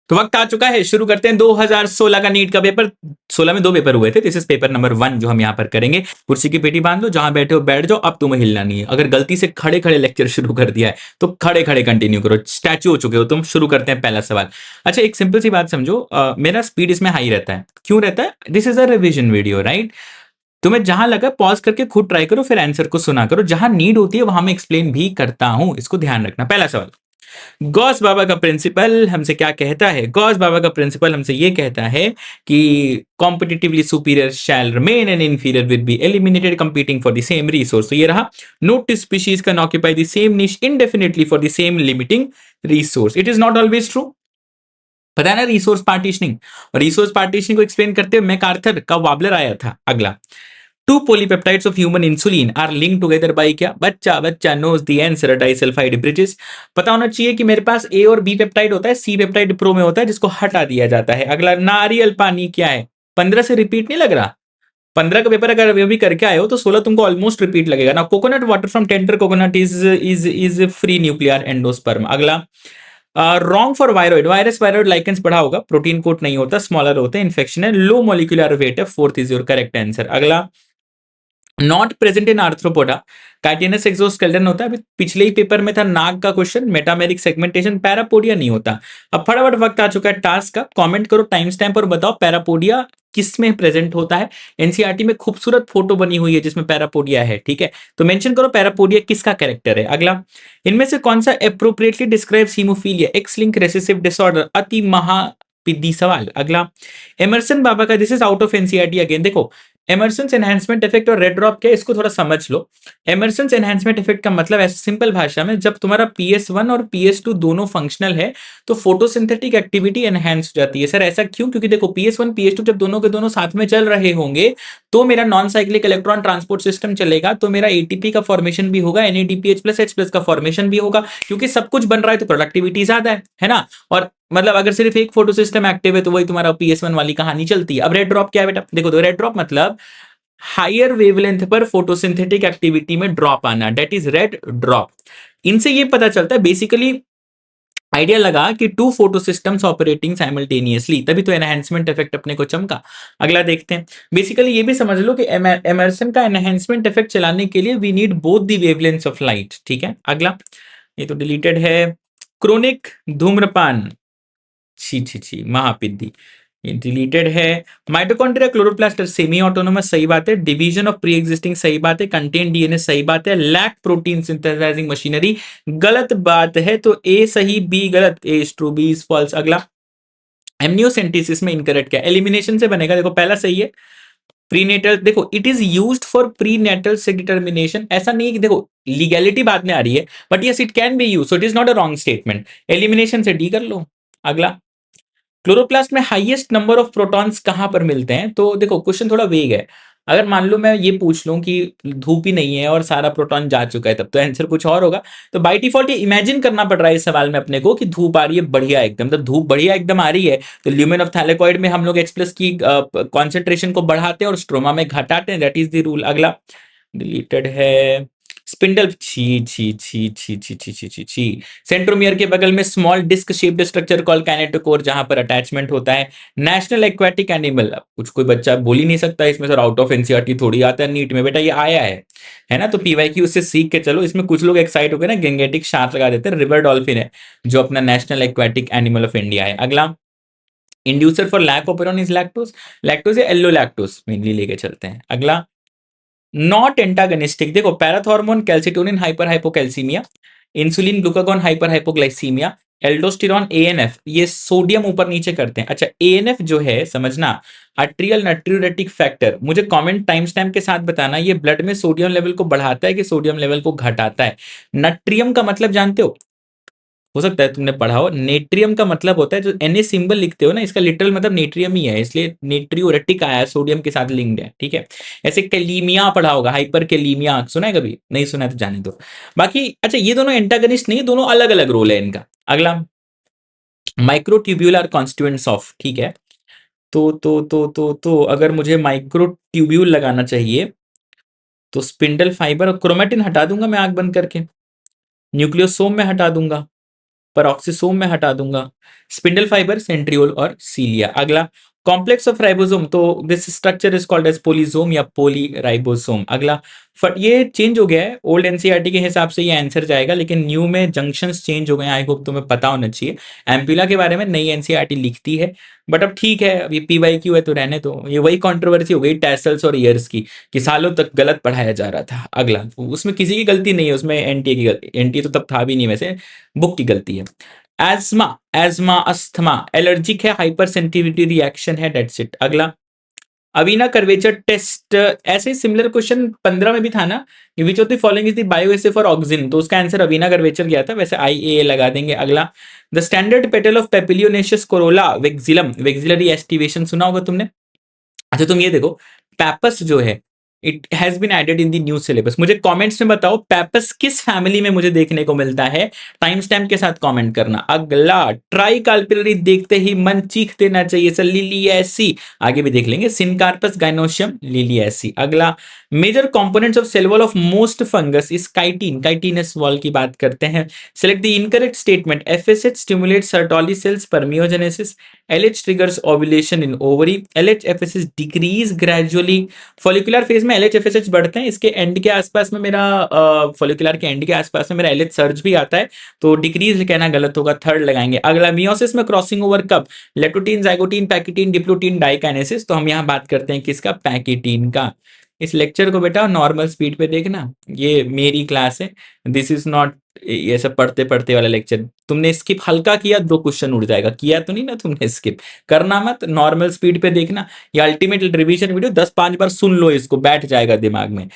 तो वक्त आ चुका है, शुरू करते हैं 2016 का नीट का पेपर। 16 में 2 पेपर हुए थे, दिस इज पेपर नंबर 1 जो हम यहाँ पर करेंगे। कुर्सी की पेटी बांध लो, जहां बैठे हो बैठ जाओ, अब तुम्हें हिलना नहीं है। अगर गलती से खड़े खड़े लेक्चर शुरू कर दिया है तो खड़े खड़े कंटिन्यू करो, स्टैचू हो चुके हो तुम। शुरू करते हैं पहला सवाल। अच्छा, एक सिंपल सी बात समझो, मेरा स्पीड इसमें हाई रहता है। क्यों रहता है? This is a revision video, right? तुम्हें जहां लगा पॉज करके खुद ट्राई करो, फिर आंसर को सुना करो। जहां नीड होती है वहां मैं एक्सप्लेन भी करता हूं, इसको ध्यान रखना। पहला सवाल, गॉस बाबा का प्रिंसिपल हमसे क्या कहता है? गॉस बाबा का प्रिंसिपल हमसे ये कहता है कि competitively superior shall remain and inferior will be eliminated competing for the same resource. तो ये रहा, no two species can occupy the same niche indefinitely for the same limiting resource. It is not always true. पता है ना resource partitioning. और resource partitioning को explain करते हुए मैकार्थर का वाबलर आया था। अगला, two polypeptides of human insulin are link together by क्या? बच्चा बच्चा knows the answer, disulphide bridges. पता होना चाहिए कि मेरे पास ए और बी पेप्टाइड होता है, सी पेप्टाइड प्रो में होता है, जिसको हटा दिया जाता है। अगला, नारियल पानी क्या है? 15 से रिपीट नहीं लग रहा? 15 का पेपर अगर अभी करके आए हो तो 16 तुमको ऑलमोस्ट रिपीट लगेगा ना। Coconut water from tender coconut is free nuclear endosperm. अगला, wrong for viroid, virus viroid lichens पढ़ा होगा, प्रोटीन कोट नहीं होता, स्मॉलर होते हैं, इन्फेक्शन है, लो मोलिकुलर वेट है। Fourth is your correct answer. अगला, not present in arthropoda, chitinous exoskeleton होता है। अभी पिछले ही पेपर में था नाक का क्वेश्चन, मेटामेरिक सेगमेंटेशन, पैरापोडिया नहीं होता। अब फटाफट वक्त आ चुका है टास्क का, कमेंट करो टाइम स्टैम्प और बताओ पैरापोडिया किस में प्रेजेंट होता है। एनसीईआरटी में खूबसूरत फोटो बनी हुई है जिसमें पैरापोडिया है, ठीक है? तो मेंशन करो पैरापोडिया किसका कैरेक्टर है। अगला, इनमें से कौन सा appropriately describes haemophilia, x link recessive disorder? अति महापिद्दी सवाल। अगला, एमर्सन बाबा का, this is out of NCERT again. देखो, एमर्सन एनहांसमेंट इफेक्ट और रेड ड्रॉप क्या है, इसको थोड़ा समझ लो। एमर्सन एनहांसमेंट इफेक्ट का मतलब ऐसे सिंपल भाषा में, जब तुम्हारा PS1 और PS2 दोनों फंक्शनल है तो फोटोसिंथेटिक एक्टिविटी एनहांस हो जाती है। सर ऐसा क्यों? क्योंकि देखो PS1 PS2 जब दोनों के दोनों साथ में चल रहे होंगे तो मेरा non cyclic electron transport system चलेगा, तो मेरा एटीपी का फॉर्मेशन भी होगा, NADPH प्लस H प्लस का फॉर्मेशन भी होगा। क्योंकि सब कुछ बन रहा है तो प्रोडक्टिविटी ज्यादा है ना? और मतलब अगर सिर्फ एक फोटो सिस्टम एक्टिव है तो वही तुम्हारा PS1 वाली कहानी चलती है। अब रेड ड्रॉप क्या है बेटा? देखो तो रेड ड्रॉप मतलब हायर वेवलेंथ पर फोटोसिंथेटिक एक्टिविटी में ड्रॉप आना, डेट इज रेड ड्रॉप। इनसे ये पता चलता है बेसिकली, आइडिया लगा कि two photosystems operating simultaneously, तभी तो एनहांसमेंट इफेक्ट अपने को चमका। अगला देखते हैं। बेसिकली ये भी समझ लो कि एमर्सन का एनहांसमेंट इफेक्ट चलाने के लिए we need both the wavelengths of light, ठीक है? अगला, ये तो डिलीटेड है। क्रोनिक धूम्रपान, छी छी छी महापिद्दी, ये डिलीटेड है। माइटोकॉन्ड्रिया क्लोरोप्लास्ट सेमी ऑटोनोमस, सही बात है। डिवीजन ऑफ प्री एग्जिस्टिंग, सही बात है। कंटेन डीएनए, सही बात है। लैक प्रोटीन सिंथेसाइजिंग मशीनरी, गलत बात है। तो ए सही, बी गलत, A is true, B is false. अगला, एमनियोसेंटेसिस में इनकरेक्ट क्या? एलिमिनेशन से बनेगा। देखो पहला सही है। प्रीनेटल, देखो it is used for prenatal sex determination, ऐसा नहीं कि देखो लीगैलिटी बाद में आ रही है, but yes it can be use, so it is not a wrong statement. Elimination से डी कर लो। अगला, क्लोरोप्लास्ट में हाईएस्ट नंबर ऑफ प्रोटॉन्स कहां पर मिलते हैं? तो देखो क्वेश्चन थोड़ा वेग है। अगर मान लो मैं ये पूछ लूं कि धूप ही नहीं है और सारा प्रोटॉन जा चुका है, तब तो आंसर कुछ और होगा। तो बाय डिफॉल्ट ये इमेजिन करना पड़ रहा है इस सवाल में अपने को कि धूप आ रही है बढ़िया एकदम, तो धूप बढ़िया एकदम आ रही है तो ल्यूमेन ऑफ थैलेकॉइड में हम लोग H प्लस की कॉन्सेंट्रेशन को बढ़ाते हैं और स्ट्रोमा में घटाते हैं, दैट इज द रूल। अगला, डिलीटेड है। स्पिंडल, छी छी छी छी छी छी छी छी छी। सेंट्रोमियर के बगल में small disc shaped structure call kinetochore, जहां पर अटैचमेंट होता है। नेशनल एक्वाटिक एनिमल, कुछ कोई बच्चा बोल ही नहीं सकता इसमें सर आउट ऑफ एनसीईआरटी थोड़ी आता है नीट में, बेटा ये आया है ना? तो पीवाईक्यू से सीख के चलो। इसमें कुछ लोग एक्साइट हो गए ना, गेंगेटिक शार्क लगा देते हैं, रिवर डॉल्फिन है जो अपना national aquatic animal of India है। अगला, inducer for lac of is lactose, lactose या एल्लो लैक्टोज मेनली लेके चलते हैं। अगला, नॉट एंटागनिस्टिक, देखो parathormone calcitonin hyper hypocalcaemia, insulin glucagon hyper hypoglycaemia, aldosterone ANF, ये सोडियम ऊपर नीचे करते हैं। अच्छा ANF जो है समझना, अट्रियल नाट्रियोरेटिक फैक्टर, मुझे कमेंट टाइम स्टैम्प के साथ बताना ये ब्लड में सोडियम लेवल को बढ़ाता है कि सोडियम लेवल को घटाता है। नट्रियम का मतलब जानते हो सकता है तुमने पढ़ा हो। नेट्रियम का मतलब होता है, जो Na सिंबल लिखते हो ना, इसका लिटरल मतलब नेट्रियम ही है, इसलिए नेट्रियोरेटिक आया है, सोडियम के साथ लिंक्ड है, ठीक है? ऐसे कैलीमिया पढ़ा होगा, हाइपर कैलीमिया सुना है कभी? नहीं सुना है तो जाने दो। बाकी अच्छा ये दोनों एंटागनिस्ट नहीं, दोनों अलग अलग रोल है इनका। अगला, माइक्रोट्यूब्यूलर कॉन्स्टिट्यूएंट्स ऑफ, ठीक है? तो अगर मुझे माइक्रोट्यूब्यूल लगाना चाहिए तो स्पिंडल फाइबर और क्रोमेटिन हटा दूंगा मैं आंख बंद करके, न्यूक्लियोसोम में हटा दूंगा, पेरोक्सिसोम में हटा दूंगा, स्पिंडल फाइबर, सेंट्रियोल और सीलिया। अगला, कॉम्प्लेक्स ऑफ राइबोसोम, तो this structure is called as polysome या पोलीराइबोसोम। अगला, ये चेंज हो गया है, ओल्ड एनसीईआरटी के हिसाब से ये आंसर जाएगा, लेकिन न्यू में जंक्शंस चेंज हो गए हैं, आई होप तुम्हें पता होना चाहिए। एम्पुला के बारे में नई एनसीईआरटी लिखती है, बट अब ठीक है, अब ये पीवाईक्यू है तो रहने दो। ये वही कंट्रोवर्सी हो गई टैसल्स और ईयर्स की, कि सालों तक गलत पढ़ाया जा रहा था। अगला, उसमें किसी की गलती नहीं है, उसमें एनटीए की गलती, एनटीए तो तब था भी नहीं वैसे, बुक की गलती है। एजमा, एजमा, अस्थमा, एलर्जिक है, हाइपर सेंसिटिविटी रिएक्शन है, डेट्स इट। अगला, अवीना कर्वेचर टेस्ट, ऐसे सिमिलर क्वेश्चन 15 में भी था ना, विच of the following is the bioassay for auxin, तो उसका आंसर अवीना कर्वेचर गया था, वैसे आई ए लगा देंगे। अगला, the standard petal of papilionaceous corolla vexillum, vexillary aestivation सुना होगा तुमने। अच्छा तुम ये देखो, पैपस जो है, it has been added in the new syllabus. मुझे कमेंट्स में बताओ पैपस किस फैमिली में मुझे देखने को मिलता है, टाइम स्टैम्प के साथ कमेंट करना। अगला, ट्राई कार्पिलरी देखते ही मन चीख देना चाहिए सर, लिलियेसी, आगे भी देख लेंगे, सिनकार्पस गाइनोशियम, लिलियेसी। अगला, major components of cell wall of most fungus is chitin, chitinous wall की बात करते हैं। Select the incorrect statement, FSH stimulates Sertoli cells spermiogenesis, LH triggers ovulation in ovary, LH FSH decrease gradually, follicular phase में LH FSH बढ़ते हैं, इसके and के आसपास में मेरा फॉलिकुलर के एंड के आसपास में मेरा LH सर्ज भी आता है, तो डिक्रीज कहना गलत होगा, थर्ड लगाएंगे। अगला, मियोसिस में क्रॉसिंग ओवर कब, लेटोटीन, जाइगोटीन, पैकिटीन, डिप्लोटीन, डाइकाइनेसिस, तो हम यहाँ बात करते हैं किसका, पैकिटीन का। इस लेक्चर को बेटा नॉर्मल स्पीड पे देखना, ये मेरी क्लास है, दिस इज नॉट ये सब पढ़ते पढ़ते वाला लेक्चर। तुमने स्किप हल्का किया 2 क्वेश्चन उड़ जाएगा, किया तो नहीं ना तुमने स्किप, करना मत, नॉर्मल स्पीड पे देखना। ये अल्टीमेट रिवीजन वीडियो 10-5 बार सुन लो, इसको बैठ जाएगा दिमाग में।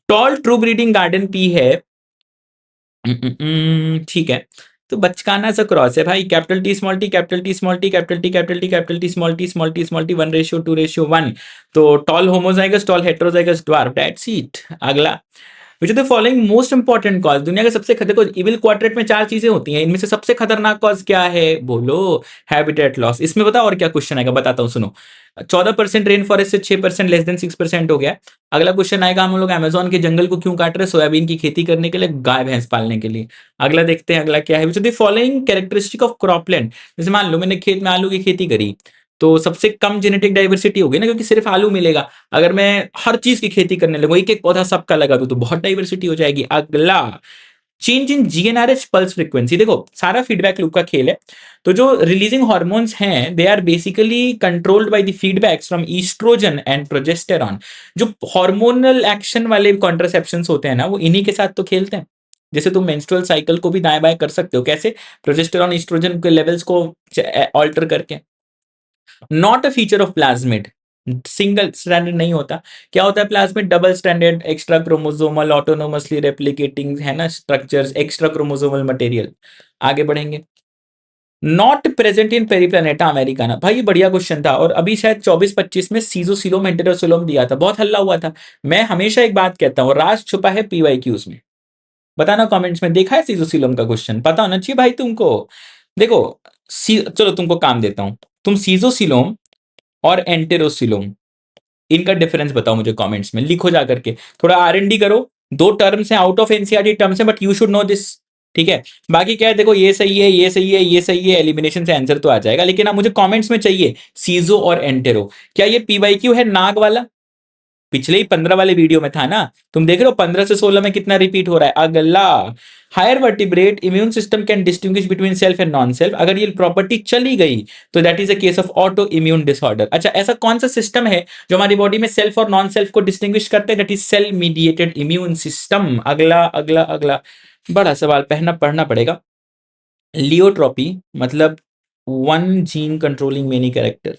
Tall true breeding garden pea है, ठीक है, तो बचकाना सा क्रॉस है भाई, capital T small T, capital T small T, capital T, capital T, capital T small T, small T small T, 1:2:1, तो tall homozygous, tall heterozygous, dwarf, that's it. अगला, which of the following most important cause, दुनिया के सबसे देखो evil quadrat में 4 चीजें होती हैं, इनमें से सबसे खतरनाक कॉज क्या है, बोलो, हैबिटेट लॉस। इसमें बता और क्या क्वेश्चन आएगा, बताता हूँ सुनो। 14% रेन फॉरेस्ट से 6% लेस देन 6% हो गया। अगला क्वेश्चन आएगा, हम लोग अमेजोन के जंगल को क्यों काट रहे, सोयाबीन की खेती करने के लिए, गाय भैंस पालने के लिए। अगला देखते हैं, अगला क्या है, which of the following characteristic of cropland, जैसे मान लो मैंने खेत में आलू की खेती करी, तो सबसे कम जेनेटिक डाइवर्सिटी होगी ना, क्योंकि सिर्फ आलू मिलेगा। अगर मैं हर चीज की खेती करने लगूं, एक एक पौधा सबका लगा दूं, तो बहुत डाइवर्सिटी हो जाएगी। अगला, change in GnRH pulse frequency, देखो सारा फीडबैक लूप का खेल है, तो जो रिलीजिंग हार्मोन्स हैं they are basically controlled by the feedbacks from oestrogen and progesterone. जो हार्मोनल एक्शन वाले कॉन्ट्रासेप्शंस होते हैं ना, वो इन्हीं के साथ तो खेलते हैं। जैसे तुम मेंस्ट्रुअल साइकिल को भी दाएं बाएं कर सकते हो, कैसे, प्रोजेस्टेरॉन ईस्ट्रोजन के लेवल्स को ऑल्टर करके। Not a feature of plasmid, single stranded नहीं होता। क्या होता है plasmid, double stranded, extra chromosomal, autonomously replicating, है ना, स्ट्रक्चर्स, एक्स्ट्रा क्रोमोसोमल मटेरियल। आगे बढ़ेंगे, नॉट प्रेजेंट इन पेरीप्लानेटा अमेरिकाना, भाई ये बढ़िया क्वेश्चन था, और अभी शायद 24-25 में सीजोसिलोम हेटेरोसिलोम दिया था, बहुत हल्ला हुआ था। मैं हमेशा एक बात कहता हूँ, राज छुपा है पीवाईक्यूज में। बताना कमेंट्स में, देखा है सीजोसिलोम का क्वेश्चन, पता होना चाहिए भाई तुमको। देखो, चलो तुमको काम देता हूं, तुम सीजोसिलोम और एंटेरोसिलोम, इनका डिफरेंस बताओ मुझे कमेंट्स में, लिखो जा करके, थोड़ा R&D करो। 2 टर्म्स हैं, आउट ऑफ एनसीईआरटी टर्म्स हैं, but you should know this, ठीक है। बाकी क्या है, देखो ये सही है, ये सही है, ये सही है, एलिमिनेशन से आंसर तो आ जाएगा, लेकिन अब मुझे कमेंट्स में चाहिए सीजो और एंटेरो। क्या ये पीवाईक्यू है नाग वाला, पिछले ही 15 वाले वीडियो में था ना, तुम देख रहे हो 15 से 16 में कितना रिपीट हो रहा है। अगला, higher vertebrate immune system can distinguish between self and non self, अगर ये प्रॉपर्टी चली गई तो that is a case of autoimmune disorder. अच्छा, ऐसा कौन सा सिस्टम है जो हमारी बॉडी में सेल्फ और नॉन सेल्फ को डिस्टिंग्विश करते हैं, that is cell mediated immune system. अगला अगला अगला, बड़ा सवाल, पढ़ना पड़ेगा। लियोट्रोपी मतलब one gene controlling many character,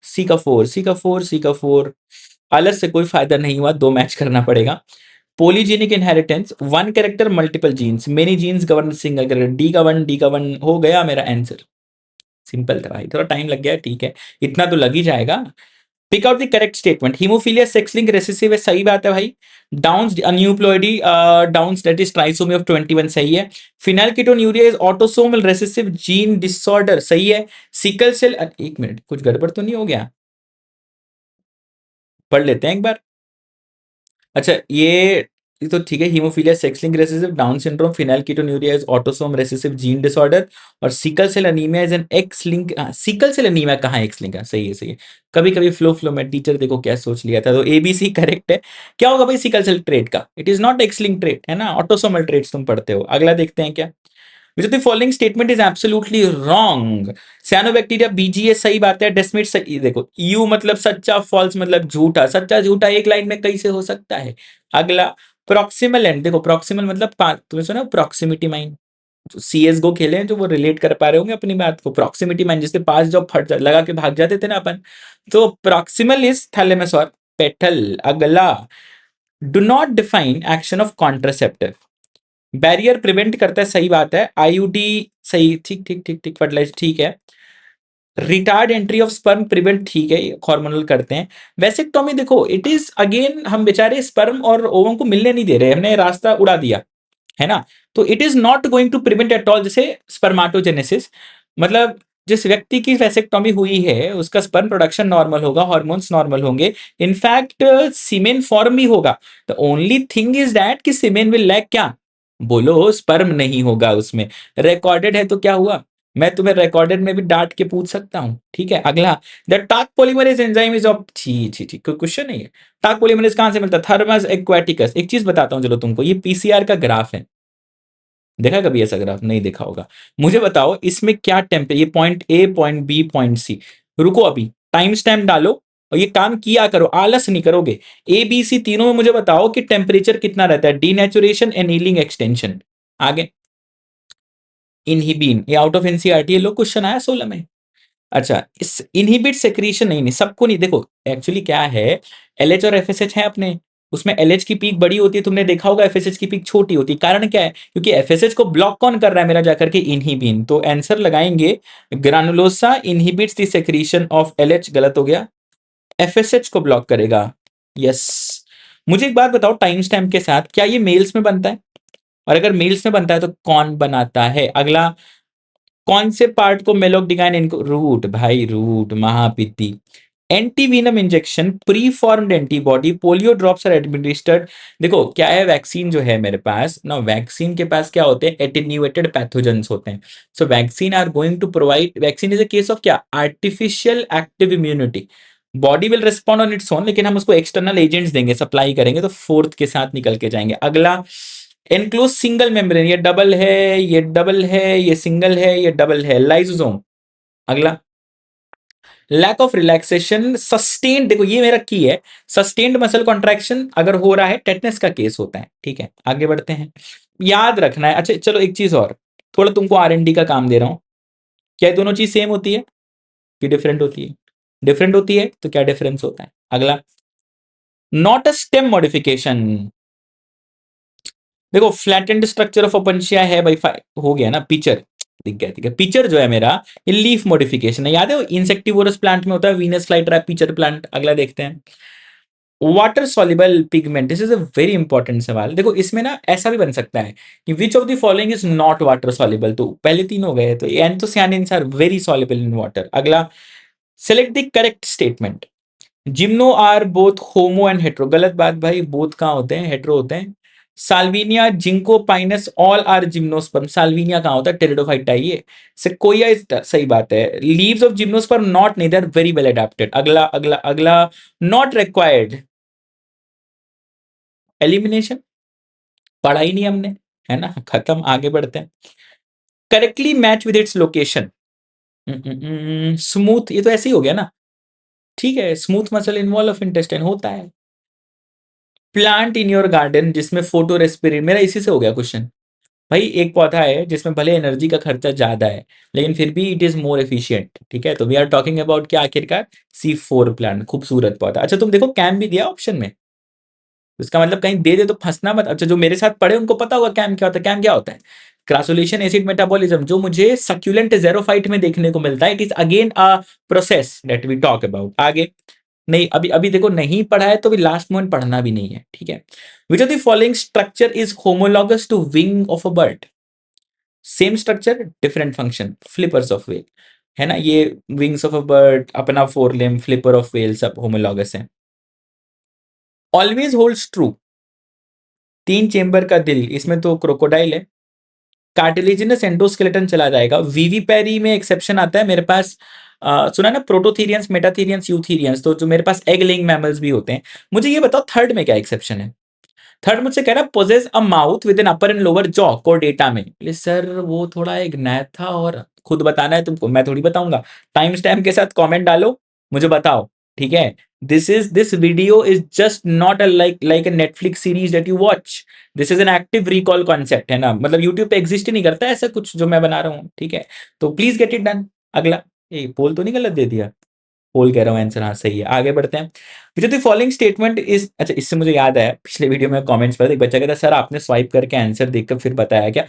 C का 4, सी का 4, सी का 4, आलस से कोई फायदा नहीं हुआ, 2 मैच करना पड़ेगा। Polygenic inheritance, 1 character multiple genes, many genes govern single character, D का 1 हो गया मेरा आंसर। सिंपल था भाई, थोड़ा टाइम लग गया, ठीक है, इतना तो लग ही जाएगा। Pick out the correct statement, haemophilia sex link recessive है, सही बात है भाई। Down's aneuploidy, Down's that is trisomy of 21, सही है। Phenylketonuria is autosomal recessive gene disorder, सही है। सिकल सेल, एक मिनट, कुछ गड़बड़ तो नहीं हो गया, पढ़ लेते हैं एक बार। अच्छा, ये ये तो ठीक है, haemophilia, sex link recessive, down syndrome, phenylketonuria is autosome recessive gene disorder, और sickle cell anaemia is an X link. Sickle cell anaemia कहाँ एक्स लिंक है? सही है, सही है। कभी कभी फ्लो में टीचर देखो क्या सोच लिया था, तो एबीसी करेक्ट है। क्या होगा भाई सिकल सेल ट्रेट का? It is not x link trait, है ना, ऑटोसोमल ट्रेट्स तुम पढ़ते हो। अगला देखते हैं क्या। Which of the following statement is absolutely wrong? Cyanobacteria BGS सही बात है, डेस्मिड सही। देखो यू मतलब सच्चा, फॉल्स मतलब झूठा। सच्चा झूठा एक लाइन में कैसे हो सकता है? अगला प्रॉक्सिमल एंड, देखो प्रॉक्सिमल मतलब तुमने सुना प्रॉक्सिमिटी माइन, जो सीएस गो खेले हैं, जो वो रिलेट कर पा रहे होंगे अपनी बात को। प्रॉक्सिमिटी माइन जिसके पास जब लगा के भाग जाते थे ना अपन, तो प्रॉक्सिमल इज थैलेमस और पेटल। अगला, do not define action of contraceptive. Barrier prevent करता है, सही बात है। आईयूडी सही, ठीक ठीक ठीक ठीक। फर्टिलाइज ठीक है। Retard entry of sperm prevent, ठीक है, हार्मोनल करते हैं। वैसेक्टोमी देखो इट इज अगेन, हम बेचारे स्पर्म और ओवम को मिलने नहीं दे रहे, हमने रास्ता उड़ा दिया, है ना। तो it is not going to prevent at all. जैसे स्पर्माटोजेनेसिस, मतलब जिस व्यक्ति की वैसेक्टोमी हुई है उसका स्पर्म प्रोडक्शन नॉर्मल होगा, हार्मोन्स नॉर्मल होंगे, इनफैक्ट सीमेन फॉर्म भी होगा। The only thing is that कि सीमेन विल लैक क्या? बोलो, स्पर्म नहीं होगा उसमें। रिकॉर्डेड है तो क्या हुआ? मैं तुम्हें रिकॉर्डेड में भी डांट के पूछ सकता हूं, ठीक है। अगला, the Taq polymerase enzyme is of, छी छी छी, कोई क्वेश्चन नहीं है। टाक पॉलीमरेज कहां से मिलता है? Thermos aquaticus. एक चीज बताता हूं चलो तुमको, ये पीसीआर का ग्राफ है, देखा कभी ऐसा ग्राफ? नहीं देखा होगा। मुझे बताओ इसमें क्या ये point A, point B, point C. रुको अभी टाइम स्टैम्प डालो और ये काम किया करो, आलस नहीं करोगे। ए बी सी तीनों में मुझे बताओ कि टेम्परेचर कितना रहता है? Denaturation, annealing, extension. आगे, इनहिबिन, ये आउट ऑफ एनसीईआरटी, ये लो क्वेश्चन आया 16 में। अच्छा, इस इनहिबिट सेक्रीशन, नहीं नहीं सबको नहीं। देखो एक्चुअली क्या है, एलएच और एफएसएच है अपने, उसमें एलएच की पीक बड़ी होती है, तुमने देखा होगा, एफएसएच की पीक छोटी होती है। कारण क्या है? क्योंकि एफएसएच को ब्लॉक कौन कर रहा है मेरा जाकर के? इनहिबिन। तो आंसर लगाएंगे granulosa inhibits the secretion of LH, गलत हो गया, एफएसएच को ब्लॉक करेगा। यस। मुझे एक बात बताओ टाइम स्टैम्प के साथ, क्या ये मेल्स में बनता है? और अगर मेल्स में बनता है तो कौन बनाता है? अगला, कौन से पार्ट को मेलोक्डिगाइन इनको? रूट भाई, रूट, महापित्ती। Antivenom injection, pre formed antibody, polio drops are administered. देखो क्या है, वैक्सीन जो है मेरे पास ना, वैक्सीन के पास क्या होते हैं? एटेन्यूएटेड पैथोजेंस होते हैं। So vaccine are going to provide, vaccine is a case of क्या? Artificial active immunity. Body will respond on its own, लेकिन हम उसको एक्सटर्नल एजेंट्स देंगे, सप्लाई करेंगे, तो फोर्थ के साथ निकल के जाएंगे। अगला, एनक्लोज सिंगल मेम्ब्रेन, ये डबल है, ये डबल है, ये सिंगल है, ये डबल है, लाइसोसोम। अगला, लैक ऑफ रिलैक्सेशन, सस्टेन्ड, देखो ये मेरा की है, सस्टेन्ड मसल कॉन्ट्रैक्शन अगर हो रहा है टेटनस का केस होता है, ठीक है। आगे बढ़ते हैं, याद रखना है। अच्छा चलो एक चीज और, थोड़ा तुमको आरएनडी का काम दे रहा हूं। क्या दोनों चीज सेम होती है कि डिफरेंट होती है? डिफरेंट होती है तो क्या डिफरेंस होता है? अगला, नॉट अ स्टेम मॉडिफिकेशन। देखो फ्लैटेंड स्ट्रक्चर ऑफ ओपनशिया है भाई, हो गया ना, पिचर दिख गया, ठीक है। पिचर जो है मेरा, ये लीफ मॉडिफिकेशन है, याद है इंसेक्टिवोरस प्लांट में होता है, वीनस फ्लाईट्रैप पिचर प्लांट। अगला देखते हैं, water soluble pigment, this is a very important सवाल। देखो इसमें ना ऐसा भी बन सकता है कि which of the following is not water soluble, तो पहले तीन हो गए, तो anthocyanins are very soluble in water. अगला, select the correct statement. Gymno are both homo and hetero, गलत बात भाई, बोथ कहां होते हैं? हेट्रो होते हैं। Salvinia, Ginkgo, Pinus all are gymnosperm, Salvinia कहां होता है? टेरिडोफाइटा, ये सेक्वोया इज, सही बात है। लीव्स ऑफ जिम्नोस्पर्म नॉट, नहीं, they are very well adapted. अगला अगला अगला, नॉट रिक्वायर्ड, एलिमिनेशन, पढ़ा ही नहीं हमने, है ना, खत्म। आगे बढ़ते हैं, correctly match with its location. Smooth, ये तो ऐसे ही हो गया ना, ठीक है, smooth muscle involve of intestine होता है। प्लांट इन योर गार्डन जिसमें फोटो रेस्पिरेट, मेरा इसी से हो गया क्वेश्चन। भाई एक पौधा है जिसमें भले एनर्जी का खर्चा ज्यादा है लेकिन फिर भी इट इज मोर एफिशिएंट, ठीक है। तो वी आर टॉकिंग अबाउट क्या आखिरकार? C4 प्लांट, खूबसूरत पौधा। अच्छा तुम देखो कैम भी दिया ऑप्शन में, इसका मतलब कहीं दे दे तो फंसना मत। अच्छा जो मेरे साथ पढ़े उनको पता होगा कैम क्या होता है। कैम क्या होता है? क्रासोलेशन एसिड मेटाबॉलिज्म, जो मुझे सक्यूलेंट जेरोफाइट में देखने को मिलता है। It is again a process that we talk about. आगे, नहीं अभी अभी देखो नहीं पढ़ा है तो भी लास्ट मोमेंट पढ़ना भी नहीं है, ठीक है। Which of the following structure is homologous to wing of a bird? Same structure different function, flippers of whale, है ना। ये विंग्स ऑफ अ बर्ड, अपना forelimb, flipper of whale, सब होमोलॉगस है। ऑलवेज होल्ड्स ट्रू, 3 चेंबर का दिल, इसमें तो क्रोकोडाइल है। कार्टिलेजिनस एंडोस्केलेटन चला जाएगा। विविपेरी में एक्सेप्शन आता है मेरे पास। सुना ना, प्रोटोथीरियंस, मेटाथीरियंस, यूथीरियंस, तो जो मेरे पास एग लेइंग मैमल्स भी होते हैं। मुझे ये बताओ थर्ड में क्या एक्सेप्शन है? थर्ड मुझसे कह रहा है possess a mouth with an upper and lower jaw core data में। बोले सर वो थोड़ा एक नया था और खुद बताना है तुमको, मैं थोड़ी बताऊंगा। टाइम स्टैम्प के साथ कमेंट डालो, मुझे बताओ, ठीक है? This video is just not a like a Netflix series that you watch. This is an active recall concept, है ना? मतलब यूट्यूब पे एग्जिस्ट ही नहीं करता ऐसा कुछ जो मैं बना रहा हूँ, ठीक है? तो प्लीज गेट इट डन। अगला, ये पोल तो नहीं गलत दे दिया? पोल कह रहा हूँ, आंसर हाँ सही है। आगे बढ़ते हैं। Which the following statement is, अच्छा इससे मुझे याद आया, पिछले वीडियो में कमेंट्स पर एक बच्चा कहता सर आपने स्वाइप करके आंसर देखकर फिर बताया क्या?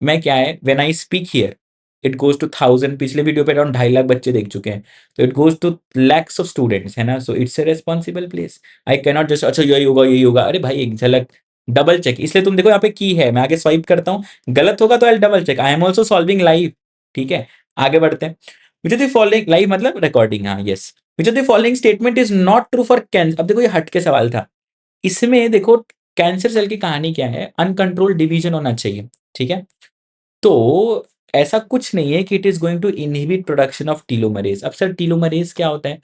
मैं क्या है, when I speak here it goes to 1000। पिछले वीडियो पे अराउंड 2.5 लाख बच्चे देख चुके हैं, तो it goes to lakhs of students, है ना? So it's a responsible place. I can not just अच्छा यही होगा, अरे भाई एक झलक डबल चेक। इसलिए तुम देखो यहाँ पे की है, मैं आगे स्वाइप करता हूँ, गलत होगा तो I double check. I am also solving live, ठीक है? आगे बढ़ते हैं। विच द फॉलोइंग, लाइव मतलब रिकॉर्डिंग, हाँ yes. Which of the following statement is not true for cancer? अब देखो ये हट के सवाल था। इसमें देखो कैंसर सेल की कहानी क्या है, अनकंट्रोल्ड डिवीजन होना चाहिए, ठीक है? तो ऐसा कुछ नहीं है कि it is going to inhibit production of telomerase. अब सर टीलोमरेज क्या होता है?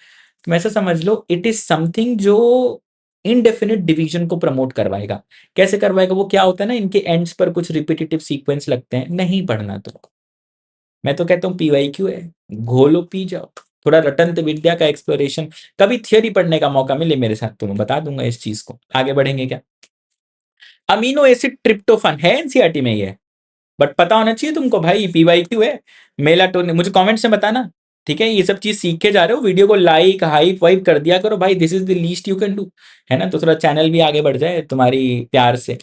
तुम ऐसा समझ लो, इट इज समथिंग जो इनडेफिनिट डिवीजन को प्रमोट करवाएगा। कैसे करवाएगा? वो क्या होता है ना, इनके एंड्स पर कुछ रिपीटेटिव सीक्वेंस लगते हैं। नहीं पढ़ना तो मैं तो कहता हूँ पीवाईक्यू है, घोलो पी जाओ। थोड़ा रटंत विद्या का एक्सप्लोरेशन, कभी थियोरी पढ़ने का मौका मिले मेरे साथ तो मैं बता दूंगा इस चीज को। आगे बढ़ेंगे क्या? अमीनो एसिड ट्रिप्टोफान है एनसीईआरटी में, ये बट पता होना चाहिए तुमको भाई, पीवाईक्यू है। मेलाटोनिन, मुझे कमेंट्स में बताना, ठीक है? ये सब चीज सीख के जा रहे हो, वीडियो को लाइक हाइप वाइप कर दिया करो भाई, this is the least you can do, है ना? तो थोड़ा चैनल भी आगे बढ़ जाए तुम्हारी प्यार से।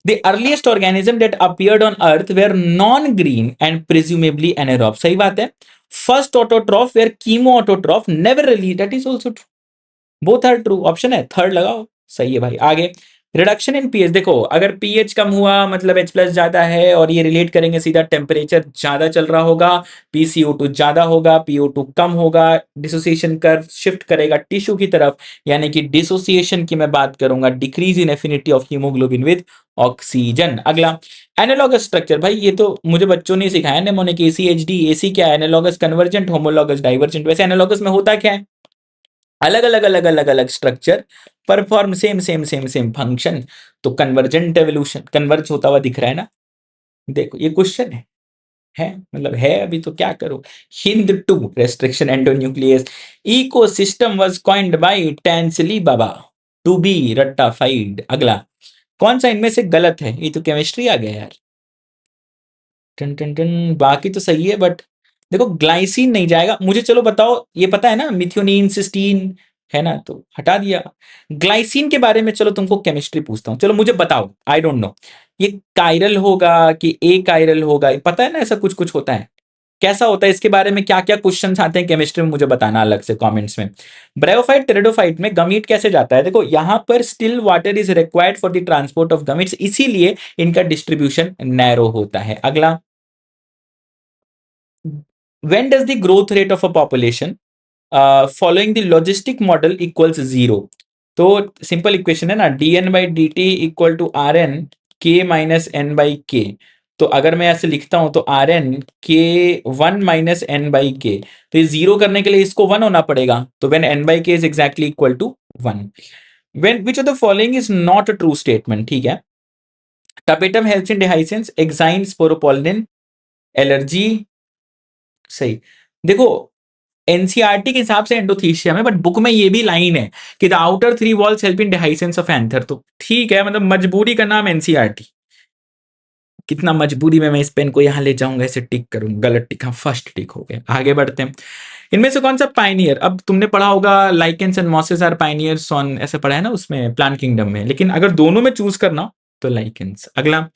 The earliest organism that appeared on Earth were non-green and presumably anaerobe. सही बात है। First autotroph were chemoautotroph, never released. That is also true. Both are true. Option है थर्ड लगाओ, सही है भाई। आगे, रिडक्शन इन पीएच, देखो अगर पीएच कम हुआ मतलब H प्लस ज्यादा है, और ये रिलेट करेंगे सीधा, टेम्परेचर ज्यादा चल रहा होगा, PCO2 ज्यादा होगा, PO2 कम होगा, डिसोसिएशन कर्व शिफ्ट करेगा टिश्यू की तरफ, यानी कि डिसोसिएशन की मैं बात करूंगा, decrease in affinity of haemoglobin with oxygen. अगला, एनालॉगस स्ट्रक्चर, भाई ये तो मुझे बच्चों ने सिखाया नेमोनिक ACHD। एसी क्या है? Analogous convergent, homologous divergent. वैसे एनालॉगस में होता क्या है? अलग अलग अलग अलग अलग structure perform same same same same function. तो कन्वर्जेंट एवोल्यूशन, कन्वर्ज होता हुआ दिख रहा है ना? देखो ये क्वेश्चन है मतलब है, अभी तो क्या करो। Hint two restriction endonuclease ecosystem was coined by Tansley बाबा टू बी रट्टाफाइड। अगला, कौन सा इनमें से गलत है? ये तो केमिस्ट्री आ गया यार। टन टन टन, बाकी तो सही है बट देखो ग्लाइसिन नहीं जाएगा मुझे। चलो बताओ, ये पता है ना मिथ्योनिन सिस्टीन, है ना? तो हटा दिया। ग्लाइसिन के बारे में चलो तुमको केमिस्ट्री पूछता हूँ, चलो मुझे बताओ, आई डोंट नो, ये कायरल होगा कि ए कायरल होगा? पता है ना ऐसा कुछ कुछ होता है, कैसा होता है? इसके बारे में क्या क्या क्वेश्चंस आते हैं केमिस्ट्री में, मुझे बताना अलग से कमेंट्स में। ब्रायोफाइट टेरिडोफाइट में गमीट कैसे जाता है? देखो यहां पर still water is required for the transport of gametes, इसीलिए इनका डिस्ट्रीब्यूशन नैरो होता है। अगला, when does the growth rate of a population following the logistic model equals zero? तो सिंपल इक्वेशन है ना, dn by dt equal to r N K minus N by K. तो अगर मैं ऐसे लिखता हूं तो आर एन के 1 - n/k, तो ये जीरो करने के लिए इसको 1 होना पड़ेगा। तो when n/k is exactly equal to 1। when which of the following is not a true statement? ठीक है, tapetum helps in dehiscence, exine, sporopollen, allergy, सही। देखो एनसीईआरटी के हिसाब से एंडोथीसियम है, बट बुक में ये भी लाइन है कि the outer 3 walls help in dehiscence of anther. तो ठीक है, मतलब मजबूरी का नाम एनसीईआरटी। कितना मजबूरी में मैं इस पेन को यहां ले जाऊंगा, इसे टिक करूंगा, गलत टिक, हाँ फर्स्ट टिक हो गया। आगे बढ़ते हैं। इनमें से कौन सा पाइनियर, अब तुमने पढ़ा होगा lichens and mosses are pioneers on, ऐसे पढ़ा है ना उसमें प्लांट किंगडम में, लेकिन अगर दोनों में चूज करना तो लाइकेंस। अगला,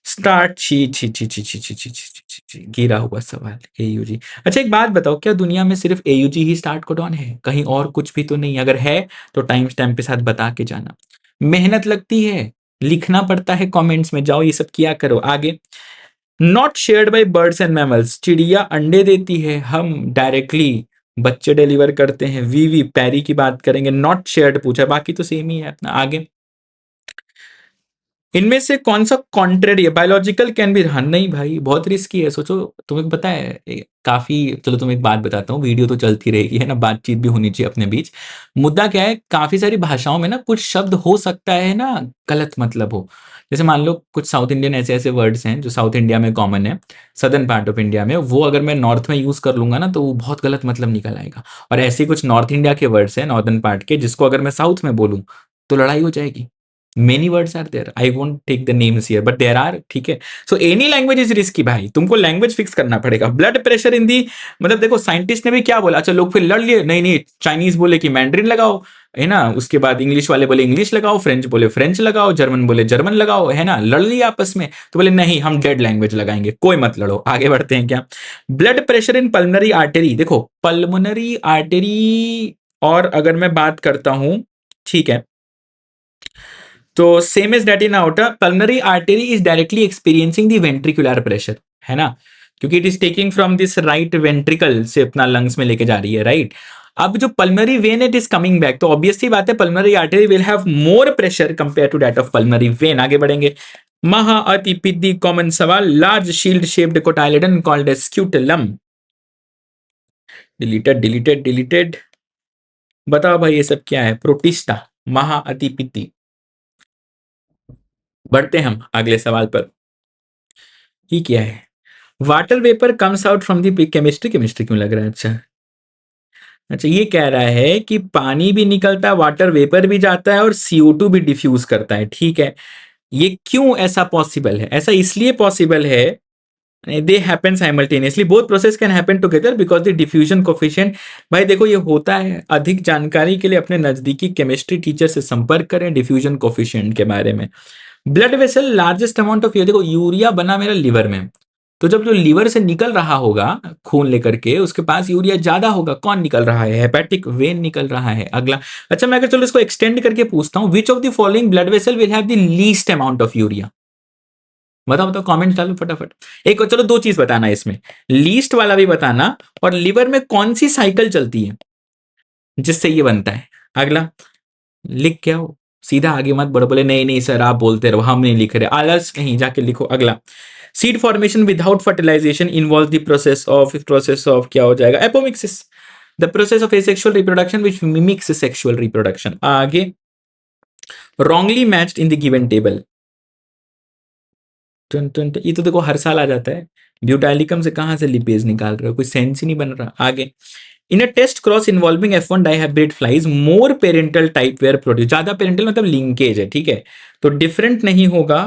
स्टार्ट, छी छी छी छी छी छी छी छी छी छी, गिरा हुआ सवाल, एयूजी। अच्छा एक बात बताओ, क्या दुनिया में सिर्फ एयूजी ही स्टार्ट कोडॉन है? कहीं और कुछ भी तो नहीं? अगर है तो टाइम स्टैम्प के साथ बता के जाना। मेहनत लगती है, लिखना पड़ता है कमेंट्स में, जाओ ये सब किया करो। आगे, not shared by birds and mammals, चिड़िया अंडे देती है, हम डायरेक्टली बच्चे डिलीवर करते हैं। वीवी पैरी की बात करेंगे, नॉट शेयर्ड पूछा, बाकी तो सेम ही है अपना। आगे, इनमें से कौन सा कॉन्ट्रेरी है? बायोलॉजिकल कैन बी, हाँ नहीं भाई बहुत रिस्की है, सोचो। तुम्हें पता है काफी, चलो तुम्हें एक बात बताता हूँ, वीडियो तो चलती रहेगी है ना, बातचीत भी होनी चाहिए अपने बीच। मुद्दा क्या है, काफी सारी भाषाओं में ना कुछ शब्द हो सकता है ना गलत मतलब हो। जैसे मान लो कुछ साउथ इंडियन ऐसे ऐसे वर्ड्स हैं जो साउथ इंडिया में कॉमन है, सदर्न पार्ट ऑफ इंडिया में, वो अगर मैं नॉर्थ में यूज कर लूंगा ना तो वो बहुत गलत मतलब निकल आएगा। और ऐसे कुछ नॉर्थ इंडिया के वर्ड्स हैं, नॉर्दर्न पार्ट के, जिसको अगर मैं साउथ में बोलूं तो लड़ाई हो जाएगी। Many words are there, I won't take the names here but there are, ठीक है। So any language is risky भाई, तुमको लैंग्वेज फिक्स करना पड़ेगा। ब्लड प्रेशर इन दी, मतलब देखो साइंटिस्ट ने भी क्या बोला, अच्छा लोग फिर लड़ लिए, नहीं नहीं, चाइनीज बोले कि मैंड्रिन लगाओ, है ना, उसके बाद इंग्लिश वाले बोले इंग्लिश लगाओ, फ्रेंच बोले फ्रेंच लगाओ, जर्मन बोले जर्मन लगाओ, है ना, लड़ लिए आपस में, तो बोले नहीं हम डेड लैंग्वेज लगाएंगे, कोई मत लड़ो, आगे बढ़ते हैं क्या। Blood pressure in pulmonary artery, देखो पल्मोनरी आर्टरी, और अगर मैं बात करता हूं, ठीक है, तो same is that in outer pulmonary artery is directly experiencing the ventricular pressure, है ना, क्योंकि it is taking from this right ventricle से अपना लंग्स में लेके जा रही है, राइट। अब जो pulmonary vein it is coming back, तो ऑब्वियसली बात है pulmonary artery will have more pressure compare to that of pulmonary vein. आगे बढ़ेंगे। महा अति पिद्दी कॉमन सवाल, large shield shaped cotyledon called as scutellum. Deleted deleted deleted, बताओ भाई ये सब क्या है? प्रोटिस्टा, महा अति पिद्दी। बढ़ते हम अगले सवाल पर। ये क्या है? Water vapour comes out from the chemistry, chemistry क्यों लग रहा है? अच्छा अच्छा, ये कह रहा है कि पानी भी निकलता है, वाटर वेपर भी जाता है और CO2 भी डिफ्यूज करता है, ठीक है। ये क्यों ऐसा पॉसिबल है? ऐसा इसलिए पॉसिबल है, they happen simultaneously, both process can happen together because the diffusion coefficient. भाई देखो ये होता है, अधिक जानकारी के लिए अपने नजदीकी केमिस्ट्री टीचर से संपर्क करें डिफ्यूजन कोफिशिएंट के बारे में। Blood vessel largest amount of, देखो यूरिया बना मेरा लिवर में, तो जब जो लीवर से निकल रहा होगा खून लेकर के, उसके पास यूरिया ज्यादा होगा, कौन निकल रहा है? हेपेटिक वेन निकल रहा है। अगला, अच्छा मैं अगर चलो इसको एक्सटेंड करके पूछता हूं, विच of the following blood vessel will have the least amount of urea? बताओ बताओ, कमेंट डालो फटाफट। एक चलो दो चीज बताना इसमें, लीस्ट वाला भी बताना, और लिवर में कौन सी साइकिल चलती है जिससे ये बनता है। अगला, लिख क्या हो, सीधा आगे मत बढ़ो, बोले नहीं नहीं सर आप बोलते रहो, हम नहीं लिख रहे, आलस कहीं, जाके लिखो। अगला, seed formation without fertilisation involve the process of क्या हो जाएगा? Apomixis, the process of asexual reproduction which mimics sexual reproduction. आगे, wrongly matched in the given table, ये तो देखो हर साल आ जाता है, ब्यूटाइलिकम से कहां से लिपेज निकाल रहे हो, कोई सेंस ही नहीं बन रहा। आगे, in a test cross involving F1 dihybrid flies more parental type were produce, ज्यादा पेरेंटल मतलब लिंकेज है, ठीक है, तो डिफरेंट नहीं होगा,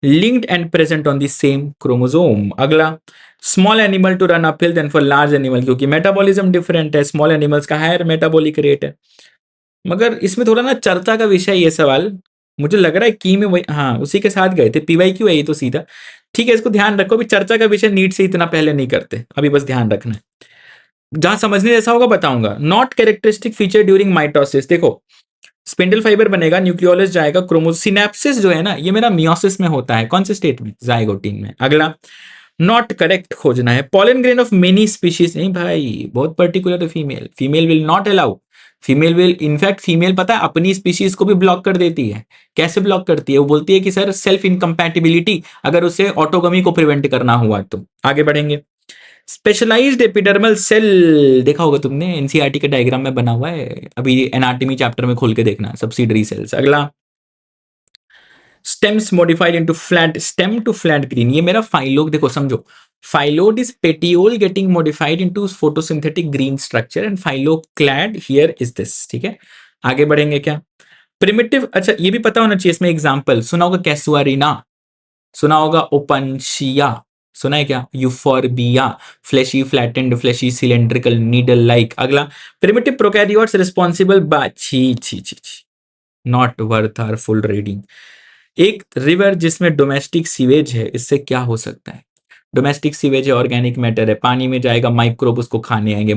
linked and present on the same chromosome. अगला, small animal to run uphill than for large animal, क्योंकि मेटाबॉलिज्म डिफरेंट है, स्मॉल एनिमल्स का हायर मेटाबॉलिक रेट है। मगर इसमें थोड़ा ना चर्चा का विषय ये सवाल, मुझे लग रहा है की में वही, हाँ उसी के साथ गए थे, PYQ है ये तो सीधा, ठीक है, इसको ध्यान रखो, अभी चर्चा का विषय नीट से इतना पहले नहीं करते, अभी बस ध्यान रखना है, जहां समझने जैसा होगा बताऊंगा। Not characteristic feature during mitosis, देखो स्पिंडल फाइबर बनेगा, न्यूक्लियोलस जाएगा, क्रोमोसिनेप्सिस जो है ना ये मेरा मियोसिस में होता है, कौन से स्टेट में? जाइगोटिन में। अगला, नॉट करेक्ट खोजना है, pollen grain of many species, नहीं भाई बहुत पर्टिकुलर है, female, female will not allow, female will, in fact female पता है अपनी स्पीशीज को भी ब्लॉक कर देती है। कैसे ब्लॉक करती है? वो बोलती है कि सर सेल्फ इनकम्पैटिबिलिटी, अगर उसे ऑटोगमी को प्रिवेंट करना हुआ तो। आगे बढ़ेंगे। स्पेशलाइज्ड एपिडर्मल सेल, देखा होगा तुमने, एनसीईआरटी के डायग्राम में बना हुआ है, अभी एनाटॉमी चैप्टर में खोल के देखना, सब्सिडरी सेल्स। अगला, stems modified into flat stem to flat green, ये मेरा फाइलोड, देखो समझो, phyllode is petiole getting modified into photosynthetic green structure and phylloclade here is this, ठीक है। आगे बढ़ेंगे क्या? प्रिमिटिव, अच्छा ये भी पता होना चाहिए इसमें, एग्जांपल सुना होगा कैसुआरिना, सुना होगा ओपनशिया, सुना है क्या? Euphorbia, fleshy flattened, fleshy cylindrical, needle like. अगला, प्रिमिटिव प्रोकैरियोट्स रिस्पॉन्सिबल बाय, छी छी छी छी, not worth are full reading. एक रिवर जिसमें डोमेस्टिक सीवेज है, इससे क्या हो सकता है? डोमेस्टिक सीवेज है, ऑर्गेनिक मैटर है, पानी में जाएगा, माइक्रोब उसको खाने आएंगे,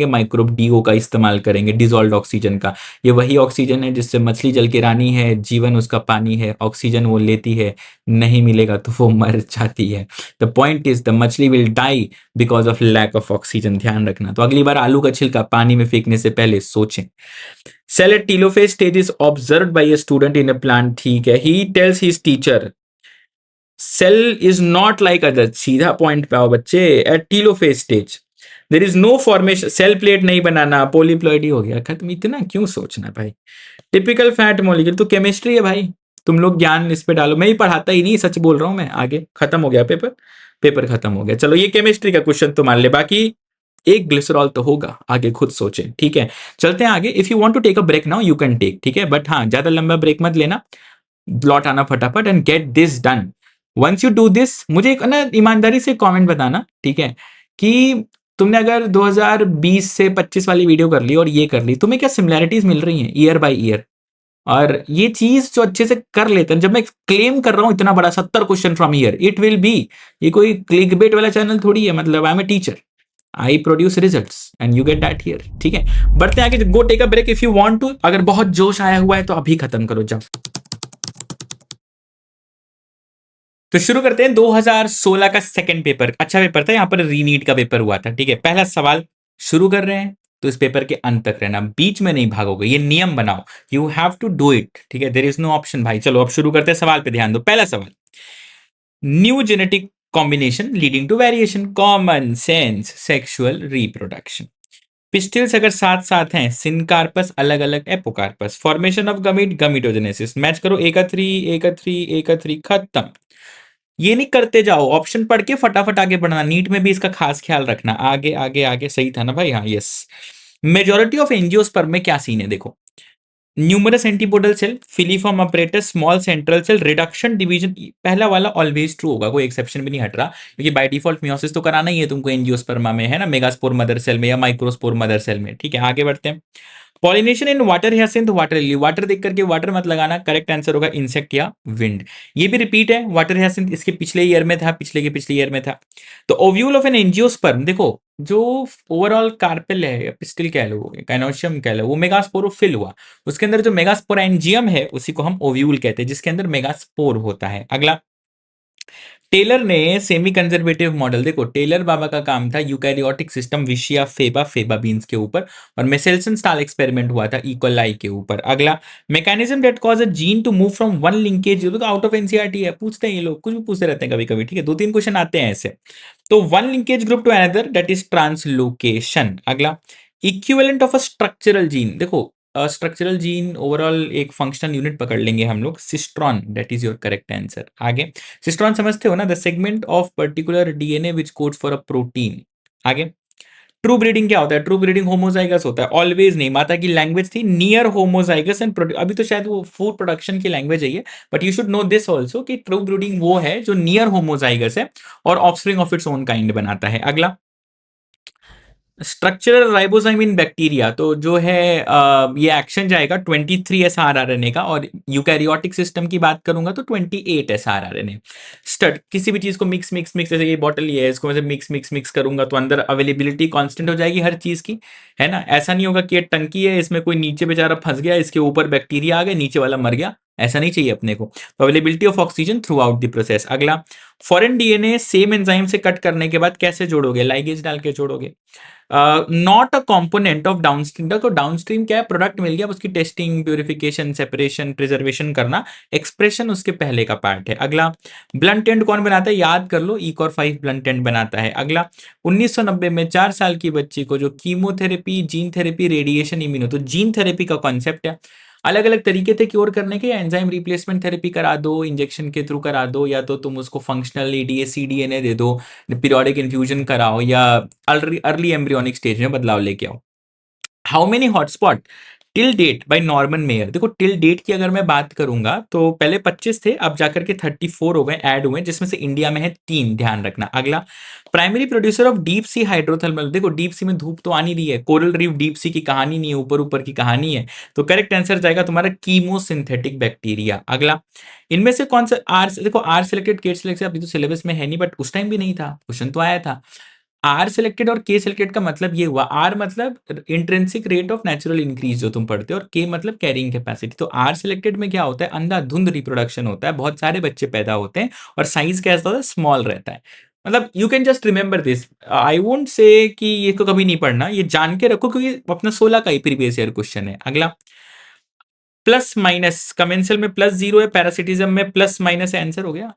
माइक्रोब डीओ का इस्तेमाल करेंगे, डिजोल्व ऑक्सीजन का। ये वही ऑक्सीजन है जिससे मछली जल की रानी है, जीवन उसका पानी है, ऑक्सीजन वो लेती है, नहीं मिलेगा तो वो मर जाती है। द पॉइंट इज द मछली will die because of lack of oxygen, ध्यान रखना। तो अगली बार आलू का छिलका पानी में फेंकने से पहले सोचें। Cell at telophase stage is observed by a student in a plant, ठीक है। He tells his teacher cell is not like other, सीधा पॉइंट पे आओ बच्चे। At telophase stage there is no formation, cell plate नहीं बनाना, पोलीप्लॉइडी हो गया, खत्म। इतना क्यों सोचना भाई। टिपिकल फैट मॉलिक्यूल, तो केमिस्ट्री है भाई, तुम लोग ज्ञान इस पे डालो, मैं ही पढ़ाता ही नहीं, सच बोल रहा हूं मैं। आगे खत्म हो गया पेपर, पेपर खत्म हो गया। चलो ये केमिस्ट्री का क्वेश्चन तो मान ले, बाकी एक ग्लिसरॉल तो होगा, आगे खुद सोचें, ठीक है। चलते हैं आगे। If you want to take a break now you can take, ठीक है, बट हाँ ज्यादा लंबा ब्रेक मत लेना, लौट आना फटाफट and get this done. Once you do this, मुझे एक ना ईमानदारी से कमेंट बताना, ठीक है, कि तुमने अगर 2020 से 25 वाली वीडियो कर ली और ये कर ली, तुम्हें क्या सिमिलैरिटीज मिल रही हैं ईयर बाय ईयर। और ये चीज जो अच्छे से कर लेते हैं, जब मैं क्लेम कर रहा हूं इतना बड़ा 70 question from year, it will be, ये कोई क्लिकबेट वाला चैनल थोड़ी है, मतलब I am a teacher, I produce results and you get that here, ठीक है। बढ़ते आगे, go take a break if you want to. अगर बहुत जोश आया हुआ है तो अभी खत्म करो, जाओ। तो शुरू करते हैं 2016 का सेकंड पेपर, अच्छा पेपर था, यहां पर रीनीट का पेपर हुआ था, ठीक है। पहला सवाल शुरू कर रहे हैं, तो इस पेपर के अंत तक रहना, बीच में नहीं भागोगे, ये नियम बनाओ, you have to do it, ठीक है, देयर इज नो ऑप्शन भाई। चलो अब शुरू करते हैं, सवाल पे ध्यान दो। पहला सवाल, new genetic combination leading to variation, common sense, sexual reproduction. Pistils अगर साथ साथ हैं, सिनकार्पस अलग अलग apocarpous, formation of gamete, gametogenesis. Match करो, एक थ्री, एक थ्री, एक थ्री, खत्म। ये नहीं करते जाओ, ऑप्शन पढ़ के फटाफट आगे बढ़ना, नीट में भी इसका खास ख्याल रखना। आगे आगे आगे, सही था ना भाई, हाँ यस। मेजोरिटी ऑफ एंजियोस्पर्म में क्या सीन है देखो, numerous antipodal cell, filiform apparatus, small central cell, reduction division. पहला वाला ऑलवेज ट्रू होगा, कोई एक्सेप्शन भी नहीं हट रहा, क्योंकि बाय डिफॉल्ट मियोसिस तो कराना ही है तुमको एंजियोस्पर्मा में, है ना, मेगास्पोर मदर सेल में या माइक्रोस्पोर मदर सेल में, ठीक है। आगे बढ़ते हैं। Pollination in water hyacinth, water lily, water देख करके वाटर मत लगाना, करेक्ट आंसर होगा इंसेक्ट या विंड। ये भी रिपीट है, वाटर हियासिंथ इसके पिछले ईयर में था, पिछले के पिछले ईयर में था। तो ओव्यूल ऑफ एन एंजियोस्पर्म, देखो जो ओवरऑल कार्पेल है या पिस्टिल कह लो, काइनोशियम कह लो, वो मेगास्पोरोफिल हुआ, उसके अंदर जो मेगास्पोरेंजियम है उसी को हम ओव्यूल कहते हैं, जिसके अंदर मेगास्पोर होता है। अगला, टेलर ने सेमी कंजर्वेटिव मॉडल, देखो टेलर बाबा का काम था eukaryotic system, Vicia faba, faba beans के ऊपर, और मेसेल्सन स्टाइल एक्सपेरिमेंट हुआ था इकोलाई के ऊपर। अगला, mechanism that cause a gene to move from one linkage, out of NCERT है, पूछते हैं ये लोग, कुछ भी पूछते रहते हैं कभी कभी, ठीक है, दो तीन क्वेश्चन आते हैं ऐसे। तो one linkage group to another, that is translocation. अगला, equivalent of a structural gene, देखो स्ट्रक्चरल जीन ओवरऑल एक फंक्शनल यूनिट पकड़ लेंगे हम लोग, cistron, that is your correct answer. आगे, सिस्ट्रॉन समझते हो ना, the segment of particular DNA which codes for a protein. आगे, ट्रू ब्रीडिंग क्या होता है, ट्रू ब्रीडिंग होमोजाइगस होता है, ऑलवेज नहीं, माता की लैंग्वेज थी नियर होमोजाइगस एंड, अभी तो शायद वो फूड प्रोडक्शन की लैंग्वेज है ये, but you should know this also कि ट्रू ब्रीडिंग वो है जो नियर होमोजाइगस है और offspring of its own kind बनाता है। अगला, स्ट्रक्चरल राइबोसोम इन बैक्टीरिया, तो जो है ये एक्शन जाएगा 23 एसआरआरएनए का, और यूकैरियोटिक सिस्टम की बात करूंगा तो 28 एसआरआरएनए। स्टड, किसी भी चीज को मिक्स मिक्स मिक्स, जैसे ये बॉटल ये है, इसको मैं मिक्स मिक्स मिक्स करूंगा तो अंदर अवेलेबिलिटी कांस्टेंट हो जाएगी हर चीज की, है ना। ऐसा नहीं होगा कि ये टंकी है, इसमें कोई नीचे बेचारा फंस गया, इसके ऊपर बैक्टीरिया आ गए, नीचे वाला मर गया, ऐसा नहीं चाहिए अपने को। Availability of oxygen throughout the process. अगला, फॉरेन डीएनए सेम एंजाइम से कट करने के बाद कैसे जोड़ोगे, लाइगेज डाल के जोड़ोगे। Not a component of downstream, देखो डाउनस्ट्रीम क्या है, प्रोडक्ट मिल गया, उसकी टेस्टिंग, प्यूरिफिकेशन, सेपरेशन, प्रिजर्वेशन करना, एक्सप्रेशन उसके पहले का पार्ट है। अगला, ब्लंट एंड कौन बनाता है, याद कर लो, इकोर 5 ब्लंट एंड बनाता है। अगला, 1990 में 4 साल की बच्ची को जो chemotherapy, gene therapy, radiation, immuno, तो जीन थेरेपी का कॉन्सेप्ट है। अलग अलग तरीके थे क्योर करने के, एंजाइम रिप्लेसमेंट थेरेपी करा दो, इंजेक्शन के थ्रू करा दो, या तो तुम उसको फंक्शनल एडीए डीएनए दे दो, पीरियोडिक इन्फ्यूजन कराओ, या अर्ली एम्ब्रियोनिक स्टेज में बदलाव लेके आओ। How many hotspot, till date by Norman Myers. देखो टिल डेट की अगर मैं बात करूंगा तो पहले 25 थे, अब जाकर के 34 हो गए, ऐड हुए, जिसमें से इंडिया में है 3, ध्यान रखना। अगला, primary producer of deep sea hydrothermal. देखो डीप सी में धूप तो आनी रही है, कोरल रीफ डीप सी की कहानी नहीं है, ऊपर ऊपर की कहानी है। तो करेक्ट आंसर जाएगा तुम्हारा कीमोसिंथेटिक बैक्टीरिया। अगला, इनमें से कौन सा आर, देखो आर सिलेक्टेड के सिलेक्टेड अभी तो सिलेबस में है नहीं, बट उस टाइम भी नहीं था, क्वेश्चन तो आया था। आर सिलेक्टेड और के सिलेक्टेड का मतलब ये हुआ, आर मतलब intrinsic rate of natural increase जो तुम पढ़ते हो, और के मतलब कैरिंग कैपेसिटी। तो आर सिलेक्टेड में क्या होता है, अंधाधुंध रिप्रोडक्शन होता है, बहुत सारे बच्चे पैदा होते हैं, और साइज कैसा होता है, स्मॉल रहता है। मतलब you can just remember this, I won't say कि ये को कभी नहीं पढ़ना, ये जान के रखो क्योंकि अपना 16 का ही प्रीवियस ईयर क्वेश्चन है। अगला, प्लस माइनस, कमेंसल में प्लस 0 है, पैरासिटिज्म में प्लस माइनस है, आंसर हो गया।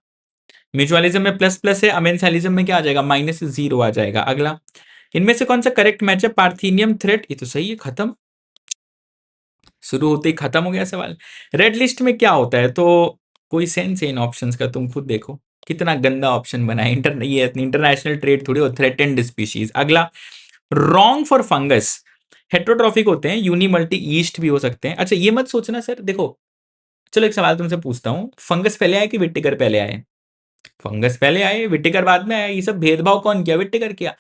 म्यूचुअलिज्म में प्लस प्लस है, अमेंसालिज्म में क्या आ जाएगा, -0 आ जाएगा। अगला, इनमें से कौन सा करेक्ट मैच है, पार्थिनियम थ्रेट, ये तो सही है, खत्म, शुरू होते ही खत्म हो गया सवाल। रेड लिस्ट में क्या होता है, तो कोई सेंस है इन ऑप्शंस का, तुम खुद देखो कितना गंदा ऑप्शन बना है, ये इंटरनेशनल ट्रेड थोड़ी हो, थ्रेटेंड स्पीशीज। अगला, रॉन्ग फॉर फंगस, हेट्रोट्रॉफिक होते हैं, यूनी मल्टी ईस्ट भी हो सकते हैं। अच्छा ये मत सोचना सर, देखो चलो एक सवाल तुमसे पूछता हूँ, फंगस पहले आए कि विट्टिकर पहले आए? फंगस पहले आए, विट्टिकर बाद में आया, ये सब भेदभाव कौन किया, विट्टिकर किया।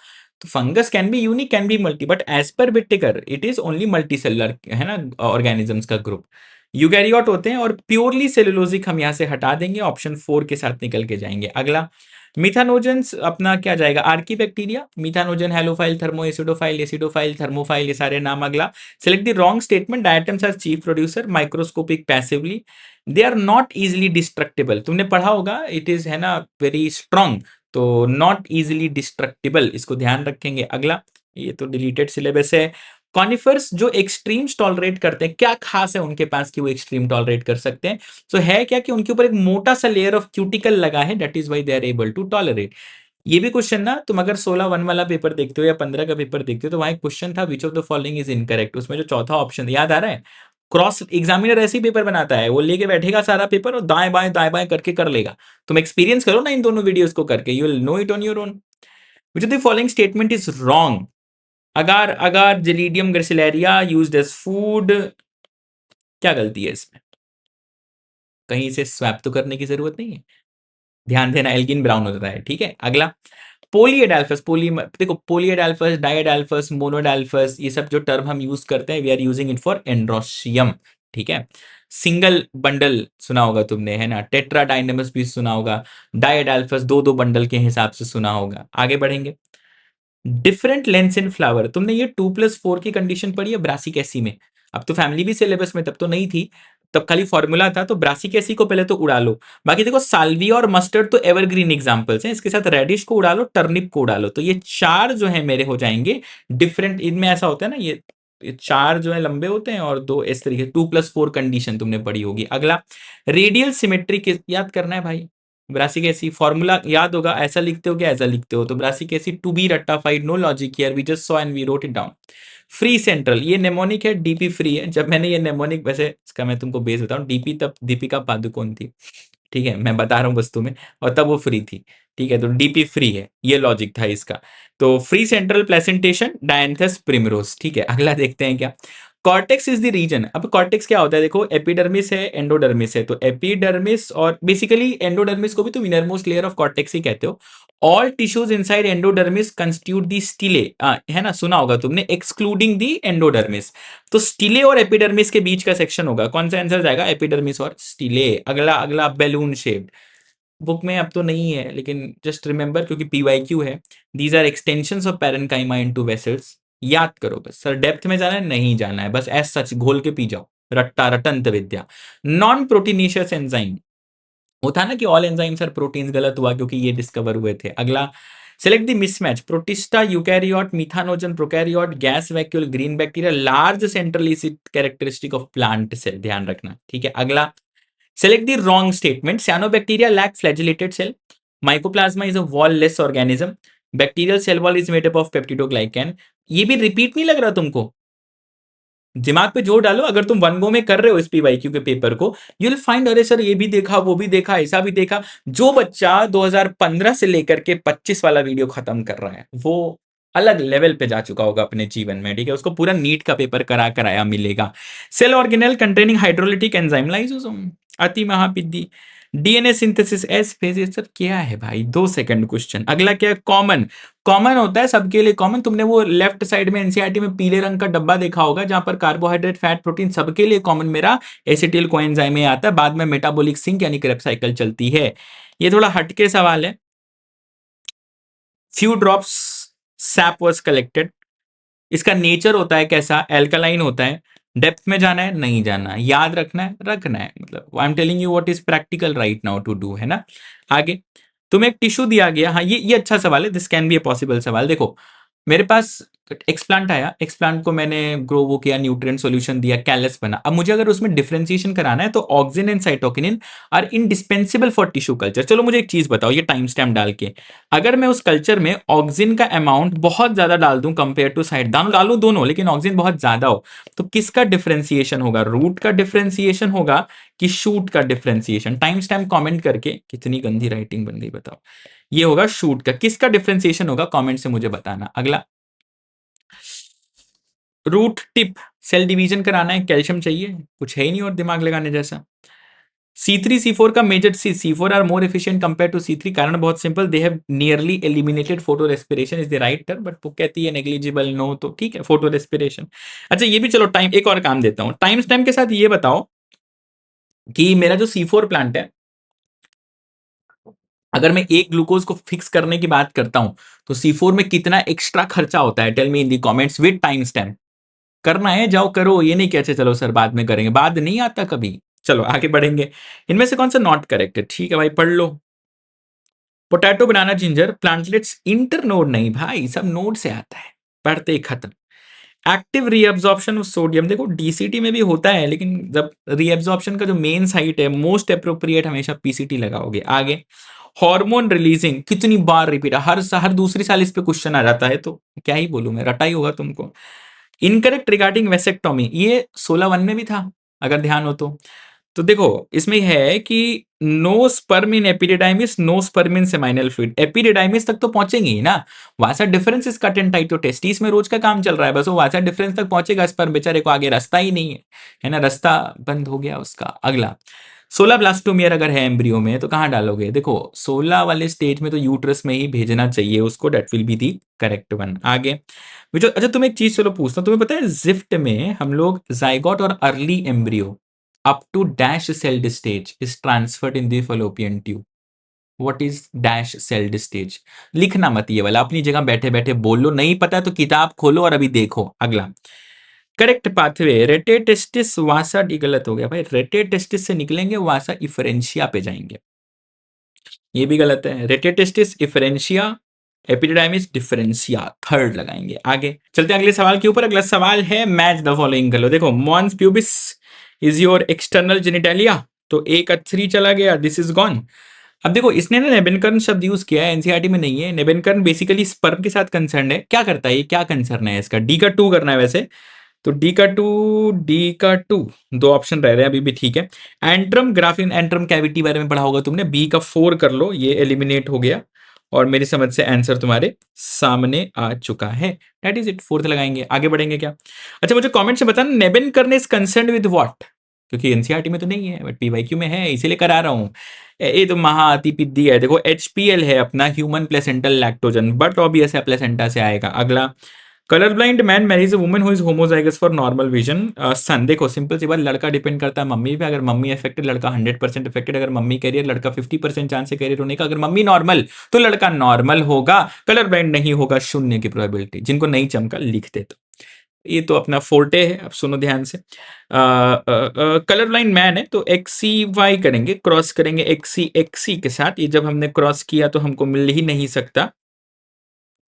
तो fungus can be unique, can be multi, but as पर Whittaker it is only multicellular, है ना, ऑर्गेनिजम्स का ग्रुप। यूकैरियोट होते हैं, और प्योरली सेलुलोजिक हम यहां से हटा देंगे, ऑप्शन 4 के साथ निकल के जाएंगे। अगला, मिथानोजेंस अपना क्या जाएगा, archaebacteria, methanogen, halophile, thermoacidophile, acidophile, thermophile, ये सारे नाम। अगला, select the wrong statement, diatoms are chief producer, microscopic passively, they are not easily destructible, तुमने पढ़ा होगा, इट इज है ना वेरी स्ट्रॉन्ग, तो नॉट इजिली डिस्ट्रक्टेबल, इसको ध्यान रखेंगे। अगला, ये तो डिलीटेड सिलेबस है। कॉनिफर्स जो एक्सट्रीम्स टॉलरेट करते हैं, क्या खास है उनके पास कि वो एक्सट्रीम टॉलरेट कर सकते हैं? सो है क्या कि उनके ऊपर एक मोटा सा लेयर ऑफ क्यूटिकल लगा है, that is why they are able to tolerate. ये भी क्वेश्चन ना, तुम अगर 16 1 वाला पेपर देखते हो या 15 का पेपर देखते हो, तो वहां एक क्वेश्चन था, which of the following is incorrect, उसमें जो चौथा ऑप्शन याद आ रहा है, क्रॉस एग्जामिनर ऐसे ही पेपर बनाता है, वो लेके बैठेगा सारा पेपर और दाएं बाएं करके कर लेगा। तुम एक्सपीरियंस करो ना इन दोनों वीडियोस को करके, you will know it on your own. Which of the following statement is wrong? Agar agar Gelidium Gracilaria used as food, क्या गलती है इसमें? कहीं से स्वैप तो करने की जरूरत नहीं है, ध्यान देना, एल्गिन ब्राउन होता है, ठीक है। अगला, पोलीएडाल्फस, देखो पोलीएडाल्फस, डाइएडाल्फस, मोनोडाल्फस, ये सब जो टर्म हम यूज करते हैं, we are using it for androecium, ठीक है। सिंगल बंडल सुना होगा तुमने, है ना, टेट्रा डायनेमस भी सुना होगा, डाइएडाल्फस दो दो बंडल के हिसाब से सुना होगा। आगे बढ़ेंगे, डिफरेंट लेंस इन फ्लावर, तुमने ये 2+4 की कंडीशन पढ़ी है ब्रासिक एसी में? अब तो फैमिली भी सिलेबस में, तब तो नहीं थी, तब खाली फॉर्मूला था, तो ब्रासिक एसी को पहले तो उड़ा लो। बाकी देखो साल्विया और मस्टर्ड तो एवरग्रीन एग्जांपल्स हैं, इसके साथ रेडिश को उड़ा लो, टर्निप को उड़ा लो, तो ये 4 जो है मेरे हो जाएंगे डिफरेंट। इनमें ऐसा होता है ना, ये 4 जो है लंबे होते हैं और 2 इस तरीके, 2+4 कंडीशन तुमने पढ़ी होगी। अगला, रेडियल सिमेट्री याद करना है भाई, ब्रासिक एसिड फॉर्मूला याद होगा, ऐसा लिखते हो क्या ऐसा लिखते हो, तो ब्रासिक एसिड टू बी रट्टाफाइड, no logic here, we just saw and we wrote it down. Free central, ये नेमोनिक है, डीपी फ्री है, जब मैंने ये नेमोनिक, वैसे इसका मैं तुमको बेस बताऊं, डीपी तब दीपिका पादुकोण थी, ठीक है, मैं बता रहा हूँ वस्तु में, और तब वो फ्री थी, ठीक है, तो डीपी फ्री है, ये लॉजिक था इसका। तो free central placentation, dianthus primrose, ठीक है। अगला देखते हैं क्या, कॉर्टेक्स इज द रीजन। अब कॉर्टेक्स क्या होता है, देखो एपिडर्मिस है, एंडोडर्मिस है, तो एपिडर्मिस, और बेसिकली एंडोडर्मिस को भी तुम इनरमोस्ट लेयर ऑफ कॉर्टेक्स ही कहते हो। All tissues inside endodermis constitute the stele, है ना, सुना होगा तुमने, एक्सक्लूडिंग दी एंडोडर्मिस, तो स्टिले और एपिडर्मिस के बीच का सेक्शन होगा, कौन सा आंसर जाएगा, एपिडर्मिस और स्टिले। अगला अगला बैलून शेप्ड, बुक में अब तो नहीं है, लेकिन जस्ट रिमेंबर क्योंकि पीवाईक्यू है, these are extensions of parenchyma into vessels, याद करो बस, सर डेप्थ में जाना है नहीं जाना है, बस एस सच घोल के पी जाओ, रट्टा रटंत विद्या। नॉन प्रोटीनिशियस एंजाइम, वो था ना कि ऑल एंजाइम सर प्रोटीन्स, गलत हुआ क्योंकि ये डिस्कवर हुए थे। अगला, select the mismatch, Protista eukaryote, methanogen prokaryote, gas vacuole, green bacteria, large central characteristic of plant cell, ध्यान रखना, ठीक है। अगला, select the wrong statement, cyanobacteria lack flagellated cell, mycoplasma is a wall-less organism, bacterial cell wall is made up of peptidoglycan। ये भी repeat नहीं लग रहा तुमको? दिमाग पे जोर डालो, अगर तुम वन गो में कर रहे हो इस पीवाईक्यू के पेपर को, यू विल फाइंड, अरे सर ये भी देखा वो भी देखा ऐसा भी देखा। जो बच्चा 2015 से लेकर के 25 वाला वीडियो खत्म कर रहा है, वो अलग लेवल पे जा चुका होगा अपने जीवन में, ठीक है, उसको पूरा नीट का पेपर कराया मिलेगा। Cell organelle containing hydrolytic enzyme lysosome, अति महापिद्दी, डीएनए सिंथेसिस एस फेज, ये सब क्या है भाई? 2 सेकंड क्वेश्चन। अगला क्या है? कॉमन। कॉमन होता है सबके लिए कॉमन। तुमने वो लेफ्ट साइड में एनसीईआरटी में पीले रंग का डब्बा देखा होगा जहां पर कार्बोहाइड्रेट फैट प्रोटीन सबके लिए कॉमन मेरा एसिटिल कोएंजाइम में आता है, बाद में मेटाबॉलिक सिंक यानी क्रेब्स साइकिल चलती है। ये थोड़ा हटके सवाल है। Few drops SAP was collected, इसका नेचर होता है कैसा? एल्कालाइन होता है। डेप्थ में जाना है, नहीं जाना, याद रखना है, रखना है, मतलब I am telling you what is practical right now to do, है ना। आगे तुम्हें एक टिश्यू दिया गया, हाँ ये अच्छा सवाल है, this can be a possible सवाल। देखो मेरे पास एक्सप्लांट आया, एक्सप्लांट को मैंने ग्रो वो किया, न्यूट्रिएंट सॉल्यूशन दिया, कैलस बना। अब मुझे अगर उसमें डिफरेंशिएशन कराना है तो auxin and cytokinin are indispensable for tissue culture. चलो मुझे एक चीज बताओ, ये टाइम स्टैम्प डाल के, अगर मैं उस कल्चर में ऑक्सिन का अमाउंट बहुत ज्यादा डाल दूं कंपेयर टू साइट, दानों डालूं दोनों, लेकिन ऑक्सिन बहुत ज्यादा हो, तो किसका डिफरेंशिएशन होगा? रूट का डिफरेंशिएशन होगा कि शूट का डिफरेंशिएशन? टाइम स्टैम्प कमेंट करके, कितनी गंदी राइटिंग बन गई बताओ। ये होगा शूट का। किसका डिफरेंशिएशन होगा? कमेंट से मुझे बताना। अगला रूट टिप, सेल डिवीजन कराना है, कैल्शियम चाहिए, कुछ है ही नहीं और दिमाग लगाने जैसा। C3 C4 का major C4 are more efficient compare to C3, कारण बहुत सिंपल, they have nearly eliminated photorespiration, is the right term, but वो कहती है नेग्लिजिबल, नो, तो ठीक है फोटो रेस्पिरेशन। अच्छा ये भी चलो टाइम, एक और काम देता हूं टाइम स्टैम्प के साथ। ये बताओ कि मेरा जो C4 प्लांट है, अगर मैं एक ग्लूकोज को फिक्स करने की बात करता हूं तो C4 में कितना एक्स्ट्रा खर्चा होता है? Tell me in the comments with time stamp. करना है जाओ करो, ये नहीं कहते चलो सर बाद में करेंगे, बाद नहीं आता कभी। चलो आगे बढ़ेंगे। इनमें से कौन सा नॉट करेक्ट है? ठीक है भाई पढ़ लो। पोटैटो बनाना जिंजर प्लांटलेट्स इंटर नोड नहीं भाई, सब नोड से आता है, पढ़ते ही खत्म। एक्टिव रीअब्जॉर्प्शन ऑफ सोडियम, देखो डीसीटी में भी होता है, लेकिन जब रीअब्जॉर्प्शन का जो मेन साइट है मोस्ट अप्रोप्रिएट हमेशा पीसीटी लगाओगे। आगे हार्मोन रिलीजिंग, कितनी बार रिपीट, हर दूसरी साल इस पे क्वेश्चन आ जाता है, तो क्या ही बोलूं मैं, रटा ही होगा तुमको। इनकरेक्ट रिगार्डिंग वेसेक्टोमी, ये 16 1 में भी था अगर ध्यान हो तो देखो इसमें है कि no sperm in epididymis, no sperm in seminal fluid, epididymis तक तो पहुंचेंगे ही ना, vasa deferens is cut and tied, तो टेस्टिस में रोज का काम चल रहा है, बस वो वासा डिफरेंस तक पहुंचेगा, स्पर्म बेचारे को आगे रास्ता ही नहीं है ना, रास्ता बंद हो गया उसका। अगला 16 ब्लास्टोमियर अगर है एम्ब्रियो में तो कहाँ डालोगे? देखो 16 वाले स्टेज में तो यूट्रस में ही भेजना चाहिए उसको, that will be the correct one. आगे अच्छा तुम्हें एक चीज चलो पूछता हूँ, तुम्हें पता है जिफ्ट में हम लोग जाइगोट और early embryo up to dash celled stage is transferred in the fallopian tube. What is dash celled stage? लिखना मत ये वाला, अपनी जगह बैठे बैठे बोल लो, नहीं पता तो किताब खोलो और अभी देखो। अगला करेक्ट पाथवे रेटेटेस्टिस वासा, गलत हो गया भाई, रेटेटेस्टिस से निकलेंगे वासा इफरेंशिया पे जाएंगे, ये भी गलत है। रेटेटेस्टिस इफरेंशिया, एपिडिडाइमिस डिफरेंशिया, थर्ड लगाएंगे। आगे चलते हैं अगले सवाल के ऊपर। अगला सवाल है मैच द फॉलोइंग कर लो। देखो mons pubis is your external genitalia, तो एक 3 चला गया, दिस इज गॉन। अब देखो इसने ना नेबेनकर्न शब्द यूज किया है, एनसीईआरटी में नहीं है। नेबेनकर्न बेसिकली स्पर्म के साथ कंसर्न है। क्या करता है ये, क्या कंसर्न है इसका? डी का 2 करना है वैसे तो, डी का टू 2 ऑप्शन रह रहे हैं अभी भी, ठीक है। एंट्रम ग्राफिन, एंट्रम कैविटी बारे में पढ़ा होगा तुमने, बी का 4 कर लो, ये एलिमिनेट हो गया और मेरी समझ से आंसर तुम्हारे सामने आ चुका है। दैट इज इट, फोर्थ लगाएंगे। आगे बढ़ेंगे क्या? अच्छा मुझे कमेंट से बताना नेबेनकर्न इज कंसर्न विद व्हाट, क्योंकि एनसीईआरटी में तो नहीं है बट पीवाईक्यू में है, इसीलिए करा रहा हूं। ये तो महाअति पिद्दी है। देखो एचपीएल है अपना, human placental lactogen, but obvious है प्लेसेंटा से आएगा। अगला colour blind man marries a woman who is homozygous for normal vision son. देखो सिंपल सी बात, लड़का डिपेंड करता है मम्मी पे, अगर मम्मी अफेक्टेड लड़का 100% अफेक्टेड, अगर मम्मी कैरियर लड़का 50% चांस है कैरियर होने का, अगर मम्मी नॉर्मल तो लड़का नॉर्मल होगा, कलर ब्लाइंड नहीं होगा, 0 की प्रोबेबिलिटी। जिनको नहीं चमका लिख दे तो ये तो अपना फोर्टे है। अब सुनो ध्यान से, कलर ब्लाइंड मैन है तो एक्सी वाई करेंगे, क्रॉस करेंगे एक्सी के साथ, ये जब हमने क्रॉस किया तो हमको मिल ही नहीं सकता,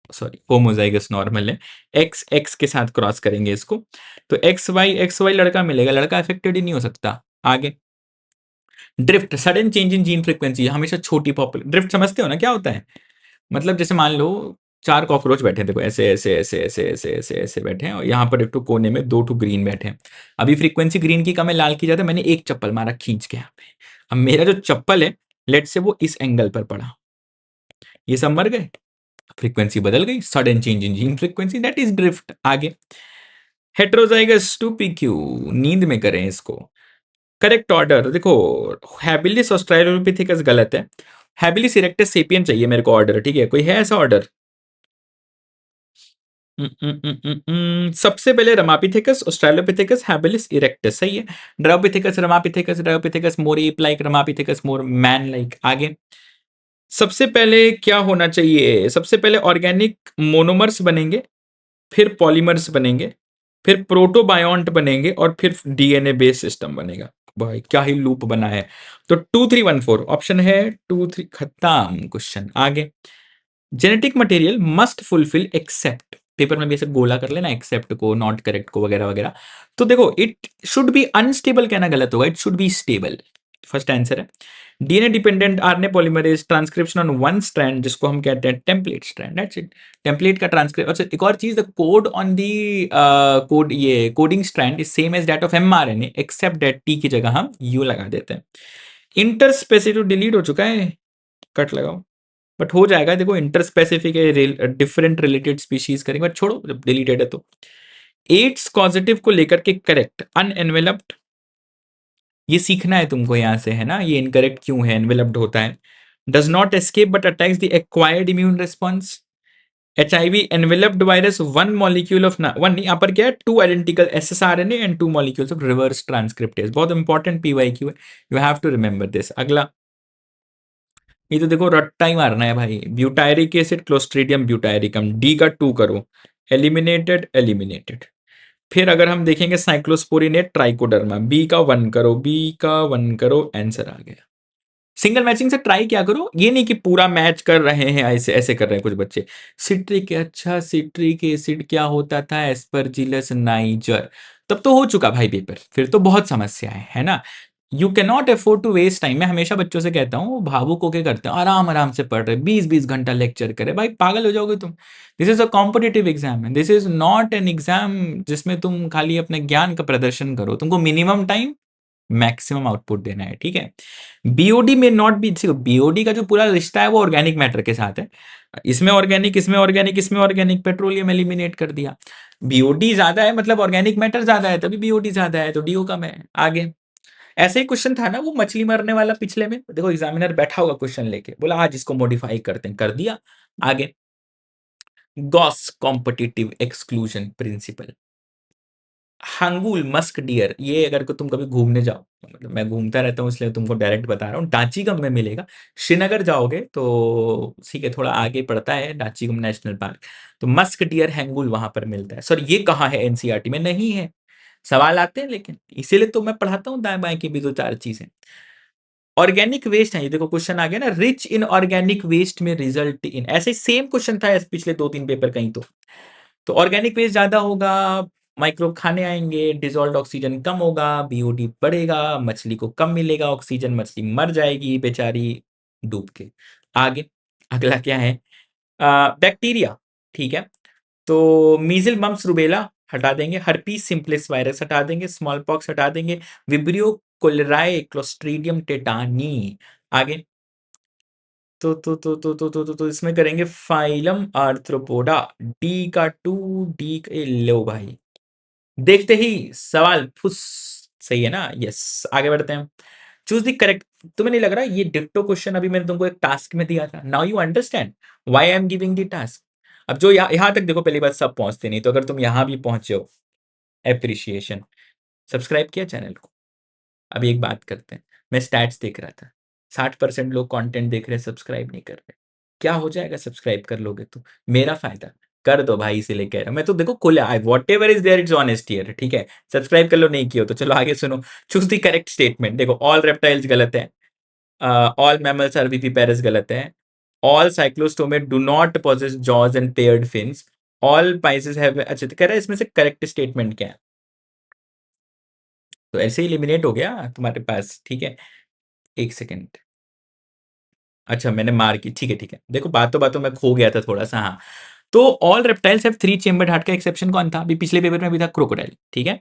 सॉरी होमोजाइगस नॉर्मल है, एक्स एक्स के साथ क्रॉस करेंगे इसको तो एक्स वाई लड़का मिलेगा, लड़का अफेक्टेड ही नहीं हो सकता। आगे drift, sudden change in gene frequency, हमेशा छोटी पॉपुलेशन। ड्रिफ्ट समझते हो ना क्या होता है? मतलब जैसे मान लो 4 कॉकरोच बैठे हैं, देखो ऐसे ऐसे ऐसे ऐसे ऐसे ऐसे ऐसे बैठे हैं, और यहाँ पर एक तो कोने में 2 ग्रीन बैठे हैं। अभी फ्रीक्वेंसी ग्रीन की कम है, लाल की ज्यादा, मैंने एक चप्पल मारा खींच के यहाँ पे, अब मेरा जो चप्पल है लेट से वो इस एंगल पर पड़ा, ये सब मर गए, फ्रीक्वेंसी बदल गई, sudden change in gene frequency, that is drift. आगे, हेट्रोजाइगस टू पीक्यू, नींद में करें इसको। करेक्ट ऑर्डर देखो, हैबिलिस ऑस्ट्रेलोपिथेकस गलत है, हैबिलिस इरेक्टस सेपियन चाहिए मेरे को ऑर्डर, ठीक है, कोई है ऐसा ऑर्डर? सबसे पहले रमापिथेकस, ऑस्ट्रेलोपिथेकस, हैबिलिस इरेक्टस, सही है। ड्रायोपिथेकस, रमापिथेकस, ड्रायोपिथेकस मोर ape like, रमापिथेकस more man like. आगे, सबसे पहले क्या होना चाहिए? सबसे पहले ऑर्गेनिक मोनोमर्स बनेंगे, फिर पॉलीमर्स बनेंगे, फिर प्रोटोबायोंट बनेंगे और फिर डीएनए बेस सिस्टम बनेगा। भाई क्या ही लूप बना है। तो 2314 ऑप्शन है, 23 खत्म क्वेश्चन। आगे, genetic material must fulfil except, paper में भी ऐसे गोला कर लेना एक्सेप्ट को, नॉट करेक्ट को, वगैरह वगैरह। तो देखो, इट शुड बी अनस्टेबल कहना गलत होगा, it should be stable, first answer है। DNA dependent RNA polymerase transcription on one strand, जिसको हम कहते हैं template strand, that's it. Template का ट्रांसक्रिप्ट। अच्छा, एक और चीज, the code on the code, ये coding strand is same as that of mRNA except that T की जगह हम यू लगा देते हैं। इंटरस्पेसिफिक डिलीट हो चुका है, कट लगाओ, बट हो जाएगा। देखो, इंटरस्पेसिफिक है, डिफरेंट रिलेटेड स्पीशीज करेंगे, बट छोड़ो, जब डिलीटेड है तो। एड्स पॉजिटिव को लेकर के करेक्ट, अनएनवेलप्ड, ये सीखना है तुमको यहां से, है ना, ये इनकरेक्ट क्यों है, एनवेलप्ड होता है। Does not escape but attacks the acquired immune response. HIV enveloped virus, one molecule of one नहीं, यहाँ पर क्या है, two identical SSRNA and two molecules of reverse transcriptase. बहुत इंपॉर्टेंट PYQ है, you have to remember this. अगला, ये तो देखो रट्टा ही मारना है भाई। Butyric acid, Clostridium butyricum, D का 2 करो, एलिमिनेटेड एलिमिनेटेड। फिर अगर हम देखेंगे साइक्लोस्पोरिनेट ट्राइकोडर्मा, बी का 1 करो, बी का 1 करो, आंसर आ गया। सिंगल मैचिंग से ट्राई क्या करो, ये नहीं कि पूरा मैच कर रहे हैं, ऐसे ऐसे कर रहे हैं कुछ बच्चे। सिट्रिक, अच्छा सिट्रिक एसिड क्या होता था, एस्परजिलस नाइजर, तब तो हो चुका भाई पेपर, फिर तो बहुत समस्या है ना। You can not afford to waste time. मैं हमेशा बच्चों से कहता हूँ, भावुक होके करते हैं, आराम आराम से पढ़ रहे, 20-20 घंटा लेक्चर करे, भाई पागल हो जाओगे तुम। This is a competitive exam, this is not an exam जिसमें तुम खाली अपने ज्ञान का प्रदर्शन करो, तुमको मिनिमम टाइम मैक्सिमम आउटपुट देना है, ठीक है। बीओडी में नॉट बी, बीओडी का जो पूरा रिश्ता है वो ऑर्गेनिक मैटर के साथ है, इसमें ऑर्गेनिक, इसमें ऑर्गेनिक, इसमें ऑर्गेनिक, पेट्रोलियम एलिमिनेट कर दिया। बीओडी ज्यादा है मतलब ऑर्गेनिक मैटर ज्यादा है, तभी बीओडी ज्यादा है, तो डीओ कम है। आगे, ऐसे ही क्वेश्चन था ना वो मछली मरने वाला पिछले में, देखो एग्जामिनर बैठा होगा क्वेश्चन लेके, बोला आज इसको मॉडिफाई करते हैं, कर दिया। आगे, Gauss competitive exclusion principle, hangul musk deer, ये अगर को तुम कभी घूमने जाओ, मतलब मैं घूमता रहता हूँ इसलिए तुमको डायरेक्ट बता रहा हूँ, डाचीगम में मिलेगा। श्रीनगर जाओगे तो ठीक है, थोड़ा आगे पड़ता है डाचीगम नेशनल पार्क, तो मस्क डियर हैंगुल वहां पर मिलता है। सर ये कहाँ है, एनसीईआरटी में नहीं है, सवाल आते हैं लेकिन, इसीलिए तो मैं पढ़ाता हूँ दाएं बाएं की भी दो चार चीजें। ऑर्गेनिक वेस्ट है, ये देखो क्वेश्चन आ गया ना, रिच इन ऑर्गेनिक वेस्ट में रिजल्ट इन, ऐसे सेम क्वेश्चन था पिछले 2-3 पेपर कहीं तो ऑर्गेनिक वेस्ट ज्यादा होगा, माइक्रोब खाने आएंगे, डिजोल्व ऑक्सीजन कम होगा, बीओडी बढ़ेगा, मछली को कम मिलेगा ऑक्सीजन, मछली मर जाएगी बेचारी डूब के। आगे, अगला क्या है, बैक्टीरिया, ठीक है, तो मीजल मम्स रूबेला हटा देंगे, हर्पीस सिम्प्लेक्स वायरस हटा देंगे, स्मॉल पॉक्स हटा देंगे, विब्रियो कोलेराई, क्लोस्ट्रीडियम टेटानी। आगे, तो इसमें करेंगे फाइलम आर्थ्रोपोडा, डी का 2, डी का लो भाई, देखते ही सवाल फुस, सही है ना, यस। आगे बढ़ते हैं, चूज द करेक्ट। तुम्हें नहीं लग रहा ये डिक्टो क्वेश्चन अभी मैंने तुमको एक टास्क में दिया था, now you understand why I am giving the task. अब जो यहां तक देखो, पहली बात सब पहुंचते नहीं, तो अगर तुम यहां भी पहुंचे हो, एप्रिशिएशन। सब्सक्राइब किया चैनल को। अभी एक बात करते हैं, मैं स्टैट्स देख रहा था, 60% लोग कंटेंट देख रहे हैं, सब्सक्राइब नहीं कर रहे। क्या हो जाएगा सब्सक्राइब कर लोगे तो, मेरा फायदा, कर दो भाई, इसीलिए कह रहा हूं मैं तो। देखो खुले आई, whatever is there it's honest here, ठीक है। सब्सक्राइब कर लो, नहीं किया तो चलो आगे सुनो। चूज द करेक्ट स्टेटमेंट, देखो ऑल रेप्टाइल्स गलत है, ऑल मैमल्स आर विविपेरस गलत है, all cyclostomate do not possess jaws and paired fins, all pisces have, अच्छा तो कह रहा है इसमें से करेक्ट स्टेटमेंट क्या है, तो ऐसे ही एलिमिनेट हो गया तुम्हारे पास, ठीक है। एक सेकेंड, अच्छा मैंने मार की, ठीक है ठीक है, देखो बातों बातों में खो गया था थोड़ा सा, हाँ। तो all reptiles have 3 chambered heart का एक्सेप्शन कौन था, अभी पिछले पेपर में भी था, क्रोकोडाइल, ठीक है।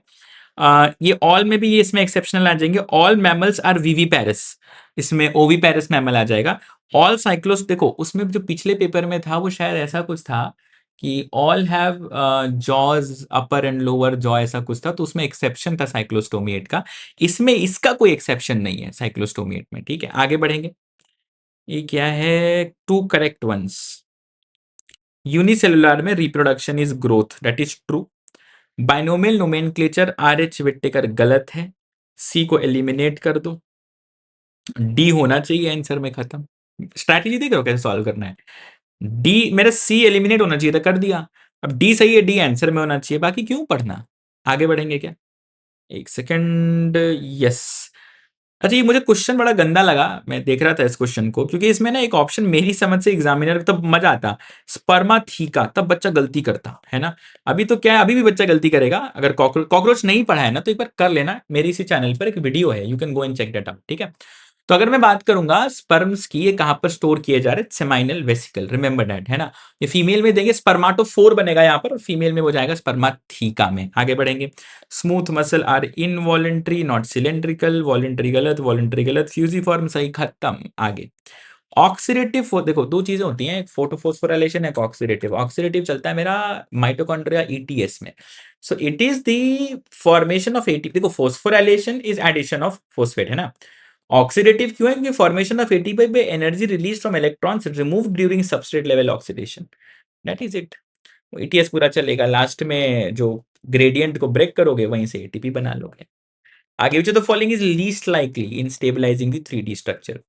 ये ऑल में भी ये इसमें एक्सेप्शनल आ जाएंगे, ऑल मैमल्स आर विविपेरस, इसमें ओविपेरस मैमल आ जाएगा, ऑल साइक्लोस देखो उसमें जो पिछले पेपर में था वो शायद ऐसा कुछ था कि all have jaws upper and lower jaw, ऐसा कुछ था, तो उसमें एक्सेप्शन था साइक्लोस्टोमिएट का। इसमें इसका कोई एक्सेप्शन नहीं है साइक्लोस्टोमिएट में। ठीक है, आगे बढ़ेंगे। ये क्या है? Two correct ones. यूनिसेलुलर में reproduction is growth, that is true. Binomial nomenclature R H Whittaker गलत है, सी को एलिमिनेट कर दो। डी होना चाहिए आंसर में, खत्म। स्ट्रैटेजी देख रहे हो कैसे सॉल्व करना है। डी मेरा सी एलिमिनेट होना चाहिए था, कर दिया। अब डी सही है, डी आंसर में होना चाहिए, बाकी क्यों पढ़ना। आगे बढ़ेंगे क्या? एक सेकंड। यस। अच्छा, ये मुझे क्वेश्चन बड़ा गंदा लगा, मैं देख रहा था इस क्वेश्चन को, क्योंकि इसमें ना एक ऑप्शन मेरी समझ से एग्जामिनर तब मजा आता, स्पर्मा थीका, तब बच्चा गलती करता है ना। अभी तो क्या है, अभी भी बच्चा गलती करेगा। अगर कॉकरोच नहीं पढ़ा है ना तो एक बार कर लेना, मेरी इसी चैनल पर एक वीडियो है, you can go and check that out. ठीक है, तो अगर मैं बात करूंगा स्पर्म्स की, ये कहां पर स्टोर किए जा रहे हैं? सेमाइनल वेसिकल, रिमेंबर दैट, है ना। ये फीमेल में देंगे स्पर्माटोफोर बनेगा यहाँ पर, और फीमेल में हो जाएगा स्पर्माथीका में। आगे बढ़ेंगे। Smooth muscle are involuntary not cylindrical, voluntary गलत, वॉलेंट्री गलत, फ्यूजिफॉर्म सही, खत्म। आगे। ऑक्सीडेटिव, देखो दो चीजें होती हैं, एक फोटोफोस्फोराइलेशन, एक ऑक्सीडेटिव। ऑक्सीडेटिव चलता है मेरा माइटोकॉन्ड्रिया ईटीएस में। So it is the formation of ATP. देखो phosphorylation is addition of phosphate, है ना। ऑक्सीडेटिव क्यों है? क्योंकि फॉर्मेशन ऑफ एटीपी पे energy release from electrons remove during substrate level oxidation, that is it. ETS पूरा चलेगा, लास्ट में जो ग्रेडियंट को ब्रेक करोगे वहीं से एटीपी बना लोगे। आगे which of the following is least likely in stabilizing the 3D structure?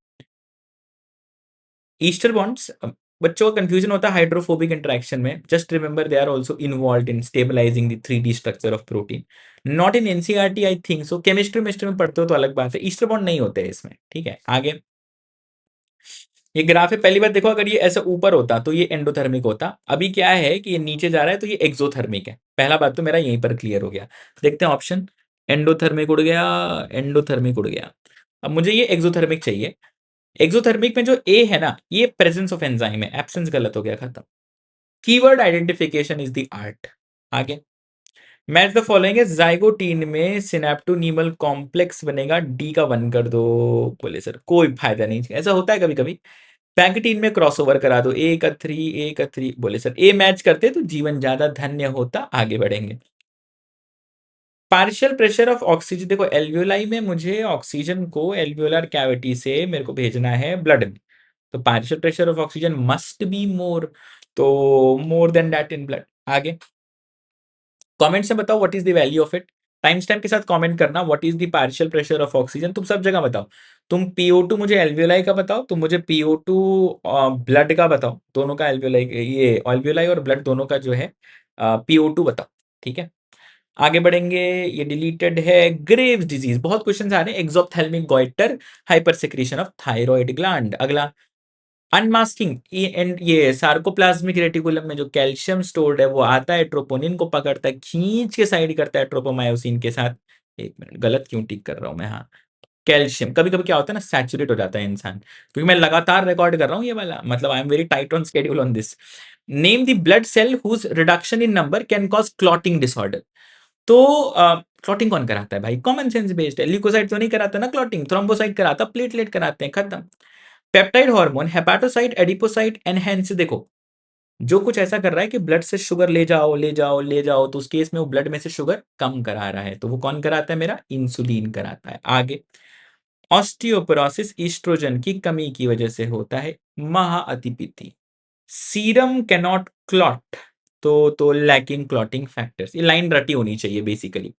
Ester bonds, बच्चों का कंफ्यूजन होता है हाइड्रोफोबिक इंटरेक्शन में, just remember they are also involved in stabilising the 3D structure of protein. Not in NCERT I think so, chemistry mystery में पढ़ते हो तो अलग बात है, ईस्टर बॉन्ड नहीं होते हैं इसमें। ठीक है, आगे। ये ग्राफ है, पहली बार देखो, अगर ये ऐसा ऊपर होता तो ये एंडोथर्मिक होता, अभी क्या है कि ये नीचे जा रहा है तो ये एक्सोथर्मिक है। पहला बात तो मेरा यहीं पर क्लियर हो गया। देखते हैं ऑप्शन। एंडोथर्मिक उड़ गया, एंडोथर्मिक उड़ गया। अब मुझे ये एक्सोथर्मिक चाहिए। एक्सोथर्मिक में जो ए है ना, ये प्रेजेंस ऑफ एंजाइम है, एब्सेंस गलत हो गया, खत्म। Keyword identification is the art. आगे। मैच द फॉलोइंग है, जाइगोटीन में सिनेप्टोनीमल कॉम्प्लेक्स बनेगा, डी का 1 कर दो। बोले सर कोई फायदा नहीं, ऐसा होता है कभी कभी। पैंकेटीन में क्रॉसओवर करा दो, ए का 3, ए का 3। बोले सर ए मैच करते तो जीवन ज्यादा धन्य होता। आगे बढ़ेंगे। पार्शियल प्रेशर ऑफ ऑक्सीजन, देखो एल्वियोलाई में मुझे ऑक्सीजन को एल्वियोलर कैविटी से मेरे को भेजना है ब्लड में, तो partial pressure of oxygen must be more, तो more than that in blood. आगे। कमेंट्स में बताओ what is the value of it. Time stamp के साथ कमेंट करना what is the partial pressure of oxygen, तुम सब जगह बताओ। तुम PO2 मुझे एल्वियोलाई का बताओ, तुम मुझे PO2 ब्लड का बताओ, दोनों का एल्वियोलाई, ये एल्वियोलाई और ब्लड दोनों का जो है PO2 बताओ। ठीक है, आगे बढ़ेंगे। ये डिलीटेड है। ग्रेव्स डिजीज, बहुत क्वेश्चन आ रहे हैं। Exophthalmic goitre, hyper secretion of thyroid gland. अगला। अनमास्किंग, एंड ये सार्कोप्लाज्मिक रेटिकुलम में जो कैल्शियम स्टोर्ड है वो आता है, ट्रोपोनिन को पकड़ता है, खींच के साइड करता है ट्रोपोमायोसिन के साथ। एक मिनट, गलत क्यों टिक कर रहा हूं मैं? हाँ, कैल्शियम कभी कभी क्या होता है ना, सैचुरेट हो जाता है इंसान, क्योंकि मैं लगातार रिकॉर्ड कर रहा हूँ ये वाला, मतलब I am very tight on schedule on this. Name the blood cell whose reduction in number can cause clotting disorder. तो क्लॉटिंग कौन कराता है भाई? कॉमन सेंस बेस्ड है। ल्यूकोसाइट तो नहीं कराता ना क्लॉटिंग, थ्रोम्बोसाइट कराता, प्लेटलेट कराते हैं, खत्म। Peptide hormone, hepatocyte, adipocyte, enhance. देखो जो कुछ ऐसा कर रहा है कि ब्लड से शुगर ले जाओ ले जाओ ले जाओ, तो उस केस में वो ब्लड में से शुगर कम करा रहा है, तो वो कौन कराता है? मेरा इंसुलिन कराता है। आगे। ऑस्टियोपोरोसिस ईस्ट्रोजन की कमी की वजह से होता है, महाअतिपीति। सीरम कैनॉट क्लॉट, तो लैकिंग क्लॉटिंग फैक्टर्स। ये लाइन रटी होनी चाहिए बेसिकली।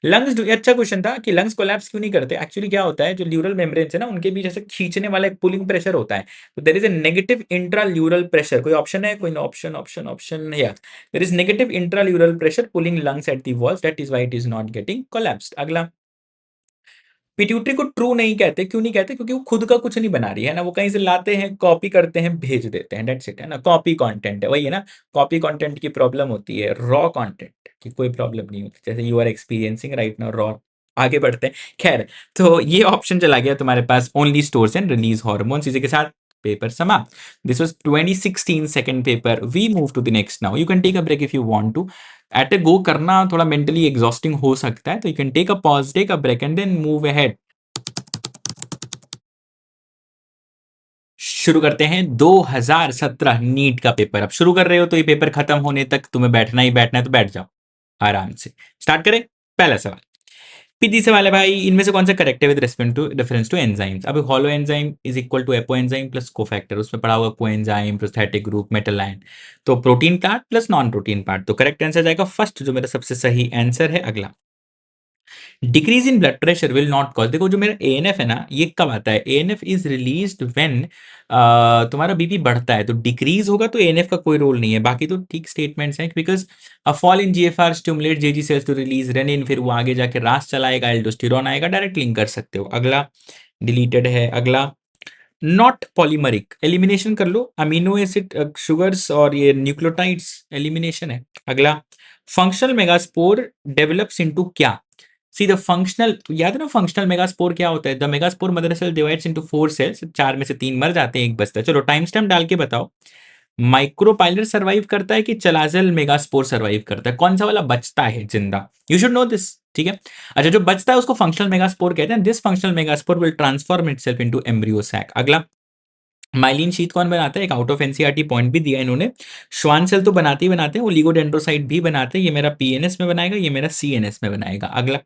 लंग्स, अच्छा क्वेश्चन था कि लंग्स कोलैप्स क्यों नहीं करते। एक्चुअली क्या होता है, जो ल्यूरल मेम्ब्रेन्स है ना, उनके बीच ऐसे खींचने वाला एक पुलिंग प्रेशर होता है, तो there is a negative intrapleural pressure. कोई ऑप्शन है? कोई ऑप्शन ऑप्शन ऑप्शन या there is negative intrapleural pressure pulling lungs at the walls, that is why it is not getting collapsed. अगला। पिट्यूटरी को true नहीं कहते, क्यों नहीं कहते? क्योंकि वो खुद का कुछ नहीं बना रही है ना, वो कहीं से लाते हैं, कॉपी करते हैं, भेज देते हैं, दैट्स इट, है ना। कॉपी कंटेंट है, वही है ना। कॉपी कंटेंट की प्रॉब्लम होती है, रॉ कंटेंट की कोई प्रॉब्लम नहीं होती, जैसे you are experiencing right now raw. आगे बढ़ते हैं। खैर, तो ये ऑप्शन चला गया तुम्हारे पास, only stores and release hormones. इसी के साथ पेपर समाप्त। This was 2016 second paper. We move to the next now. You can take a break if you want to. At a go करना थोड़ा मेंटली एग्जॉस्टिंग हो सकता है, तो you can take a pause, take a break and then move ahead. शुरू करते हैं 2017 NEET का पेपर। अब शुरू कर रहे हो तो ये पेपर खत्म होने तक तुम्हें बैठना ही बैठना है, तो बैठ जाओ आराम से। स्टार्ट करें। पहला सवाल, पीती सवाल है भाई, इनमें से कौन सा करेक्ट है विद रेफरेंस टू एंजाइम्स। अब holoenzyme is equal to apoenzyme plus cofactor, उसमें पढ़ा होगा coenzyme, prosthetic group, metal ion, तो protein part plus non protein part, तो करेक्ट आंसर जाएगा फर्स्ट, जो मेरा सबसे सही आंसर है। अगला, decrease in blood pressure will not cause, देखो जो मेरा एएनएफ है ना, ये कब आता है, एएनएफ इज रिलीज्ड व्हेन तुम्हारा बीपी बढ़ता है, तो डिक्रीज होगा तो एएनएफ का कोई रोल नहीं है, बाकी तो ठीक स्टेटमेंट्स हैं, because a fall in GFR stimulate JG cells to release renin, फिर वो आगे जाके रास चलाएगा, एल्डोस्टेरॉन आएगा, डायरेक्ट लिंक कर सकते हो। अगला डिलीटेड है। अगला, नॉट पॉलीमरिक, एलिमिनेशन कर लो, अमीनो एसिड शुगर्स और ये न्यूक्लियोटाइड्स एलिमिनेशन है। अगला, फंक्शनल मेगास्पोर डेवलप्स इनटू क्या, सी द फंक्शनल, याद है ना फंक्शनल मेगास्पोर क्या होता है, the megaspore mother cell divides into 4 cells, 4 में से 3 मर जाते हैं, एक बचता है। चलो टाइम स्टैम्प डाल के बताओ, माइक्रोपाइलर सर्वाइव करता है कि चलाजल मेगास्पोर सर्वाइव करता है, कौन सा वाला बचता है जिंदा, यू शुड नो दिस, ठीक है। अच्छा, जो बचता है उसको फंक्शनल मेगास्पोर कहते हैं, this functional megaspore will transform itself into embryo sac. अगला, माइलिन शीथ कौन बनाता है, एक आउट ऑफ एनसीईआरटी पॉइंट भी दिया इन्होंने, श्वान सेल तो बनाते ही बनाते हैं, ओलिगोडेंड्रोसाइट भी बनाते हैं, ये मेरा पीएनएस में बनाएगा, ये मेरा सीएनएस में बनाएगा। अगला,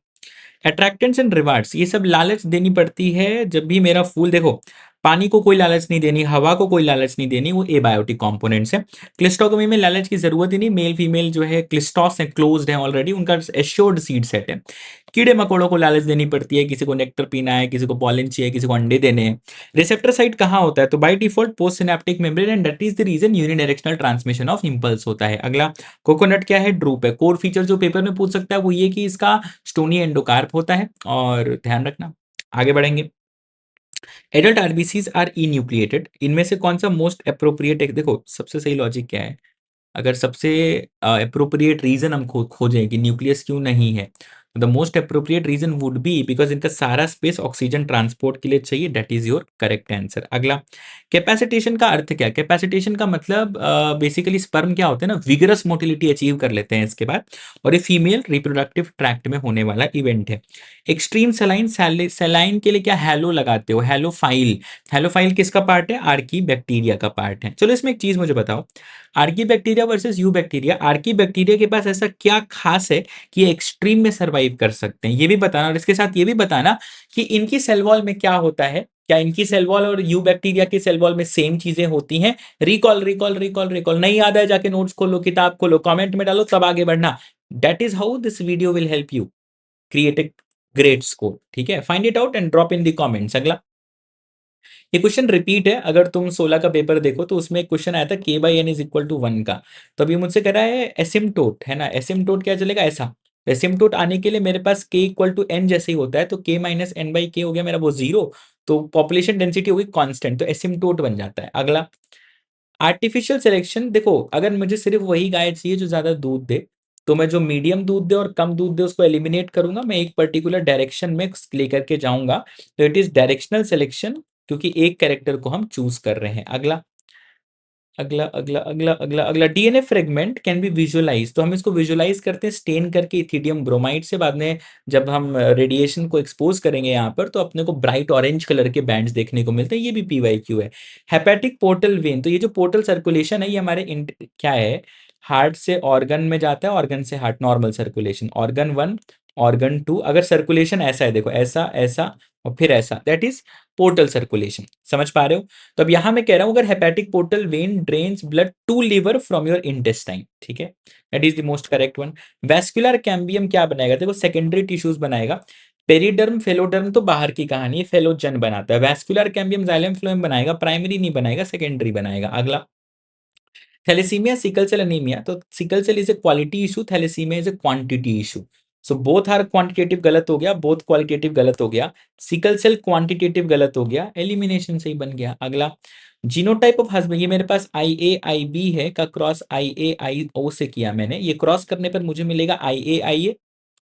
अट्रैक्टेंट्स एंड रिवार्ड्स, ये सब लालच देनी पड़ती है जब भी मेरा फूल, देखो पानी को कोई लालच नहीं देनी, हवा को कोई लालच नहीं देनी, वो एबायोटिक कंपोनेंट्स है। क्लिस्टोगमी में लालच की जरूरत ही नहीं, मेल फीमेल जो है क्लिस्टॉस है, क्लोज्ड है ऑलरेडी, उनका एश्योर्ड सीड सेट है। कीड़े मकोड़ों को लालच देनी पड़ती है, किसी को नेक्टर पीना है, किसी को पॉलन चाहिए, किसी को अंडे देने हैं। रिसेप्टर साइट कहाँ होता है, तो by default post synaptic membrane, and that is the reason unidirectional transmission of impulse होता है। अगला, कोकोनट क्या है, ड्रूप है। कोर फीचर जो पेपर में पूछ सकता है वो ये कि इसका स्टोनी एंडोकार्प होता है, और ध्यान रखना। आगे बढ़ेंगे, एडल्ट आरबीसीज आर इन्यूक्लिएटेड, इनमें से कौन सा मोस्ट अप्रोप्रिएट है, देखो सबसे सही लॉजिक क्या है, अगर सबसे अप्रोप्रिएट रीजन हम खोजें कि न्यूक्लियस क्यों नहीं है, the most appropriate reason would be because इनका सारा स्पेस ऑक्सीजन ट्रांसपोर्ट के लिए चाहिए, that is your correct answer. अगला, कैपेसिटेशन का अर्थ क्या है, कैपेसिटेशन का मतलब बेसिकली स्पर्म क्या होते हैं ना, विगरस मोटिलिटी अचीव कर लेते हैं इसके बाद, और ये फीमेल रिप्रोडक्टिव ट्रैक्ट में होने वाला इवेंट है। एक्सट्रीम सेलाइन, सेलाइन के लिए क्या हैलो लगाते हो, हैलोफाइल, हैलोफाइल किसका पार्ट है, आर्की बैक्टीरिया का पार्ट है। चलो इसमें एक चीज मुझे बताओ, Archie bacteria versus you bacteria, Archie bacteria के पास ऐसा क्या खास है कि ये एक्सट्रीम में सर्वाइव कर सकते हैं, ये भी बताना, और इसके साथ ये भी बताना कि इनकी सेल वॉल में क्या होता है, क्या इनकी सेल वॉल और यू बैक्टीरिया की सेल वॉल में सेम चीजें होती हैं। रिकॉल रिकॉल रिकॉल रिकॉल, नहीं याद है जाके नोट्स खोलो, किताब खोलो, कमेंट में डालो, तब आगे बढ़ना। That is how this video will help you create a great score, ठीक है। Find it out and drop in the comments. अगला, ये क्वेश्चन रिपीट है, अगर तुम 16 का पेपर देखो तो उसमें एक क्वेश्चन आया था k by n is equal to 1 का, तो अभी मुझसे कह रहा है एसिम्टोट, है ना, एसिम्टोट क्या चलेगा ऐसा, एसिम्टोट आने के लिए मेरे पास k इक्वल टू एन जैसे ही होता है, तो k माइनस एन बाई के हो गया मेरा वो जीरो, तो पॉपुलेशन डेंसिटी होगी कांस्टेंट, तो एसिम्टोट बन जाता है। अगला, आर्टिफिशियल सिलेक्शन, देखो अगर मुझे सिर्फ वही गाय चाहिए जो ज्यादा दूध दे, तो मैं जो मीडियम दूध दे और कम दूध दे उसको एलिमिनेट करूंगा, मैं एक पर्टिकुलर डायरेक्शन में लेकर के जाऊंगा, तो इट इज डायरेक्शनल सिलेक्शन, क्योंकि एक कैरेक्टर को हम चूज कर रहे हैं। अगला अगला अगला अगला अगला अगला, DNA fragment can be visualize, तो हम इसको विजुअलाइज करते हैं स्टेन करके इथिडियम ब्रोमाइड से, बाद में जब हम रेडिएशन को एक्सपोज करेंगे यहाँ पर, तो अपने को ब्राइट ऑरेंज कलर के बैंड्स देखने को मिलते हैं, ये भी पीवाईक्यू है। हेपेटिक पोर्टल वेन, तो ये जो पोर्टल सर्कुलेशन है ये हमारे क्या है, हार्ट से ऑर्गन में जाता है, ऑर्गन से heart, normal circulation, organ 1 organ 2, अगर सर्कुलेशन ऐसा है, देखो ऐसा ऐसा और फिर ऐसा, दैट इज पोर्टल सर्कुलेशन, समझ पा रहे हो। तो अब यहां मैं कह रहा हूं अगर hepatic portal vein drains blood to liver from your intestine, ठीक है, that is the most correct one. Vascular cambium क्या बनाएगा, देखो सेकेंडरी टिश्यूज बनाएगा, पेरिडर्म फेलोडर्म तो बाहर की कहानी है, फेलोजन बनाता है, वैस्कुलर कैम्बियम जाइलम फ्लोएम बनाएगा, प्राइमरी नहीं बनाएगा, सेकेंडरी बनाएगा। अगला, थैलेसीमिया सिकल सेल अनीमिया, तो sickle cell is a quality issue, thalassaemia is a quantity issue, so both are quantitative गलत हो गया, बोथ क्वालिटेटिव गलत हो गया, सिकल सेल क्वांटिटेटिव गलत हो गया, एलिमिनेशन सही बन गया। अगला, जीनोटाइप ऑफ हस्बैंड, ये मेरे पास आई ए आई बी है का क्रॉस आई ए आई ओ से किया मैंने, ये क्रॉस करने पर मुझे मिलेगा आई ए,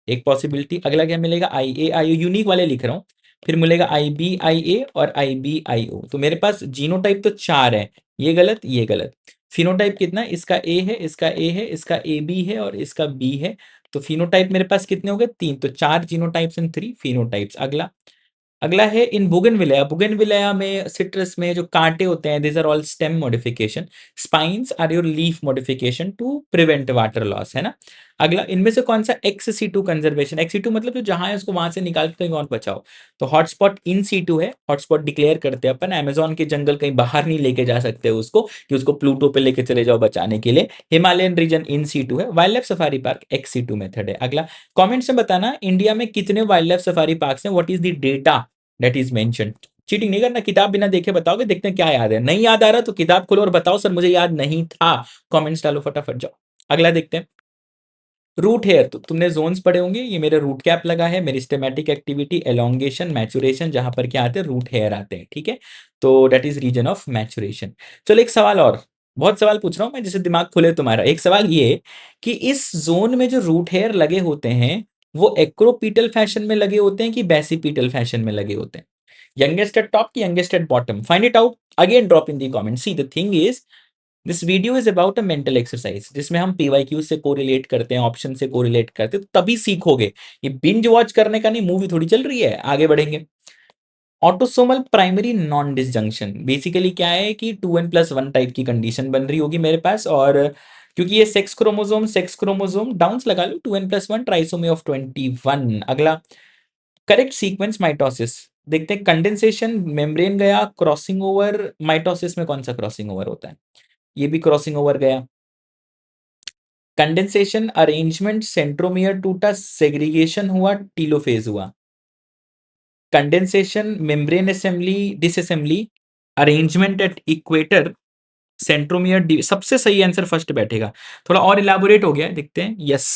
एक पॉसिबिलिटी। अगला क्या मिलेगा, आई ए आई ओ, यूनिक वाले लिख रहा हूँ, फिर मिलेगा आई बी आई ए और आई बी आई ओ, तो मेरे पास जीनोटाइप तो 4 है, ये गलत ये गलत। फिनोटाइप कितना, इसका ए है, इसका ए है, इसका ए बी है और इसका बी है, तो फिनोटाइप मेरे पास कितने हो गए 3, तो 4 जीनोटाइप्स एंड 3 फिनोटाइप्स। अगला, अगला है इन बुगनविलिया, बुगनविलिया में सिट्रस में जो कांटे होते हैं this are all stem modification, spines are your leaf modification to prevent water loss, है ना। अगला इनमें से कौन सा ex situ conservation, ex situ मतलब जो जहां है उसको वहां से निकाल के कहीं और बचाओ, तो हॉटस्पॉट इन सी टू है, हॉटस्पॉट डिक्लेयर करते हैं अपन, अमेजोन के जंगल कहीं बाहर नहीं लेके जा सकते उसको कि उसको प्लूटो पे लेके चले जाओ बचाने के लिए, Himalayan region in situ है, wildlife safari park ex situ method है। अगला कमेंट्स में बताना इंडिया में कितने वाइल्ड लाइफ सफारी पार्क हैं, what is the data that is mention. Cheating नहीं करना, किताब बिना देखे बताओगे, देखते हैं क्या याद है, नहीं याद आ रहा तो किताब खोलो और बताओ सर मुझे याद नहीं था, कमेंट्स डालो फटाफट जाओ। अगला देखते हैं रूट हेयर, तो तुमने जोन्स पढ़े होंगे, ये मेरे रूट कैप लगा है, मेरी स्टेमेटिक एक्टिविटी एलोंगेशन मैचुरेशन, जहां पर क्या आते हैं रूट हेयर आते हैं, ठीक है, तो that is reason of maturation. चलो एक सवाल और, बहुत सवाल पूछ रहा हूं मैं जिससे दिमाग खुले तुम्हारा, एक सवाल ये कि इस जोन में जो रूट हेयर लगे होते हैं वो एक्रोपीटल फैशन में लगे होते हैं कि बेसिपीटल फैशन में लगे होते हैं, यंगेस्ट एट टॉप की youngest at bottom, find it out, again drop in the comment. See the thing is this video is about a mental exercise जिसमें हम पीवाईक्यू से कोरिलेट करते हैं, ऑप्शन से कोरिलेट करते हैं, तो तभी सीखोगे, ये बिंज वॉच करने का नहीं, मूवी थोड़ी चल रही है, आगे बढ़ेंगे। Autosomal primary non disjunction basically क्या है कि 2n+1 टाइप की कंडीशन बन रही होगी मेरे पास, और क्योंकि ये सेक्स क्रोमोसोम डाउन्स लगा लो 2n+1 ट्राइसोमी ऑफ 21। अगला करेक्ट सीक्वेंस माइटोसिस, देखते हैं कंडेंसेशन मेम्ब्रेन गया, क्रॉसिंग ओवर माइटोसिस में कौन सा क्रॉसिंग ओवर होता है, ये भी क्रॉसिंग ओवर गया, कंडेंसेशन अरेंजमेंट सेंट्रोमियर टूटा, सेग्रीगेशन हुआ, टीलोफेज हुआ, condensation membrane assembly disassembly, arrangement at equator, centromere, सबसे सही आंसर फर्स्ट बैठेगा, थोड़ा और इलाबोरेट हो गया है, देखते हैं, yes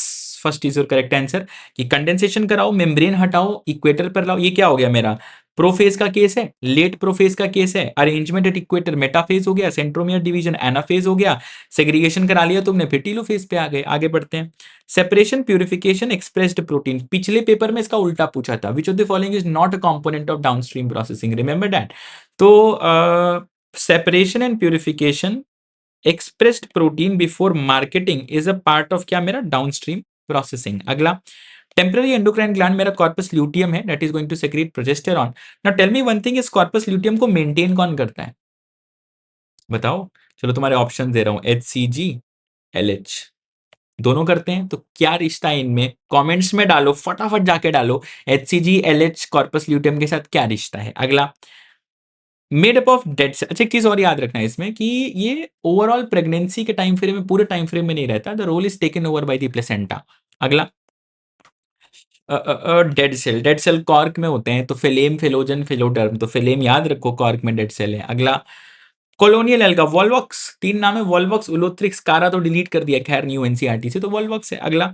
first is your correct answer, कि कंडेंसेशन कराओ मेम्ब्रेन हटाओ इक्वेटर पर लाओ, ये क्या हो गया मेरा प्रोफेज का केस है, लेट प्रोफेज का केस है, अरेंजमेंट एट इक्वेटर मेटाफेज हो गया, सेंट्रोमियर डिवीजन एनाफेज हो गया, सेग्रीगेशन करा लिया तुमने फिर टीलोफेज पे आ गए, आगे बढ़ते हैं। सेपरेशन प्यूरिफिकेशन एक्सप्रेस्ड प्रोटीन, पिछले पेपर में इसका उल्टा पूछा था, which of the following is not a component of downstream processing, remember that, तो separation and purification expressed protein before marketing is a part of क्या मेरा डाउनस्ट्रीम प्रोसेसिंग। अगला टेम्पररी एंडोक्राइन ग्लैंड मेरा कॉर्पस ल्यूटियम है, that is going to secrete progesterone. Now tell me one thing, इस corpus luteum को maintain कौन करता है, बताओ, चलो तुम्हारे ऑप्शन दे रहा हूं, HCG LH, दोनों करते हैं, तो क्या रिश्ता है इनमें, कमेंट्स में डालो फटाफट जाके डालो, HCG LH कॉर्पस ल्यूटियम के साथ क्या रिश्ता है। अगला made up of dead cell, अच्छा एक चीज और याद रखना है इसमें कि ये ओवरऑल प्रेगनेंसी के टाइम फ्रेम में, पूरे टाइम फ्रेम में नहीं रहता, the role is taken over by the placenta. अगला डेड सेल कॉर्क में होते हैं, तो फिलेम फिलोजन फिलोडर्म, तो फिलेम याद रखो, कॉर्क में डेड सेल है। अगला कॉलोनियल एल्गा वॉल्वॉक्स, तीन नाम है, वॉल्वॉक्स उलोथ्रिक्स कारा तो डिलीट कर दिया खैर न्यू एनसीईआरटी से, तो वॉल्वॉक्स है। अगला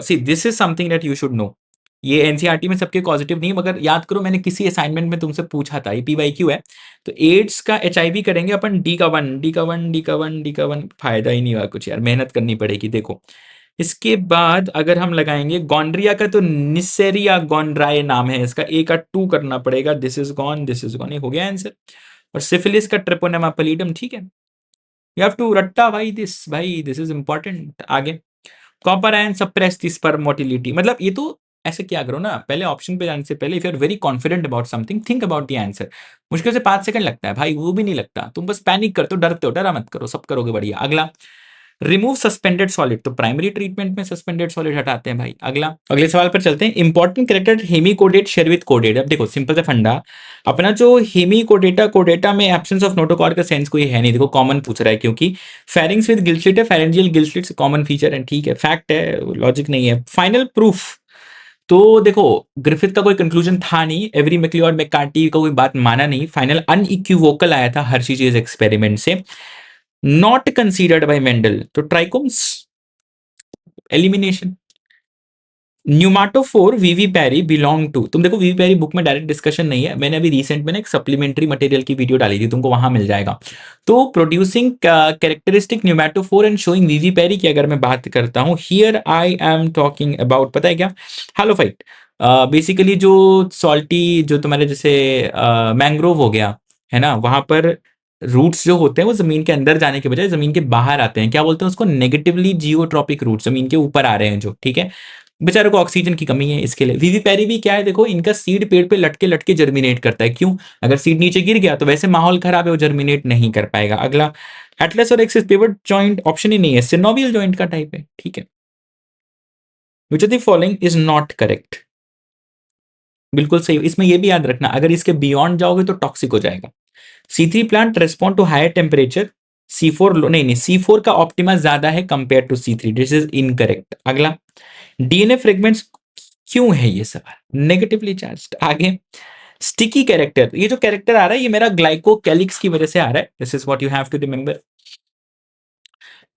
see this is something that you should no, ये एनसीईआरटी में सबके पॉजिटिव नहीं, मगर याद करो मैंने किसी असाइनमेंट में तुमसे पूछा था, ये पीवाईक्यू है, तो एड्स का एचआईवी करेंगे अपन, डी का वन, फायदा ही नहीं हुआ कुछ यार, मेहनत करनी पड़ेगी, देखो। इसके बाद अगर हम लगाएंगे गॉन्ड्रिया का, तो निसेरिया गॉन्ड्राए नाम है इसका, ए का 2 करना पड़ेगा, दिस इज गॉन, ये हो गया आंसर। और सिफिलिस का ट्रेपोनेमा पलीडम, ठीक है, यू हैव टू रट्टा भाई दिस इज इंपॉर्टेंट। आगे copper ion suppress the sperm motility, मतलब ये तो ऐसे क्या करो ना, पहले ऑप्शन पे जाने से पहले if you are very confident about something think about the answer, मुश्किल से 5 सेकंड लगता है भाई, वो भी नहीं लगता, तुम बस पैनिक करते हो, डरते हो, डरा मत करो, सब करोगे बढ़िया। अगला रिमूव सस्पेंडेड सॉलिड, तो प्राइमरी ट्रीटमेंट में सस्पेंडेड सॉलिड हटाते हैं भाई। अगला अगले सवाल पर चलते हैं, important character hemichordate share with कोडेट, अब देखो सिंपल से फंडा, अपना जो हेमीकोडेटा कोडेटा में एब्सेंस ऑफ नोटोकॉर का सेंस कोई है नहीं, देखो कॉमन पूछ रहा है, क्योंकि फेरिंग्स विद गिल स्लिट है, pharyngeal Gill slit common feature है, ठीक है, फैक्ट है, लॉजिक नहीं है। फाइनल प्रूफ, तो देखो ग्रिफिथ का कोई कंक्लूजन था नहीं, एवरी मैक्लियोड मैककार्टी का कोई बात माना नहीं, फाइनल अनइक्विवोकल आया था हर्शीचेज एक्सपेरिमेंट से, नॉट कंसीडर्ड बाय मेंडल, तो trichomes elimination. Pneumatophore vivipary belong to, तुम देखो वीवी पैरी बुक में डायरेक्ट डिस्कशन नहीं है, मैंने अभी रिसेंट में ना एक सप्लीमेंट्री मटेरियल की वीडियो डाली थी, तुमको वहां मिल जाएगा। तो प्रोड्यूसिंग कैरेक्टरिस्टिक न्यूमाटोफोर एंड शोइंग वीवी पैरी की अगर मैं बात करता हूं, here I am talking about, पता है क्या, हैलोफाइट, बेसिकली जो सॉल्टी, जो तुम्हारे जैसे मैंग्रोव हो गया है ना, वहां पर रूट्स जो होते हैं वो जमीन के अंदर जाने के बजाय जमीन के बाहर आते हैं, क्या बोलते हैं उसको, नेगेटिवली जियोट्रॉपिक रूट, जमीन के ऊपर आ रहे हैं जो, ठीक है, बेचारों को ऑक्सीजन की कमी है, इसके लिए विविपेरी भी क्या है, देखो इनका सीड पेड़ पे लटके लटके जर्मिनेट करता है। क्यों? अगर सीड नीचे गिर गया तो वैसे माहौल खराब है, वो जर्मिनेट नहीं कर पाएगा। अगला, एटलस और एक्सिस पिवट जॉइंट ऑप्शन ही नहीं है, सिनोवियल जॉइंट का टाइप है। ठीक है, which of the following is not correct? बिल्कुल सही। इसमें ये भी याद रखना, अगर इसके बियॉन्ड जाओगे तो टॉक्सिक हो जाएगा। C3 plant respond to higher temperature, C4 नहीं, C4 का ऑप्टिमा ज्यादा है compare to C3, this is incorrect. अगला, डीएनए फ्रेगमेंट्स क्यों है, ये सवाल नेगेटिवली चार्ज्ड। आगे, स्टिकी कैरेक्टर, ये जो कैरेक्टर आ रहा है ये मेरा ग्लाइकोकैलिक्स की वजह से आ रहा है, this is what you have to remember.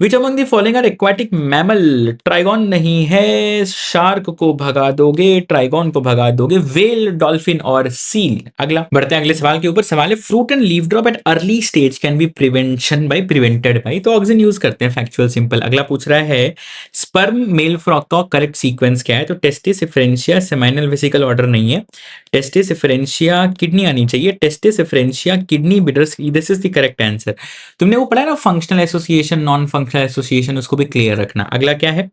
Which among the following are aquatic mammal? Trygon नहीं है, शार्क को भगा दोगे, ट्राइगॉन को भगा दोगे, वेल, डॉल्फिन और सील। अगला, बढ़ते हैं अगले सवाल के ऊपर। सवाल है, fruit and leaf drop at early stage can be prevention by prevented by, तो ऑक्सीजन यूज करते हैं, फैक्चुअल सिंपल। अगला पूछ रहा है, स्पर्म मेल फ्रॉक का करेक्ट सीक्वेंस क्या है? तो testis, efferentia, seminal vesicle order नहीं है, टेस्टिस, इफरेंशिया, किडनी आनी चाहिए, testis, efferentia, kidney, Bidder's, this is the correct answer. तुमने वो पढ़ा है ना, functional association, non functional association, उसको भी क्लियर रखना। अगला क्या है,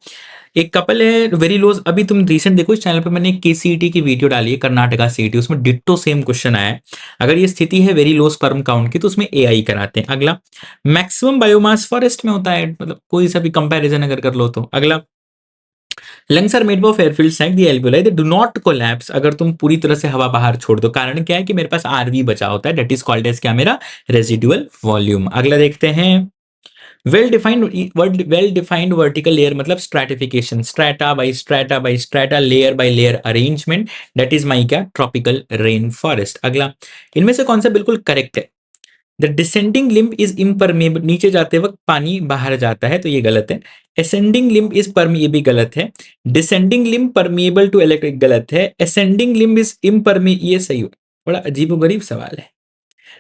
एक कपल है वेरी लोज, अभी तुम रिसेंट देखो इस चैनल पे मैंने केसीईटी की वीडियो डाली है, कर्नाटका सीईटी, उसमें डिट्टो सेम क्वेश्चन आया है। अगर ये स्थिति है वेरी लो स्पर्म काउंट की तो उसमें एआई कराते हैं। अगला, मैक्सिमम बायोमास फॉरेस्ट में होता है, मतलब कोई सा भी कंपैरिजन अगर कर लो तो। अगला, lungs are made of air filled sacs the alveoli they do not collapse, अगर तुम पूरी तरह से हवा बाहर छोड़ दो। कारण क्या है कि मेरे पास आरवी बचा होता है, दैट इज कॉल्ड एज क्या, मेरा रेजिडुअल वॉल्यूम। अगला देखते हैं, वेल डिफाइंड वर्टिकल लेयर मतलब stratification, strata by strata, layer by layer arrangement, that is my क्या, ट्रॉपिकल रेन फॉरेस्ट। अगला, इनमें से कौन सा बिल्कुल करेक्ट है? The descending limb is impermeable, नीचे जाते वक्त पानी बाहर जाता है, तो ये गलत है। असेंडिंग लिम्ब इज परमी, ये भी गलत है। Descending limb permeable to electric, गलत है। असेंडिंग लिम्ब इज इम्परमी, ये सही हो। बड़ा अजीबोगरीब सवाल है।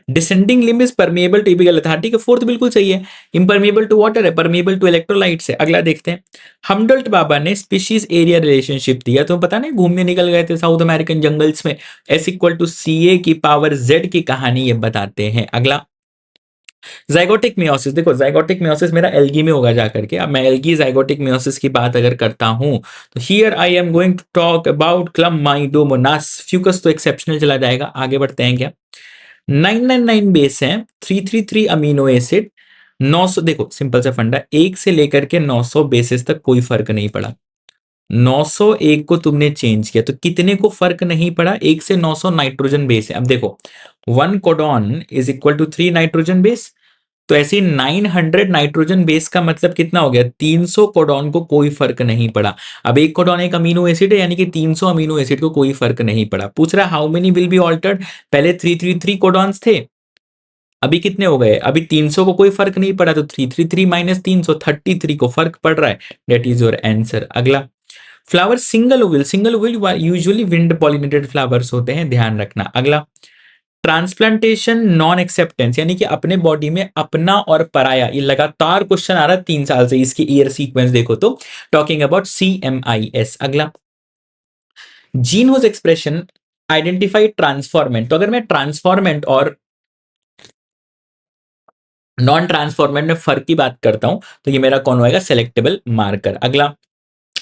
Descending limb is permeable to, भी गलत। हाँ ठीक है, फोर्थ बिल्कुल सही है, इम्परमिएबल टू वाटर है, परमिएबल टू इलेक्ट्रोलाइट्स है। अगला देखते हैं, हमडल्ट बाबा ने स्पीशीज एरिया रिलेशनशिप दिया, तो पता नहीं घूमने निकल गए थे साउथ अमेरिकन जंगल्स में, एस इक्वल टू सी ए की पावर जेड की कहानी ये बताते हैं। अगला, जाइगोटिक मियोसिस, देखो जाइगोटिक मियोसिस मेरा एल्गी में होगा जाकर के। अब मैं एल्गी जाइगोटिक मियोसिस की बात अगर करता हूं तो here I am going to talk about Chlamydomonas, Fucus तो एक्सेप्शनल चला जाएगा। आगे बढ़ते हैं, क्या 999 बेस है, 333 अमीनो एसिड, 900, देखो सिंपल सा फंडा, 1 से लेकर के 900 बेसिस तक कोई फर्क नहीं पड़ा। 901 को तुमने चेंज किया तो कितने को फर्क नहीं पड़ा? 1 से 900 नाइट्रोजन बेस है। अब देखो 1 codon is equal to 3 nitrogen base, तो ऐसे 900 नाइट्रोजन बेस का मतलब कितना हो गया? 300 कोडॉन को कोई फर्क नहीं पड़ा। अब एक कोडॉन एक अमीनो एसिड है, यानी कि 300 अमीनो एसिड को कोई फर्क नहीं पड़ा। पूछ रहा how many will be altered, पहले 333 कोडॉन्स थे, अभी कितने हो गए? अभी 300 को कोई फर्क नहीं पड़ा, तो 333 माइनस 300, 33 को फर्क पड़ रहा है, दैट इज योर आंसर। अगला, flower single Oval usually wind pollinated flowers होते हैं, ध्यान रखना। अगला, ट्रांसप्लांटेशन नॉन एक्सेप्टेंस, यानी कि अपने बॉडी में अपना और पराया, ये लगातार क्वेश्चन आ रहा है 3 साल से, इसकी ईयर सीक्वेंस देखो तो टॉकिंग अबाउट CMIS। अगला, जीन होज एक्सप्रेशन आइडेंटिफाई ट्रांसफॉर्मेंट, तो अगर मैं ट्रांसफॉर्मेंट और नॉन ट्रांसफॉर्मेंट में फर्क की बात करता हूं तो ये मेरा कौन होएगा? Selectable marker. अगला,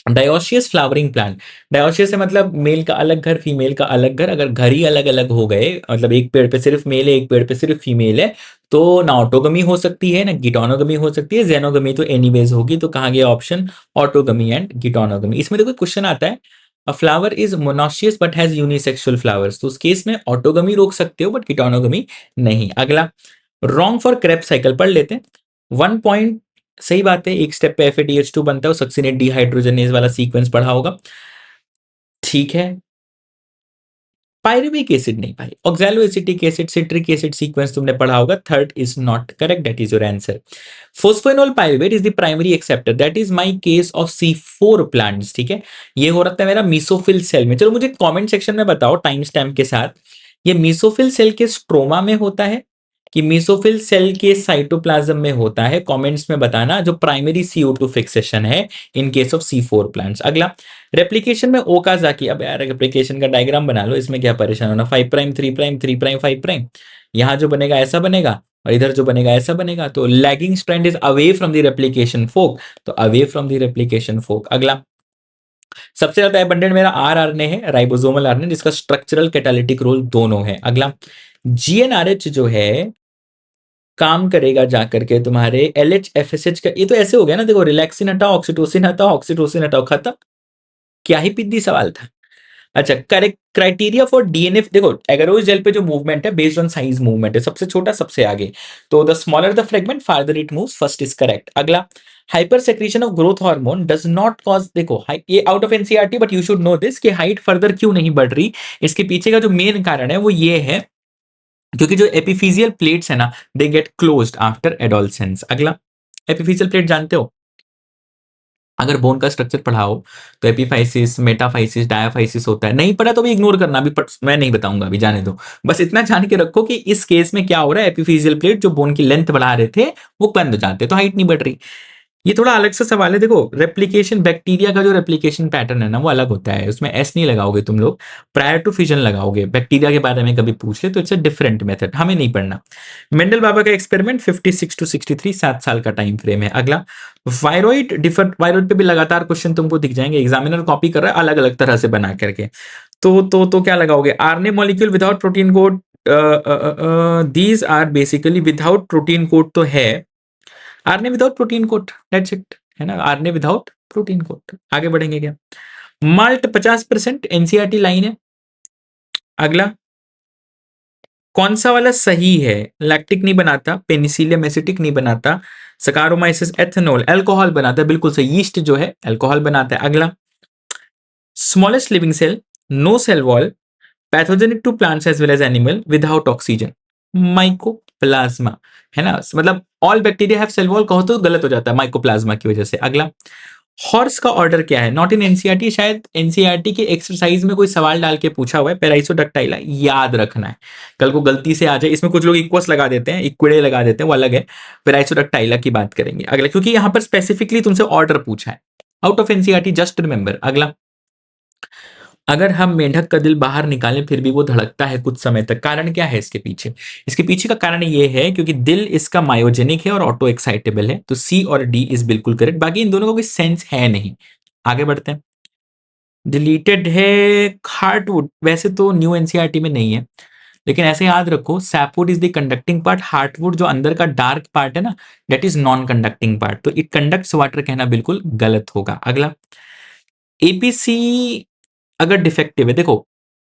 डायोशियस फ्लावरिंग प्लांट, डायोशियस से मतलब मेल का अलग घर, फीमेल का अलग घर, अगर घर ही अलग अलग हो गए, मतलब एक पेड़ पे सिर्फ मेल है, एक पेड़ पे सिर्फ फीमेल है, तो ना ऑटोगमी हो सकती है ना गिटोनोगमी हो सकती है, जेनोगमी तो एनीवेज होगी, तो कहा गया ऑप्शन ऑटोगमी एंड गिटोनोगमी। इसमें देखो क्वेश्चन आता है, अ flower is monoecious but has unisexual flowers, तो उस केस में ऑटोगमी रोक सकते हो बट गिटोनोगमी नहीं। अगला, रॉन्ग फॉर क्रेब साइकिल पढ़ लेते हैं। 1 पॉइंट सही बात है, एक स्टेप पे FADH2 बनता है, सक्सिनेट डिहाइड्रोजनेज वाला सीक्वेंस पढ़ा होगा, ठीक है। पायरुविक एसिड नहीं भाई, oxaloacetic acid, citric acid sequence तुमने पढ़ा होगा, third is not correct, that is your answer. Phosphoenolpyruvate is the primary acceptor, that is my case of C4 plants, ठीक है। ये हो रहा है मेरा मीसोफिल सेल में। चलो मुझे कमेंट सेक्शन में बताओ टाइम स्टैम्प के साथ, ये मीसोफिल सेल के स्ट्रोमा में होता है कि मीसोफिल सेल के साइटोप्लाज्म में होता है? कमेंट्स में बताना, जो प्राइमरी CO2 फिक्सेशन है इन केस ऑफ C4 प्लांट्स। अगला, रेप्लिकेशन में ओकाजाकी, अब यार रेप्लिकेशन का डायग्राम बना लो, इसमें क्या परेशान होना, 5 प्राइम 3 प्राइम 3 प्राइम 5 प्राइम, यहां जो बनेगा ऐसा बनेगा और इधर जो बनेगा ऐसा बनेगा, तो lagging strand is away from the replication fork, तो away from the replication fork. अगला, सबसे ज्यादा अबंडेंट मेरा आरआरएनए है, राइबोसोमल आरएनए, जिसका स्ट्रक्चरल कैटालिटिक रोल दोनों है। अगला जीएनआरएच जो है काम करेगा जाकर के तुम्हारे एलएचएफएसएच का। ये तो ऐसे हो गया ना, देखो रिलैक्सिन हटाओ, ऑक्सीटोसिन हटाओ, ऑक्सीटोसिन हटाओ, खत्म। क्या ही पिद्दी सवाल था। अच्छा, करेक्ट क्राइटेरिया फॉर डीएनए, देखो एगरोस जेल पे जो मूवमेंट है बेस्ड ऑन साइज मूवमेंट है, सबसे छोटा सबसे आगे, तो the smaller the fragment farther it moves, first is correct. अगला hyper secretion of growth hormone does not cause, देखो ये out of NCERT but you should know this, कि हाइट फर्दर क्यों नहीं बढ़ रही। इसके पीछे का जो मेन कारण है वो ये है क्योंकि जो एपिफिजियल प्लेट्स है ना, they get closed after adolescence. अगला एपिफिजियल प्लेट जानते हो, अगर बोन का स्ट्रक्चर पढ़ाओ तो एपिफाइसिस, मेटाफाइसिस, डायाफाइसिस होता है। नहीं पढ़ा तो भी इग्नोर करना, अभी मैं नहीं बताऊंगा, अभी जाने दो। बस इतना जान के रखो कि इस केस में क्या हो रहा है, एपिफिजियल प्लेट जो बोन की लेंथ बढ़ा रहे थे वो बंद हो जाते, तो हाइट नहीं बढ़ रही। ये थोड़ा अलग सा सवाल है। देखो रेप्लिकेशन, बैक्टीरिया का जो रेप्लिकेशन पैटर्न है ना वो अलग होता है, उसमें एस नहीं लगाओगे तुम लोग, प्रायर टू फिजन लगाओगे। बैक्टीरिया के बारे में कभी पूछ ले तो इट्स अ डिफरेंट मेथड, हमें नहीं पढ़ना। मेंडल बाबा का एक्सपेरिमेंट 56 टू 63, 7 साल का टाइम फ्रेम है। अगला वायरॉइड डिफर, वायरॉइड पे भी लगातार क्वेश्चन तुमको दिख जाएंगे, एग्जामिनर कॉपी कर रहा है अलग अलग तरह से बना करके। तो क्या लगाओगे, RNA molecule without protein code, these are basically without protein code तो है, RNA without protein code, that's it, है ना, आरएनए विदाउट प्रोटीन कोड। आगे बढ़ेंगे क्या, माल्ट 50% एनसीईआरटी लाइन है। अगला कौन सा वाला सही है, लैक्टिक नहीं बनाता, पेनिसिलियम एसिटिक नहीं बनाता, सकारोमाइसिस एथेनॉल अल्कोहल बनाता है, बिल्कुल सही, यीस्ट जो है अल्कोहल बनाता है। अगला smallest living cell, no cell wall, pathogenic to plants as well as animal, without oxygen, mycoplasma, है ना, मतलब all bacteria have cell wall कहो तो गलत हो जाता है माइकोप्लाज्मा की वजह से। अगला हॉर्स का ऑर्डर क्या है, नॉट इन एनसीईआरटी, शायद एनसीईआरटी के एक्सरसाइज में कोई सवाल डाल के पूछा हुआ है, पेराइसोडक्टाइला, याद रखना है, कल को गलती से आ जाए। इसमें कुछ लोग इक्वस लगा देते हैं, इक्विडे लगा देते हैं, वो अलग है, पेराइसोडक्टाइला की बात करेंगे अगला, क्योंकि यहां पर स्पेसिफिकली तुमसे ऑर्डर पूछा है, out of NCERT, just remember. अगला अगर हम मेंढक का दिल बाहर निकालें फिर भी वो धड़कता है कुछ समय तक, कारण क्या है इसके पीछे, इसके पीछे का कारण ये है क्योंकि दिल इसका मायोजेनिक है और ऑटो एक्साइटेबल है, तो सी और डी इज बिल्कुल करेक्ट, बाकी इन दोनों का कोई सेंस है नहीं। आगे बढ़ते हैं, डिलीटेड है हार्टवुड, वैसे तो न्यू एनसीईआरटी में नहीं है, लेकिन ऐसे याद रखो sapwood is the conducting part, heartwood जो अंदर का डार्क पार्ट है ना that is non conducting part, तो इट कंडक्ट्स वाटर कहना बिल्कुल गलत होगा। अगला एपीसी अगर डिफेक्टिव है, देखो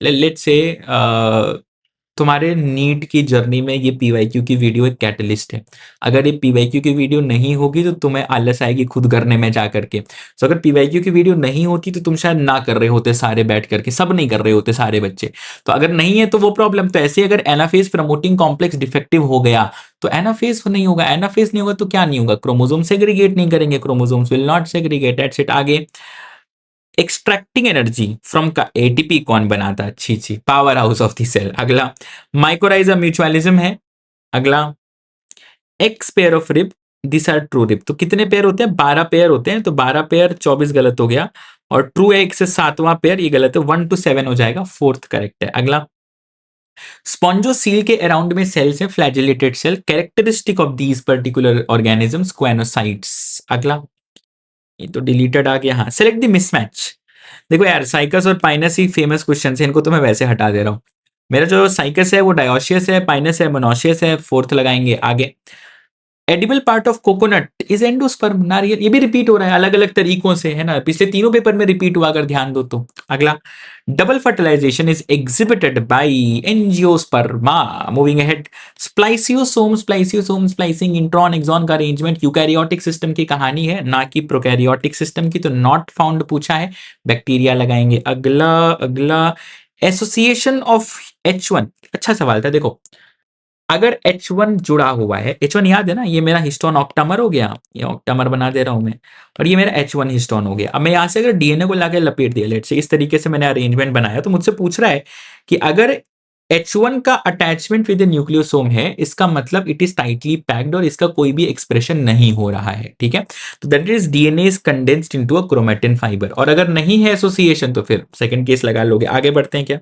लेट्स से तुम्हारे नीट की जर्नी में ये पीवाईक्यू की वीडियो एक कैटलिस्ट है, अगर ये पीवाईक्यू की वीडियो नहीं होगी तो तुम्हें आलस आएगी खुद करने में जा करके, तो अगर पीवाईक्यू की वीडियो नहीं होती तो तुम शायद ना कर रहे होते सारे बैठ करके, सब नहीं कर रहे होते सारे बच्चे, तो अगर नहीं है तो वो प्रॉब्लम। तो ऐसे अगर एनाफेज प्रमोटिंग कॉम्प्लेक्स डिफेक्टिव हो गया तो एनाफेज नहीं होगा, एनाफेज नहीं होगा तो क्या नहीं होगा, क्रोमोसोम सेग्रीगेट नहीं करेंगे, chromosomes will not segregate, that's it. आगे एक्सट्रैक्टिंग एनर्जी फ्रॉम का एटीपी कौन बनाता है, छी छी, power house of the cell. अगला माइकोराइजा म्यूचुअलिज्म है। अगला X pair of rib, this are true rib, तो कितने पेयर होते हैं, 12 पेयर होते हैं, तो 12 पेयर 24 गलत हो गया, और ट्रू है एक से 7वां पेयर, ये गलत है, 1 to 7 हो जाएगा, फोर्थ करेक्ट है। अगला स्पॉन्जोसील के अराउंड में सेल्स है, flagellated cell, characteristic of these particular organisms coenocytes. अगला ये तो डिलीटेड आ गया, हाँ, सेलेक्ट द मिसमैच। देखो यार साइकस और पाइनस ही फेमस क्वेश्चन है, इनको तो मैं वैसे हटा दे रहा हूं। मेरा जो साइकस है वो डायोशियस है, पाइनस है मोनोशियस है, फोर्थ लगाएंगे। आगे edible part of coconut is endosperm, नारियल, ये भी रिपीट हो रहा है अलग अलग तरीकों से, है ना, पिछले तीनों पेपर में रिपीट हुआ अगर ध्यान दो तो। अगला double fertilization is exhibited by angiosperms. Moving ahead spliceosome, spliceosome splicing intron exon का अरेंजमेंट यूकैरियोटिक सिस्टम की कहानी है ना कि प्रोकैरियोटिक सिस्टम की, तो नॉट फाउंड पूछा है, बैक्टीरिया लगाएंगे। अगला अगला एसोसिएशन ऑफ H1, अच्छा सवाल था। देखो अगर H1 जुड़ा हुआ है, H1 याद है ना, ये मेरा हिस्टोन ऑक्टामर हो गया, ये ऑक्टामर बना दे रहा हूं मैं, और ये मेरा H1 हिस्टोन हो गया। अब मैं यहां से अगर डीएनए को लाके लपेट दिया, लेट से इस तरीके से मैंने अरेंजमेंट बनाया, तो मुझसे पूछ रहा है कि अगर H1 का अटैचमेंट विद न्यूक्लियोसोम है, इसका मतलब इट इज टाइटली पैक्ड और इसका कोई भी एक्सप्रेशन नहीं हो रहा है, ठीक है, तो that is DNA is condensed into a chromatin fibre, और अगर नहीं है एसोसिएशन तो फिर सेकंड केस लगा लोगे। आगे बढ़ते हैं क्या,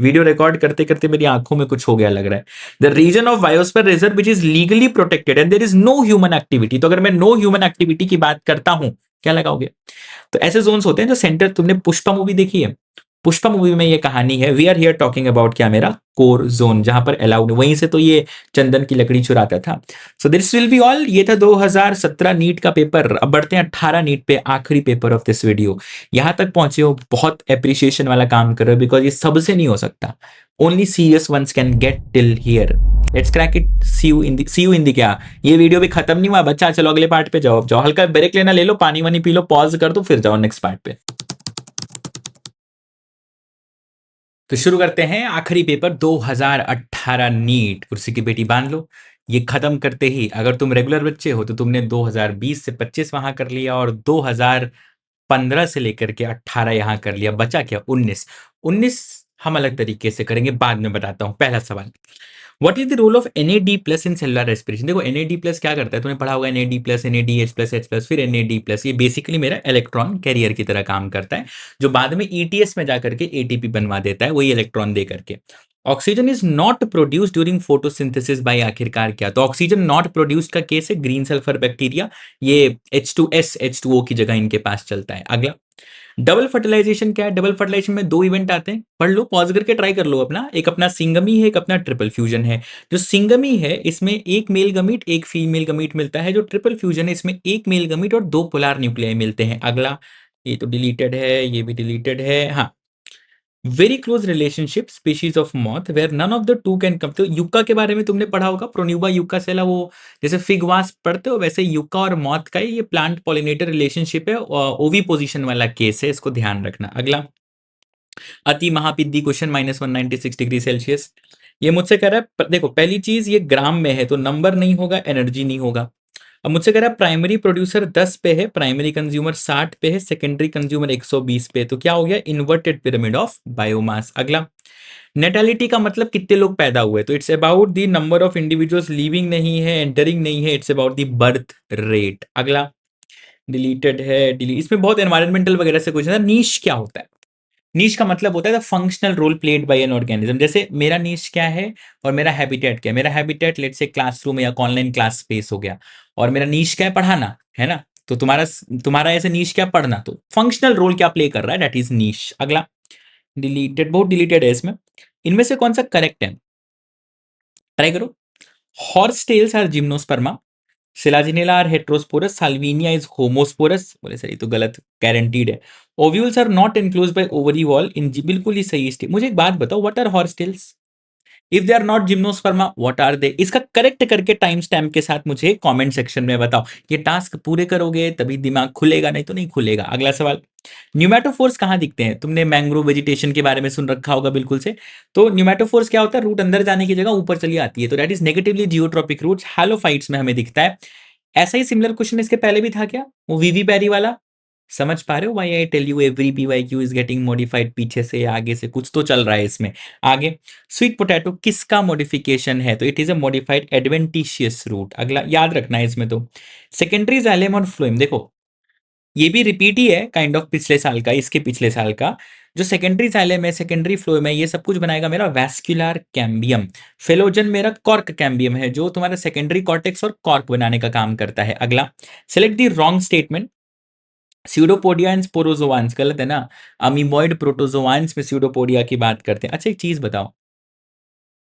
वीडियो रिकॉर्ड करते करते मेरी आंखों में कुछ हो गया लग रहा है। The region of biosphere reserve which is legally protected and there is no human activity. तो अगर मैं नो ह्यूमन एक्टिविटी की बात करता हूं, क्या लगाओगे? तो ऐसे जोन्स होते हैं जो सेंटर, तुमने पुष्पा मूवी देखी है? पुष्पा मूवी में ये कहानी है, we are here talking about क्या, मेरा कोर जोन, जहां पर अलाउड, वहीं से तो ये चंदन की लकड़ी चुराता था। So this will be all. ये था 2017 नीट का पेपर। अब बढ़ते हैं 18 नीट पे, आखिरी पेपर ऑफ दिस वीडियो। यहां तक पहुंचे हो, बहुत अप्रिसिएशन वाला काम कर रहे हो, बिकॉज ये सबसे नहीं हो सकता। Only serious ones can get till here. Let's crack it. See you in the क्या, ये वीडियो भी खत्म नहीं हुआ बच्चा, चलो अगले पार्ट पे जाओ। जाओ, हल्का ब्रेक लेना, ले लो, पानी वानी पी लो, पॉज कर दो, फिर जाओ नेक्स्ट पार्ट पे। तो शुरू करते हैं आखिरी पेपर 2018 नीट। कुर्सी की पेटी बांध लो। ये खत्म करते ही, अगर तुम रेगुलर बच्चे हो तो तुमने 2020 से 25 वहां कर लिया, और 2015 से लेकर के 18 यहां कर लिया। बचा क्या? 19। 19 हम अलग तरीके से करेंगे, बाद में बताता हूं। पहला सवाल, what is the role of NAD plus in cellular respiration? देखो NAD प्लस क्या करता है, तुमने पढ़ा होगा, NAD plus, NADH plus, H plus, फिर NAD प्लस। ये बेसिकली मेरा इलेक्ट्रॉन कैरियर की तरह काम करता है, जो बाद में ETS में जाकर के ATP बनवा देता है, वही इलेक्ट्रॉन दे करके। Oxygen is not produce during photosynthesis by, आखिरकार क्या? तो ऑक्सीजन नॉट प्रोड्यूस का केस है ग्रीन सल्फर बैक्टीरिया। ये H2S H2O की जगह इनके पास चलता है। अगला, डबल फर्टिलाइजेशन क्या है? डबल फर्टिलाइजेशन में दो इवेंट आते हैं, पढ़ लो, पॉज करके ट्राई कर लो अपना। एक अपना सिंगमी है, एक अपना ट्रिपल फ्यूजन है। जो सिंगमी है, इसमें एक मेल गमीट एक फीमेल गमीट मिलता है। जो ट्रिपल फ्यूजन है, इसमें एक मेल गमीट और दो पोलर न्यूक्लियाई मिलते हैं। अगला, ये तो डिलीटेड है, ये भी डिलीटेड है। हाँ, very close relationship species of moth where none of the two can come. तो युक्का के बारे में तुमने पढ़ा होगा, प्रोन्यूबा युक्का सेला, वो जैसे फिग वास्प पढ़ते हो, वैसे युक्का और मॉथ का ही ये प्लांट पॉलिनेटर रिलेशनशिप है, ओवी पोजीशन वाला केस है, इसको ध्यान रखना। अगला, अति महापिद्दी क्वेश्चन, -196 डिग्री सेल्सियस। ये मुझसे कह रहा है, देखो पहली चीज, ये ग्राम में है तो नंबर नहीं होगा, एनर्जी नहीं होगा। अब मुझसे कह रहा है प्राइमरी प्रोड्यूसर 10 पे है, प्राइमरी कंज्यूमर 60 पे है, सेकेंडरी कंज्यूमर 120 पे, तो क्या हो गया? Inverted pyramid of biomass. अगला, नेटेलिटी का मतलब कितने लोग पैदा हुए, तो it's about the number of individuals living नहीं है, एंटरिंग नहीं है, it's about the birth rate. अगला, डिलीटेड है, डिलीट, इसमें बहुत एनवायरमेंटल वगैरह से कुछ है। नीश क्या होता है? नीश का मतलब होता है the functional role played by an organism. जैसे मेरा नीश क्या है और मेरा हैबिटेट क्या है? मेरा हैबिटेट लेट्स से क्लासरूम या ऑनलाइन क्लास स्पेस हो गया, और मेरा नीश क्या है? पढ़ाना, है ना? तो तुम्हारा तुम्हारा ऐसे नीश क्या? पढ़ना। तो फंक्शनल रोल क्या प्ले कर रहा है, दैट इज नीश। अगला, डिलीटेड, बहुत डिलीटेड है इसमें। इनमें से कौन सा करेक्ट है, ट्राई करो। Horse tails are gymnosperms, selaginella are heterosporous, salvinia is homosporous. बोले सर ये तो गलत, गारंटीड है। Ovules are not enclosed by ovary wall in, बिल्कुल ही सही स्टेप। मुझे एक बात बताओ, what are horse tails? If they are not gymnosperms, what are they? इसका करेक्ट करके टाइम स्टैम्प के साथ मुझे कमेंट सेक्शन में बताओ। ये टास्क पूरे करोगे तभी दिमाग खुलेगा, नहीं तो नहीं खुलेगा। अगला सवाल, न्यूमेटोफोर्स कहाँ दिखते हैं? तुमने मैंग्रोव वेजिटेशन के बारे में सुन रखा होगा बिल्कुल से। तो न्यूमेटोफोर्स क्या होता है? रूट अंदर जाने की जगह ऊपर चली आती है, तो that is negatively geotropic roots. Halophytes में हमें दिखता है। ऐसा ही सिमिलर क्वेश्चन इसके पहले भी था क्या, वो वीवी पैरी वाला? समझ पा रहे हो? Why I tell you every PYQ is getting modified, पीछे से आगे से कुछ तो चल रहा है इसमें। आगे, स्वीट पोटैटो किसका मॉडिफिकेशन है? तो it is a modified adventitious root. अगला, याद रखना है इसमें तो सेकेंडरी जाइलम और फ्लोएम। देखो ये भी रिपीट ही है काइंड ऑफ पिछले साल का, इसके पिछले साल का। जो सेकेंडरी जाइलम है, सेकेंडरी फ्लोएम है, ये सब कुछ बनाएगा मेरा वैस्कुलर कैम्बियम। फेलोजन मेरा कॉर्क कैम्बियम है, जो तुम्हारा सेकेंडरी कॉर्टेक्स और कॉर्क बनाने का काम करता है। अगला, select the wrong statement. Pseudopodia and sporozoans गलत है ना, अमीबॉइड प्रोटोजोआंस में स्यूडोपोडिया की बात करते हैं। अच्छा एक चीज बताओ,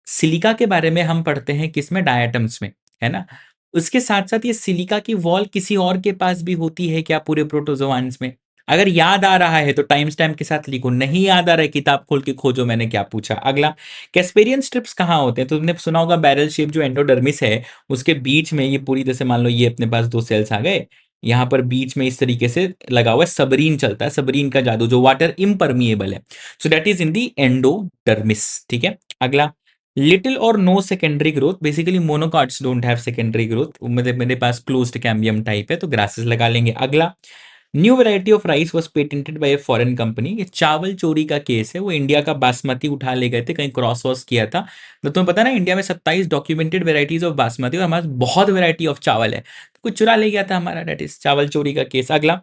सिलिका के बारे में हम पढ़ते हैं किसमें? डायटम्स में, है ना? उसके साथ साथ ये सिलिका की वॉल किसी और के पास भी होती है क्या पूरे प्रोटोजोआंस में? अगर याद आ रहा है तो टाइम स्टैम्प के साथ लिखो, नहीं याद आ रहा है किताब खोल के खोजो मैंने क्या पूछा। अगला, कैस्पेरियन स्ट्रिप्स कहाँ होते हैं? तो तुमने सुना होगा बैरल शेप जो एंडोडर्मिस है, उसके बीच में ये पूरी तरह से, मान लो ये अपने पास दो सेल्स आ गए, यहाँ पर बीच में इस तरीके से लगा हुआ है, सबरीन चलता है, सबरीन का जादू, जो वाटर इम्परमिएबल है। So that is in the endodermis, ठीक है। अगला, लिटिल और no secondary growth, basically monocots don't have secondary growth, मतलब मेरे पास क्लोज्ड कैम्बियम टाइप है, तो ग्रासेस लगा लेंगे। अगला, new variety of rice was patented by a foreign company. ये चावल चोरी का केस है, वो इंडिया का बासमती उठा ले गए थे, कहीं क्रॉस वॉस किया था। तो तुम्हें पता ना, इंडिया में 27 डॉक्यूमेंटेड वेराइटीज ऑफ बासमती, और हमारे पास बहुत वेराइटी ऑफ चावल है, तो कुछ चुरा ले गया था हमारा, दैट इज चावल चोरी का केस। अगला,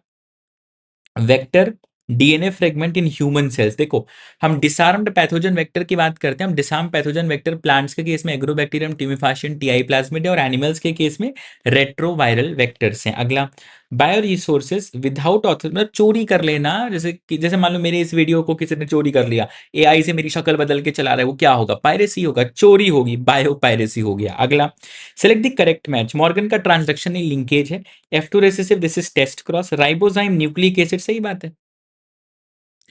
vector DNA fragment in human cells. देखो, हम डिसआर्म्ड पैथोजन वेक्टर की बात करते हैं, हम डिसआर्म पैथोजन वेक्टर प्लांट्स के केस में एग्रोबैक्टीरियम, टिमिफाशियन, टीआई प्लाज्मिडिया, और एनिमल्स के केस में रेट्रोवायरल वेक्टर्स हैं। अगला, बायो रिसोर्सेज विदाउट ऑथर, मतलब चोरी कर लेना, जैसे मान लो मेरे इस वीडियो को किसी ने चोरी कर लिया, एआई से मेरी शक्ल बदल के चला रहा है, वो क्या होगा? पायरेसी होगा, चोरी होगी, बायो पायरेसी हो गया। अगला, select the correct match. Morgan का ट्रांसडक्शन लिंकेज है। F2 recessive, this is test cross. Ribozyme nucleic acid, सही बात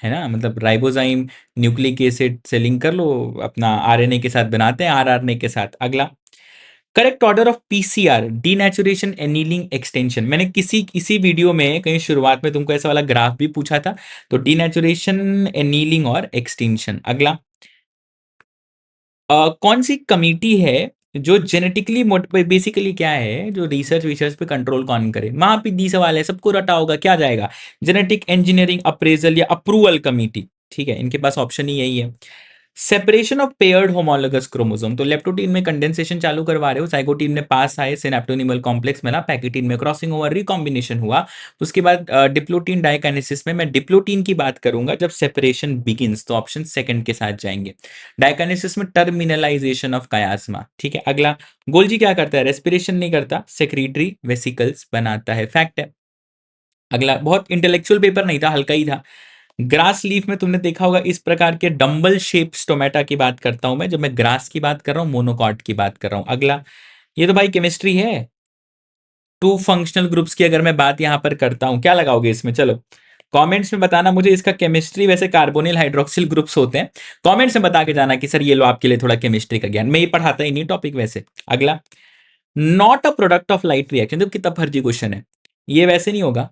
है ना, मतलब राइबोजाइम न्यूक्लिक एसिड से लिंक कर लो, अपना आरएनए के साथ बनाते हैं, आरआरएनए के साथ। अगला, correct order of PCR, denaturation, annealing, extension. मैंने किसी वीडियो में कहीं शुरुआत में तुमको ऐसा वाला ग्राफ भी पूछा था, तो डीनेचुरेशन, एनीलिंग और एक्सटेंशन। अगला, कौन सी कमिटी है जो जेनेटिकली, बेसिकली क्या है, जो रिसर्च विसर्च पे कंट्रोल कौन करे? महापीडी सवाल है, सबको रटा होगा, क्या जाएगा? जेनेटिक इंजीनियरिंग, अप्रेजल या अप्रूवल कमिटी। ठीक है, इनके पास ऑप्शन ही यही है। Separation of paired homologous chromosome, तो लेप्टोटीन में कंडेंसेशन चालू करवा रहे हो, साइकोटीन में पास आए, सिनेप्टोनिमल कॉम्प्लेक्स मिला, पैकेटीन में क्रॉसिंग ओवर रिकॉम्बिनेशन हुआ, उसके बाद डिप्लोटीन डाइकाइनेसिस में मैं डिप्लोटीन की बात करूंगा जब सेपरेशन बिगिंस, तो ऑप्शन सेकंड के साथ जाएंगे। डाइकाइनेसिस में टर्मिनलाइजेशन ऑफ कायास्मा। ठीक है, अगला, गोल्जी क्या करता है? रेस्पिरेशन नहीं करता, सेक्रेटरी वेसिकल्स बनाता है, फैक्ट है। अगला, बहुत इंटेलेक्चुअल पेपर नहीं था, हल्का ही था। ग्रास लीफ में तुमने देखा होगा इस प्रकार के डंबल शेप स्टोमेटा की बात करता हूं मैं, जब मैं ग्रास की बात कर रहा हूं, मोनोकॉट की बात कर रहा हूं। अगला, ये तो भाई केमिस्ट्री है। टू फंक्शनल ग्रुप्स की अगर मैं बात यहां पर करता हूं, क्या लगाओगे इसमें? चलो कमेंट्स में बताना मुझे इसका केमिस्ट्री। वैसे कार्बोनिल हाइड्रोक्सिल ग्रुप्स होते हैं, कमेंट्स में बता के जाना कि सर ये लो आपके लिए थोड़ा केमिस्ट्री का ज्ञान, मैं ये पढ़ाता ही नहीं टॉपिक वैसे। अगला, not a product of light reaction, तो कितना फर्जी क्वेश्चन है, ये वैसे नहीं होगा,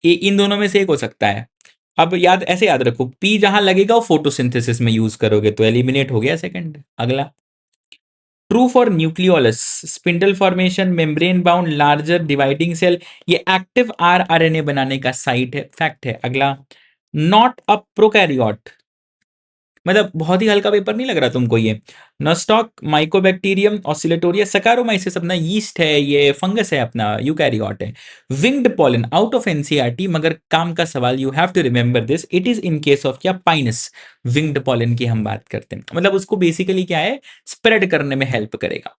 ये इन दोनों में से एक हो सकता है। अब ऐसे याद रखो, पी जहां लगेगा वो फोटोसिंथेसिस में यूज करोगे, तो एलिमिनेट हो गया सेकंड। अगला, true for nucleolus, spindle formation, membrane bound, larger dividing cell, ये एक्टिव आरआरएनए बनाने का साइट है, फैक्ट है। अगला, नॉट अ प्रोकैरियोट, मतलब बहुत ही हल्का पेपर नहीं लग रहा तुमको ये? नस्टॉक, माइकोबैक्टीरियम, ऑसिलेटोरिया, सकारोमाइसिस अपना यीस्ट है, ये फंगस है अपना, यूकैरियोट है। Winged pollen, out of NCERT, मगर काम का सवाल, you have to remember this, it is in case of क्या? पाइनस। विंग्ड पॉलन की हम बात करते हैं, मतलब उसको बेसिकली क्या है, स्प्रेड करने में हेल्प करेगा।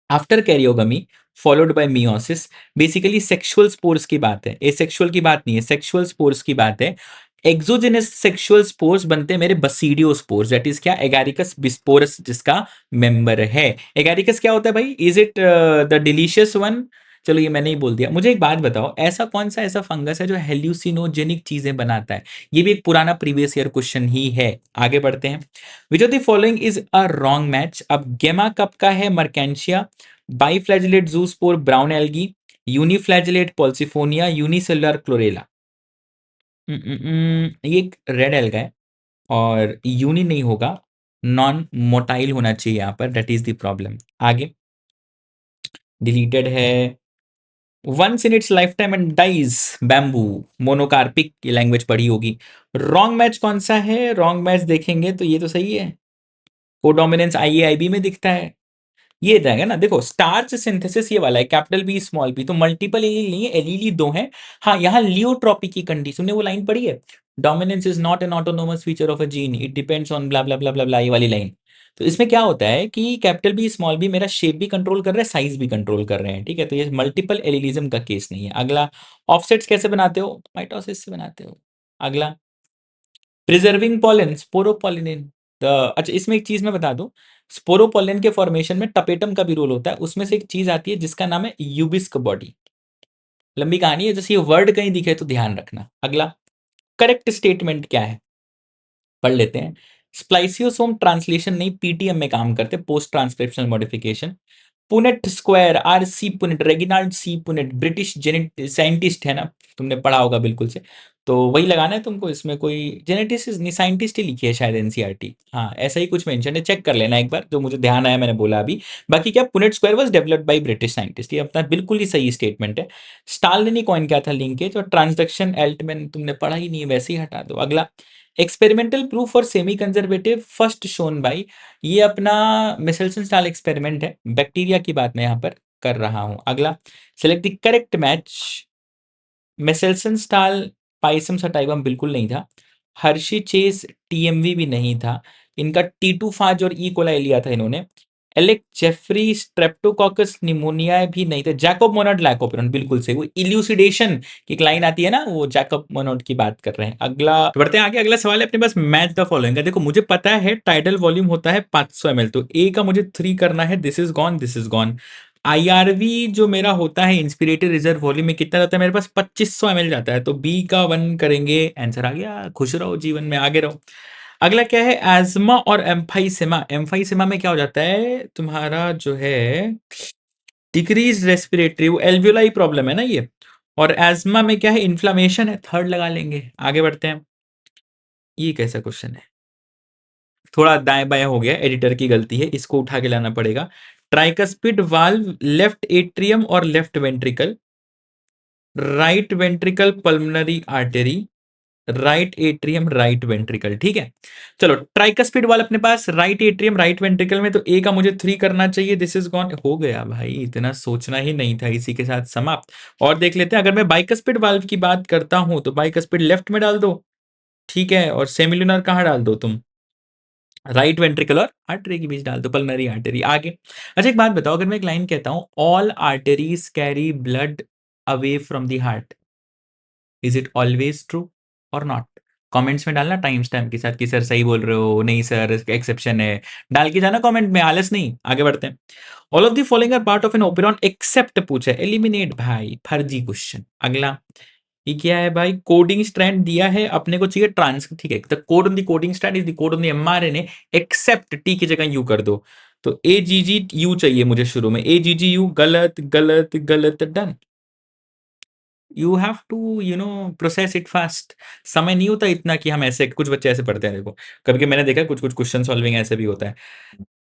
After karyogamy followed by meiosis, basically sexual spores की बात है, एसेक्सुअल की बात नहीं है, सेक्सुअल स्पोर्स की बात है। एक्सोजेनस सेक्सुअल स्पोर्स बनते हैं मेरे बसीडियो स्पोर्स, दैट इज क्या? एगारिकस बिस्पोरस, जिसका मेंबर है। एगारिकस क्या होता है भाई? Is it the delicious one? चलो ये मैंने ही बोल दिया। मुझे एक बात बताओ, ऐसा कौन सा ऐसा फंगस है जो हेल्यूसिनोजेनिक चीजें बनाता है? ये भी एक पुराना प्रीवियस ईयर क्वेश्चन ही है। आगे बढ़ते हैं। Which of the following is a wrong match? अब गेमा कप का है marchantia, biflagellate zoospore brown algae, uniflagellate polysiphonia, unicellular chlorella. ये एक रेड एल्गा है, और यूनि नहीं होगा, नॉन मोटाइल होना चाहिए यहाँ पर, दैट इज द प्रॉब्लम। आगे, डिलीटेड है। Once in its life time and dies, bamboo, monocarpic, ये लैंग्वेज पढ़ी होगी। रॉन्ग मैच कौन सा है? रॉन्ग मैच देखेंगे तो ये तो सही है, कोडोमिनेंस आईएआईबी में दिखता है, ये जाएगा ना। देखो, स्टार्च सिंथेसिस ये वाला है, कैपिटल बी स्मॉल बी, तो मल्टीपल एलील नहीं है, एलीली दो हैं। हाँ, यहाँ लियोट्रॉपी की कंडीशन ने वो लाइन पढ़ी है, dominance is not an autonomous feature of a gene, it depends on blah blah blah blah blah, ये वाली लाइन। तो इसमें क्या होता है कि कैपिटल बी स्मॉल बी मेरा शेप भी कंट्रोल कर रहा है, साइज भी कंट्रोल कर रहे हैं, ठीक है, तो ये मल्टीपल एलिलिज्म का केस नहीं है। अगला, ऑफसेट्स कैसे बनाते हो? माइटोसिस से बनाते हो। अगला, प्रिजर्विंग पॉलन, स्पोरोपोलिनेन। अच्छा, इसमें एक चीज मैं बता दूं, स्पोरोपोलिन के फॉर्मेशन में टपेटम का भी रोल होता है, उसमें से एक चीज आती है जिसका नाम है यूबिस्क बॉडी। लंबी कहानी है, जैसे ये वर्ड कहीं दिखे तो ध्यान रखना। अगला, करेक्ट स्टेटमेंट क्या है, पढ़ लेते हैं। स्प्लाइसियोसोम ट्रांसलेशन नहीं, पीटीएम में काम करते, post transcriptional modification. Punnett square, R C Punnett, Reginald C Punnett, British genetic scientist है ना, तुमने पढ़ा होगा बिल्कुल से, तो वही लगाना है तुमको, इसमें कोई जेनेटिस्ट नहीं, साइंटिस्ट ही लिखी है शायद एनसीईआरटी, हाँ ऐसा ही कुछ मेंशन है, चेक कर लेना एक बार, जो मुझे ध्यान आया मैंने बोला अभी। बाकी क्या, Punnett square was developed by British scientist, ये अपना बिल्कुल ही सही स्टेटमेंट है। स्टालिनी कॉइन क्या था लिंकेज, और ट्रांसडक्शन एल्टमैन तुमने पढ़ा ही नहीं है, वैसे ही हटा दो। अगला, experimental proof for semi conservative first shown by, ये अपना मिसेल्सन स्टाल एक्सपेरिमेंट है, बैक्टीरिया की बात मैं यहां पर कर रहा हूं। अगला, select the correct match, Meselson Stahl pisum sativum बिल्कुल नहीं था, हर्षी चेस टीएमवी भी नहीं था, इनका टी टू फाज और ई कोलाई लिया था इन्होंने, एलेक जेफरी स्ट्रेप्टोकॉकस निमोनिया भी नहीं थे, जैकब मोनट लैकोपेरन बिल्कुल सही, वो इल्यूसिडेशन की एक लाइन आती है ना, वो जैकब मोनट की बात कर रहे हैं। अगला बढ़ते हैं आगे, अगला सवाल है अपने पास, मैच द फॉलोइंग का। देखो मुझे पता है टाइडल वॉल्यूम होता है 500 ml, तो ए का मुझे 3 करना है, this is gone, this is gone. IRV जो मेरा होता है इंस्पिरेटेड रिजर्व वॉल्यूम में कितना रहता है मेरे पास, 2500 ml जाता है, तो बी का 1 करेंगे, आंसर आ गया, खुश रहो जीवन में, आगे रहो। अगला क्या है, एज़्मा और एम्फाइसेमा। एम्फाइसेमा में क्या हो जाता है तुम्हारा जो है डिक्रीज रेस्पिरेटरी, वो एल्वियोलाई प्रॉब्लम है ना ये, और एज़्मा में क्या है, इन्फ्लामेशन है, थर्ड लगा लेंगे। आगे बढ़ते हैं, ये कैसा क्वेश्चन है, थोड़ा दाएं बाएं हो गया, एडिटर की गलती है, इसको उठा के लाना पड़ेगा। ट्राइकस्पिड वाल्व, लेफ्ट एट्रियम और left ventricle, right ventricle pulmonary artery, right atrium right ventricle, ठीक है। चलो ट्राइकस्पिड वाला अपने पास राइट एट्रियम राइट वेंट्रिकल में, तो ए का मुझे 3 करना चाहिए, दिस इज गॉन, हो गया भाई, इतना सोचना ही नहीं था, इसी के साथ समाप्त। और देख लेते हैं, अगर मैं बाइकस्पिड वाल्व की बात करता हूं तो बाइकस्पिड लेफ्ट में डाल दो, ठीक है, और सेमिलुनर कहाँ डाल दो तुम, राइट वेंट्रिकल और आर्टरी के बीच डाल दो, पल्मोनरी आर्टरी। आगे अच्छा एक बात बताओ, अगर मैं एक लाइन कहता हूं, all arteries carry blood away from the heart, is it always true और नॉट? कमेंट्स में डालना टाइम स्टैम्प के साथ कि सर सही बोल रहे हो, नहीं सर एक्सेप्शन है, डाल के जाना कमेंट में, आलस नहीं। आगे बढ़ते हैं, all of the following are part of an operon except पूछा है, एलिमिनेट भाई, फर्जी क्वेश्चन। अगला ये क्या है भाई, कोडिंग स्ट्रैंड दिया है अपने को, चाहिए ट्रांस, ठीक है, the code on the coding strand is the code on the mRNA, except T की जगह यू कर दो, तो ए जी जी यू चाहिए मुझे शुरू में, ए जी जी यू, गलत गलत गलत, done. You have to process it fast, समय नहीं होता इतना कि हम ऐसे, कुछ बच्चे ऐसे पढ़ते हैं, देखो कभी कभी मैंने देखा कुछ कुछ क्वेश्चन सॉल्विंग ऐसे भी होता है।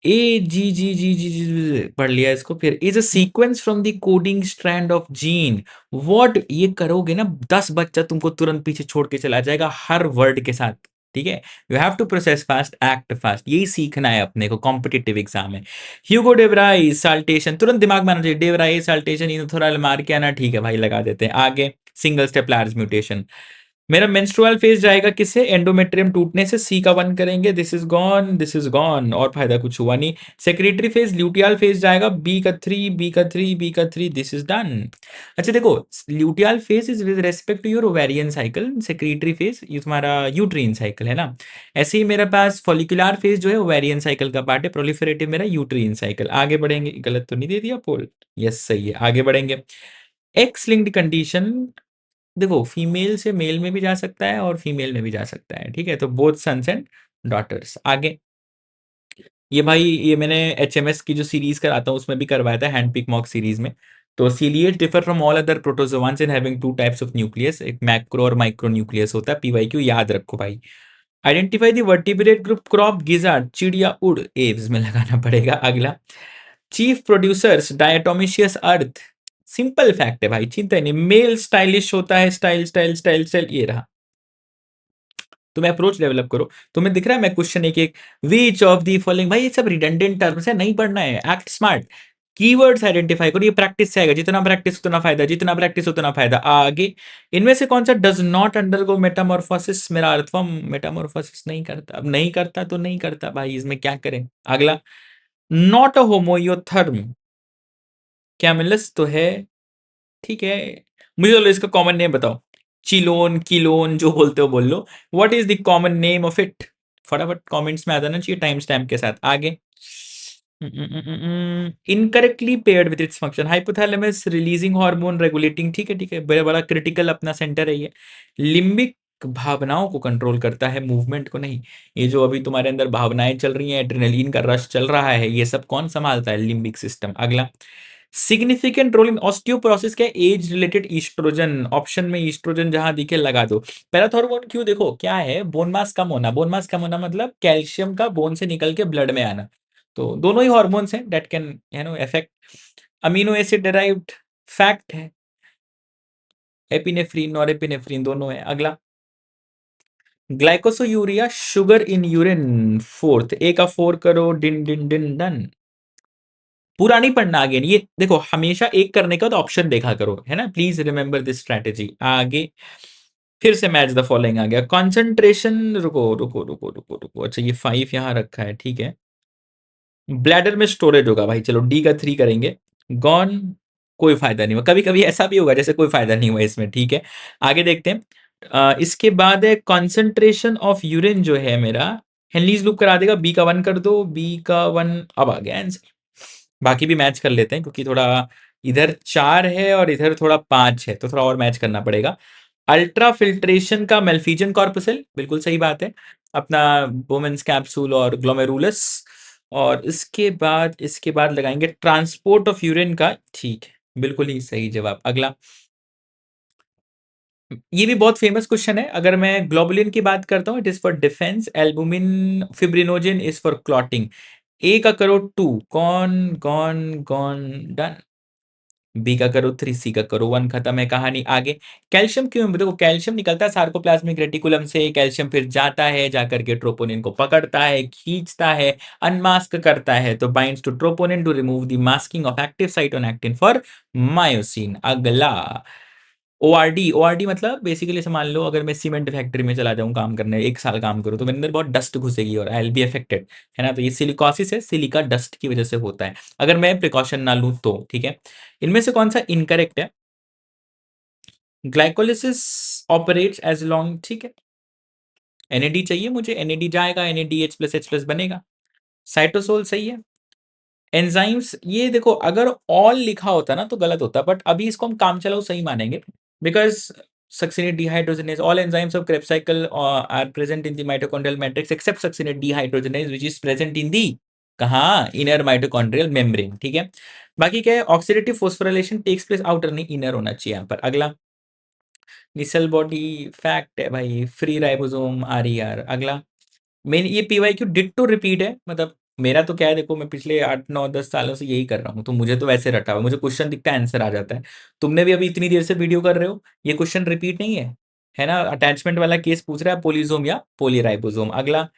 ए जी जी जी जी जी पढ़ लिया इसको, फिर is a sequence from the coding strand of gene, what, ये करोगे ना 10 बच्चा तुमको तुरंत पीछे छोड़ के चला जाएगा हर वर्ड के साथ, ठीक है। You have to process fast, act fast, यही सीखना है अपने को, कॉम्पिटिटिव एग्जाम है। ह्यूगो डेवराई साल्टेशन, तुरंत दिमाग में आना चाहिए, डेवराई साल्टेशन, ये थोड़ा मार के आना, ठीक है भाई लगा देते हैं। आगे सिंगल स्टेप लार्ज म्यूटेशन, मेरा मेंस्ट्रुअल फेज जाएगा किससे, एंडोमेट्रियम टूटने से, सी का 1 करेंगे, this is gone, this is gone, और फायदा कुछ हुआ नहीं। सेक्रेटरी फेज ल्यूटियल फेज जाएगा, बी का 3, बी का 3, बी का 3, दिस इज डन। अच्छा देखो, luteal phase is with respect to your ovarian cycle, secretory phase ये तुम्हारा यूट्रीन साइकिल है ना, ऐसे ही मेरे पास फॉलिकुलर फेज जो है ओवेरियन साइकिल का पार्ट है, प्रोलिफरेटिव मेरा यूट्रीन साइकिल। आगे बढ़ेंगे, गलत तो नहीं दे दिया पोल, यस सही है, आगे बढ़ेंगे। एक्स लिंक्ड कंडीशन, देखो फीमेल से मेल में भी जा सकता है और फीमेल में भी जा सकता है, ठीक है, तो बोथ सन्स एंड डॉटर्स। आगे ये भाई, ये मैंने एचएमएस की जो सीरीज कराता हूँ उसमें भी करवाया था, हैंडपिक मॉक सीरीज में। तो ciliates differ from all other protozoans in having 2 types of nucleus, एक मैक्रो और माइक्रो न्यूक्लियस होता है, पीवाईक्यू याद रखो भाई। Identify the vertebrate group, crop, gizzard, चिड़िया, उड़, एव्स में लगाना पड़ेगा। अगला chief producers, diatomaceous earth, simple fact है भाई, चिंता ही नहीं, मेल स्टाइलिश होता है, स्टाइल स्टाइल स्टाइल स्टाइल, ये रहा। तुम्हें अप्रोच डेवलप करो, तुम्हें दिख रहा है मैं क्वेश्चन एक एक, विच ऑफ दी फॉलोइंग, भाई ये सब रिडंडेंट टर्म्स है, नहीं पढ़ना है, एक्ट स्मार्ट, कीवर्ड्स आइडेंटिफाई करो, ये प्रैक्टिस से आएगा, जितना प्रैक्टिस उतना फायदा, जितना प्रैक्टिस उतना फायदा। आगे इनमें से कौन सा डज नॉट अंडरगो मेटामॉर्फोसिस, मेरा अर्थवम मेटामॉर्फोसिस नहीं करता, अब नहीं करता तो नहीं करता भाई, इसमें क्या करें। अगला नॉट अ होमोयोथर्म, कैमिलस तो है, ठीक है, मुझे चलो इसका कॉमन नेम बताओ, चिलोन किलोन जो बोलते हो बोल लो, what is the common name of it, फटाफट कमेंट्स में आ जाना चाहिए टाइम स्टैम्प के साथ। आगे incorrectly paired with its function, hypothalamus releasing hormone regulating, ठीक है ठीक है, बड़ा बड़ा क्रिटिकल अपना सेंटर है ये। लिम्बिक भावनाओं को कंट्रोल करता है, मूवमेंट को नहीं, ये जो अभी तुम्हारे अंदर भावनाएं चल रही हैं, एड्रेनलिन का रश चल रहा है, ये सब कौन संभालता है, लिम्बिक सिस्टम। अगला सिग्निफिकेंट रोल इन ऑस्टियोपोरोसिस, क्या एज रिलेटेड ईस्ट्रोजन, ऑप्शन में ईस्ट्रोजन जहां दिखे लगा दो। पैराथॉर्मोन क्यों, देखो क्या है, बोन मास कम होना, बोन मास कम होना मतलब कैल्शियम का बोन से निकल के ब्लड में आना, तो दोनों ही हॉर्मोन्स हैं that can effect. Amino acid derived fact है, एपिनेफ्रीन और एपिनेफ्रीन दोनों है। अगला ग्लाइकोसोयूरिया, शुगर इन यूरिन, फोर्थ, ए का 4 करो, डिन डिन डिन डन। पूरा नहीं पढ़ना आगे, ये देखो हमेशा एक करने का तो ऑप्शन देखा करो, है ना, प्लीज रिमेंबर दिस स्ट्रैटेजी। आगे फिर से मैच द फॉलोइंग आ गया। कंसंट्रेशन, रुको रुको रुको रुको रुको, अच्छा ये 5 यहाँ रखा है, ठीक है। ब्लैडर में स्टोरेज होगा भाई, चलो डी का 3 करेंगे। गॉन, कोई फायदा नहीं हुआ, कभी कभी ऐसा भी होगा जैसे कोई फायदा नहीं हुआ इसमें, ठीक है। आगे देखते हैं। इसके बाद है कॉन्सेंट्रेशन ऑफ यूरिन जो है मेरा, हेनलीज लूप करा देगा, बी का 1 कर दो, बी का 1 अब आ गया आंसर। बाकी भी मैच कर लेते हैं क्योंकि थोड़ा इधर 4 है और इधर थोड़ा 5 है, तो थोड़ा और मैच करना पड़ेगा। अल्ट्रा फिल्ट्रेशन का मेल्फिजन कॉर्पसल, बिल्कुल सही बात है। अपना बोमेंस कैप्सूल और ग्लोमेरुलस। और इसके बाद लगाएंगे ट्रांसपोर्ट ऑफ यूरिन का, ठीक है, बिल्कुल ही सही जवाब। अगला, ये भी बहुत फेमस क्वेश्चन है। अगर मैं ग्लोबुलिन की बात करता हूँ, it is for defence, albumin fibrinogen is for clotting. A का करो 2, कौन गॉन गॉन डन। बी का करो 3, सी का करो 1, खत्म है कहानी। आगे, कैल्शियम क्यों, देखो कैल्शियम निकलता है सार्कोप्लाज्मिक रेटिकुलम से, कैल्शियम फिर जाता है, जाकर के ट्रोपोनिन को पकड़ता है, खींचता है, अनमास्क करता है, तो binds to troponin to remove the masking of active site on actin for myosin. अगला, ओआरडी, ओआरडी मतलब बेसिकली मान लो अगर मैं सीमेंट फैक्ट्री में चला जाऊं काम करने, 1 साल काम करूं, तो मेरे अंदर बहुत डस्ट घुसेगी और आई विल बी अफेक्टेड, है ना। तो ये सिलिकॉसिस है, सिलिका डस्ट की वजह से होता है, अगर मैं प्रिकॉशन ना लूं तो, ठीक है। इनमें से कौन सा इनकरेक्ट है? ग्लाइकोलिसिस ऑपरेट्स एज लॉन्ग, ठीक है। एनएडी चाहिए मुझे, एनएडी जाएगा, एनएडीएच प्लस एच प्लस बनेगा। साइटोसोल सही है। एंजाइम्स, ये देखो अगर ऑल लिखा होता ना तो गलत होता, बट अभी इसको हम काम चलाओ सही मानेंगे, because succinate dehydrogenase, all enzymes of Krebs cycle are present in the mitochondrial matrix except succinate dehydrogenase which is present in the, कहाँ, इनर माइटोकॉन्ड्रियल मेम्ब्रेन, ठीक है। बाकी क्या है, oxidative phosphorylation takes place outer, नहीं इनर होना चाहिए यहाँ पर। अगला, निसल बॉडी फैक्ट है भाई, फ्री राइबोसोम आरईआर। अगला, मेन ये पीवाईक्यू डिट्टो रिपीट है, मतलब मेरा तो क्या है, देखो मैं पिछले 8 9 10 सालों से यही कर रहा हूँ, तो मुझे तो वैसे रटा हुआ, मुझे क्वेश्चन दिखता है आंसर आ जाता है। तुमने भी अभी इतनी देर से वीडियो कर रहे हो, ये क्वेश्चन रिपीट नहीं है ना। अटैचमेंट वाला केस पूछ रहा है, पोलिसोम या पोलीराइबोसोम। अगला,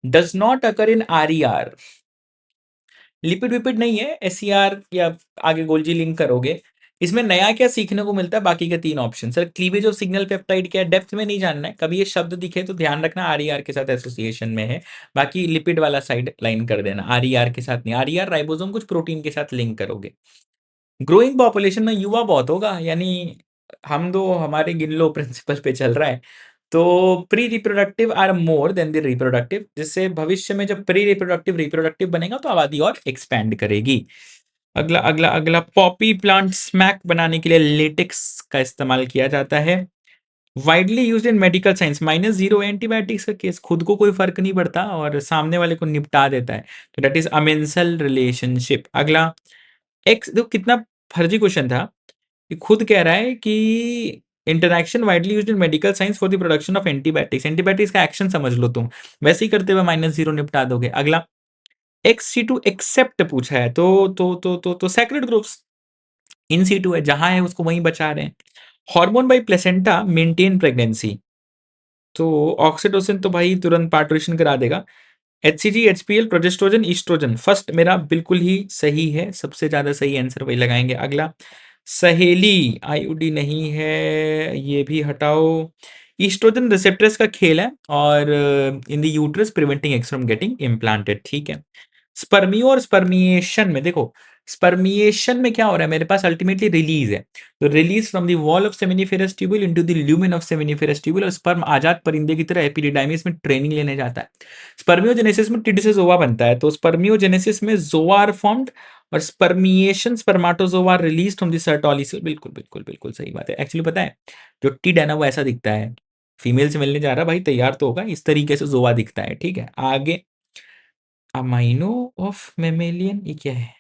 does not occur in RER, lipid विपिड नहीं है, एससीआर या आगे गोल्जी लिंक करोगे। इसमें नया क्या सीखने को मिलता है, बाकी के 3 option. Sir cleavage of signal peptide क्या है, डेप्थ में नहीं जानना है, कभी ये शब्द दिखे तो ध्यान रखना आरईआर के साथ एसोसिएशन में है। बाकी लिपिड वाला साइड लाइन कर देना, आरईआर के साथ नहीं, आरईआर राइबोसोम कुछ प्रोटीन के साथ लिंक करोगे। ग्रोइंग पॉपुलेशन में युवा बहुत होगा, यानी हम दो हमारे गिन लो प्रिंसिपल पे चल रहा है। तो pre reproductive are more than the reproductive, जिससे भविष्य में जब प्री रिप्रोडक्टिव रिप्रोडक्टिव बनेगा तो आबादी और एक्सपैंड करेगी। अगला अगला अगला, पॉपी प्लांट स्मैक बनाने के लिए लेटेक्स का इस्तेमाल किया जाता है। Widely used in medical science, -0 antibiotics का केस, खुद को कोई फर्क नहीं पड़ता और सामने वाले को निपटा देता है, तो दैट इज अमेंसल रिलेशनशिप। अगला, एक्स, देखो कितना फर्जी क्वेश्चन था, कि खुद कह रहा है कि interaction widely used in medical science for the production of antibiotics, antibiotics का एक्शन समझ लो तुम, वैसे ही करते हुए -0 निपटा दोगे। अगला, एक्स सी टू एक्सेप्ट पूछा है, तो sacred groups, in situ है, जहां है उसको वहीं बचा रहे हैं। Hormone by placenta maintain pregnancy, तो ऑक्सीटोसिन तो भाई तुरंत पार्टुरेशन करा देगा। HCG, HPL, progestogen, oestrogen, first मेरा बिल्कुल ही सही है, सबसे ज्यादा सही आंसर वही लगाएंगे। अगला, सहेली, आईयूडी नहीं है, ये भी हटाओ। ईस्ट्रोजन रिसेप्टर्स का खेल है और in the uterus preventing eggs from getting implanted, ठीक है। स्पर्मियो और स्पर्मिएशन में देखो, स्पर्मिएशन में क्या हो रहा है, मेरे पास अल्टीमेटली रिलीज है, तो release from the wall of seminiferous tubule into the lumen of seminiferous tubule, और स्पर्म आजाद परिंदे की तरह एपिडिडाइमिस में ट्रेनिंग लेने जाता है। स्पर्मियोजेनेसिस में टिड से जोआ बनता है, तो स्पर्मियोजेनेसिस में जोआ आर फॉर्म्ड, और spermiation spermatozoa release from the Sertoli cell, बिल्कुल बिल्कुल बिल्कुल सही बात है। एक्चुअली पता है, जो टिड है ना वो ऐसा दिखता है, फीमेल से मिलने जा रहा भाई, तैयार तो होगा, इस तरीके से जोआ दिखता है, ठीक है। आगे, अमाइनो ऑफ मेमेलियन, ये क्या है,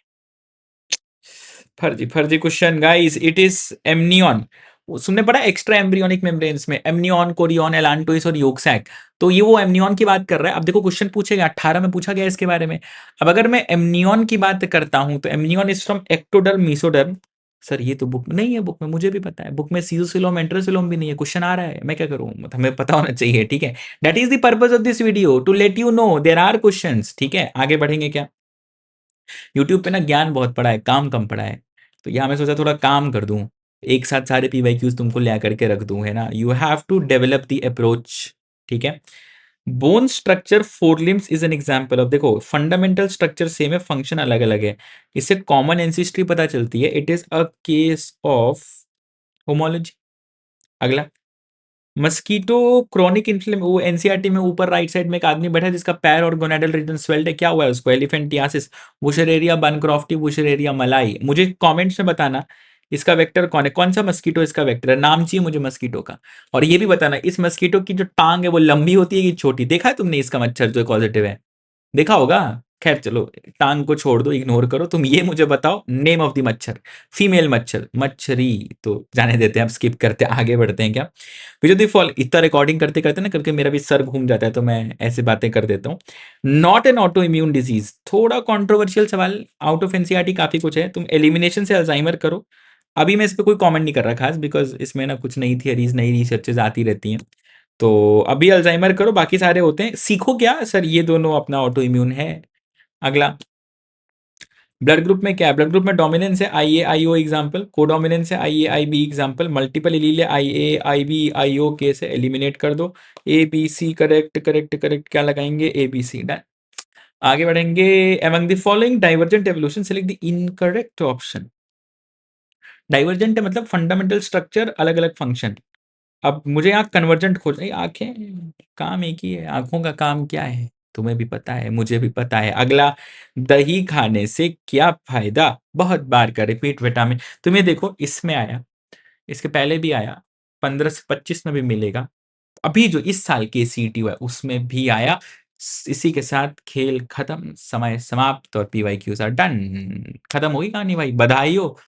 फर्जी फर्जी question guys, it is amnion. तुमने पढ़ा एक्स्ट्रा एम्ब्रियोनिक मेम्ब्रेन्स में एमनियन, कोरियन, एलांटोइस और योगसैक, तो ये वो एमनियन की बात कर रहा है। अब देखो क्वेश्चन पूछेगा, 18 में पूछा गया इसके बारे में। अब अगर मैं एमनियन की बात करता हूं तो amnion is from ectoderm mesoderm. Sir ये तो बुक में नहीं है, बुक में मुझे भी पता है, बुक में सीजोसिलोम एंट्रोसिलोम भी नहीं है, क्वेश्चन आ रहा है, मैं क्या करूं, मतलब हमें पता होना चाहिए, ठीक है। That is the purpose of this video, to let you know there are questions, ठीक है। आगे बढ़ेंगे क्या, यूट्यूब पे ना ज्ञान बहुत पड़ा है, काम कम पड़ा है, तो यहाँ मैं सोचा थोड़ा काम कर दूं। एक साथ सारे पीवाईक्यूज तुमको ले करके रख दूं, है ना? You have to develop the approach, ठीक है? Bone structure for limbs is an example of, देखो फंडामेंटल स्ट्रक्चर सेम है, फंक्शन अलग अलग है, इससे कॉमन एंसिस्ट्री पता चलती है। It is a case of homology. अगला, मस्कीटो क्रॉनिक इन्फ्लेम, वो एनसीईआरटी में ऊपर राइट साइड में एक आदमी बैठा है जिसका पैर और गोनाडल रीजन स्वेल्ड है, क्या हुआ है उसको? एलिफेंटियासिस, बुशरेरिया बनक्रॉफ्टी, बुशरेरिया मलाई। मुझे कमेंट्स में बताना इसका वेक्टर कौन है, कौन सा मस्कीटो इसका वेक्टर है, नाम चाहिए मुझे मस्कीटो का। और ये भी बताना इस मस्कीटो की जो टांग है वो लंबी होती है कि छोटी? देखा है तुमने इसका मच्छर जो पॉजिटिव है? देखा होगा। खैर चलो, टांग को छोड़ दो, इग्नोर करो, तुम ये मुझे बताओ नेम ऑफ द मच्छर, फीमेल मच्छर, मच्छरी। तो जाने देते हैं, अब स्किप करते हैं, आगे बढ़ते हैं क्या? विच ऑफ द फॉल, इतना रिकॉर्डिंग करते करते ना करके मेरा भी सर घूम जाता है, तो मैं ऐसे बातें कर देता हूँ। Not an auto immune disease, थोड़ा कॉन्ट्रोवर्शियल सवाल, आउट ऑफ एनसीईआरटी काफी कुछ है, तुम एलिमिनेशन से अल्जाइमर करो। अभी मैं इस पर कोई कमेंट नहीं कर रहा खास, बिकॉज इसमें ना कुछ नई थियरीज नई रिसर्चेज आती रहती हैं, तो अभी अल्जाइमर करो, बाकी सारे होते हैं। सीखो क्या सर, ये दोनों अपना ऑटो इम्यून है। अगला, ब्लड ग्रुप में क्या है? ब्लड ग्रुप में डोमिनेंस है, आई ए आई ओ एग्जाम्पल, कोडोमिनेंस है, आई ए आई बी एग्जाम्पल, मल्टीपल एलील है, आई ए आई बी आई ओ के से एलिमिनेट कर दो। A B C, correct correct correct, क्या लगाएंगे? A B C, done. आगे बढ़ेंगे, among the following divergent evolution select the incorrect option. Divergent है मतलब फंडामेंटल स्ट्रक्चर अलग अलग फंक्शन। अब मुझे यहाँ कन्वर्जेंट खोज, आंखें काम एक ही है, आंखों का काम क्या है तुम्हें भी पता है, मुझे भी पता है। अगला, दही खाने से क्या फायदा? बहुत बार का रिपीट विटामिन। तुम्हें देखो इसमें आया, इसके पहले भी आया, 15 से 25 में भी मिलेगा, अभी जो इस साल के सीटी हुआ है उसमें भी आया। इसी के साथ खेल खत्म, समय समाप्त, और पीवाईक्यूज आर डन। खत्म होगी कहानी भाई, बधाई हो।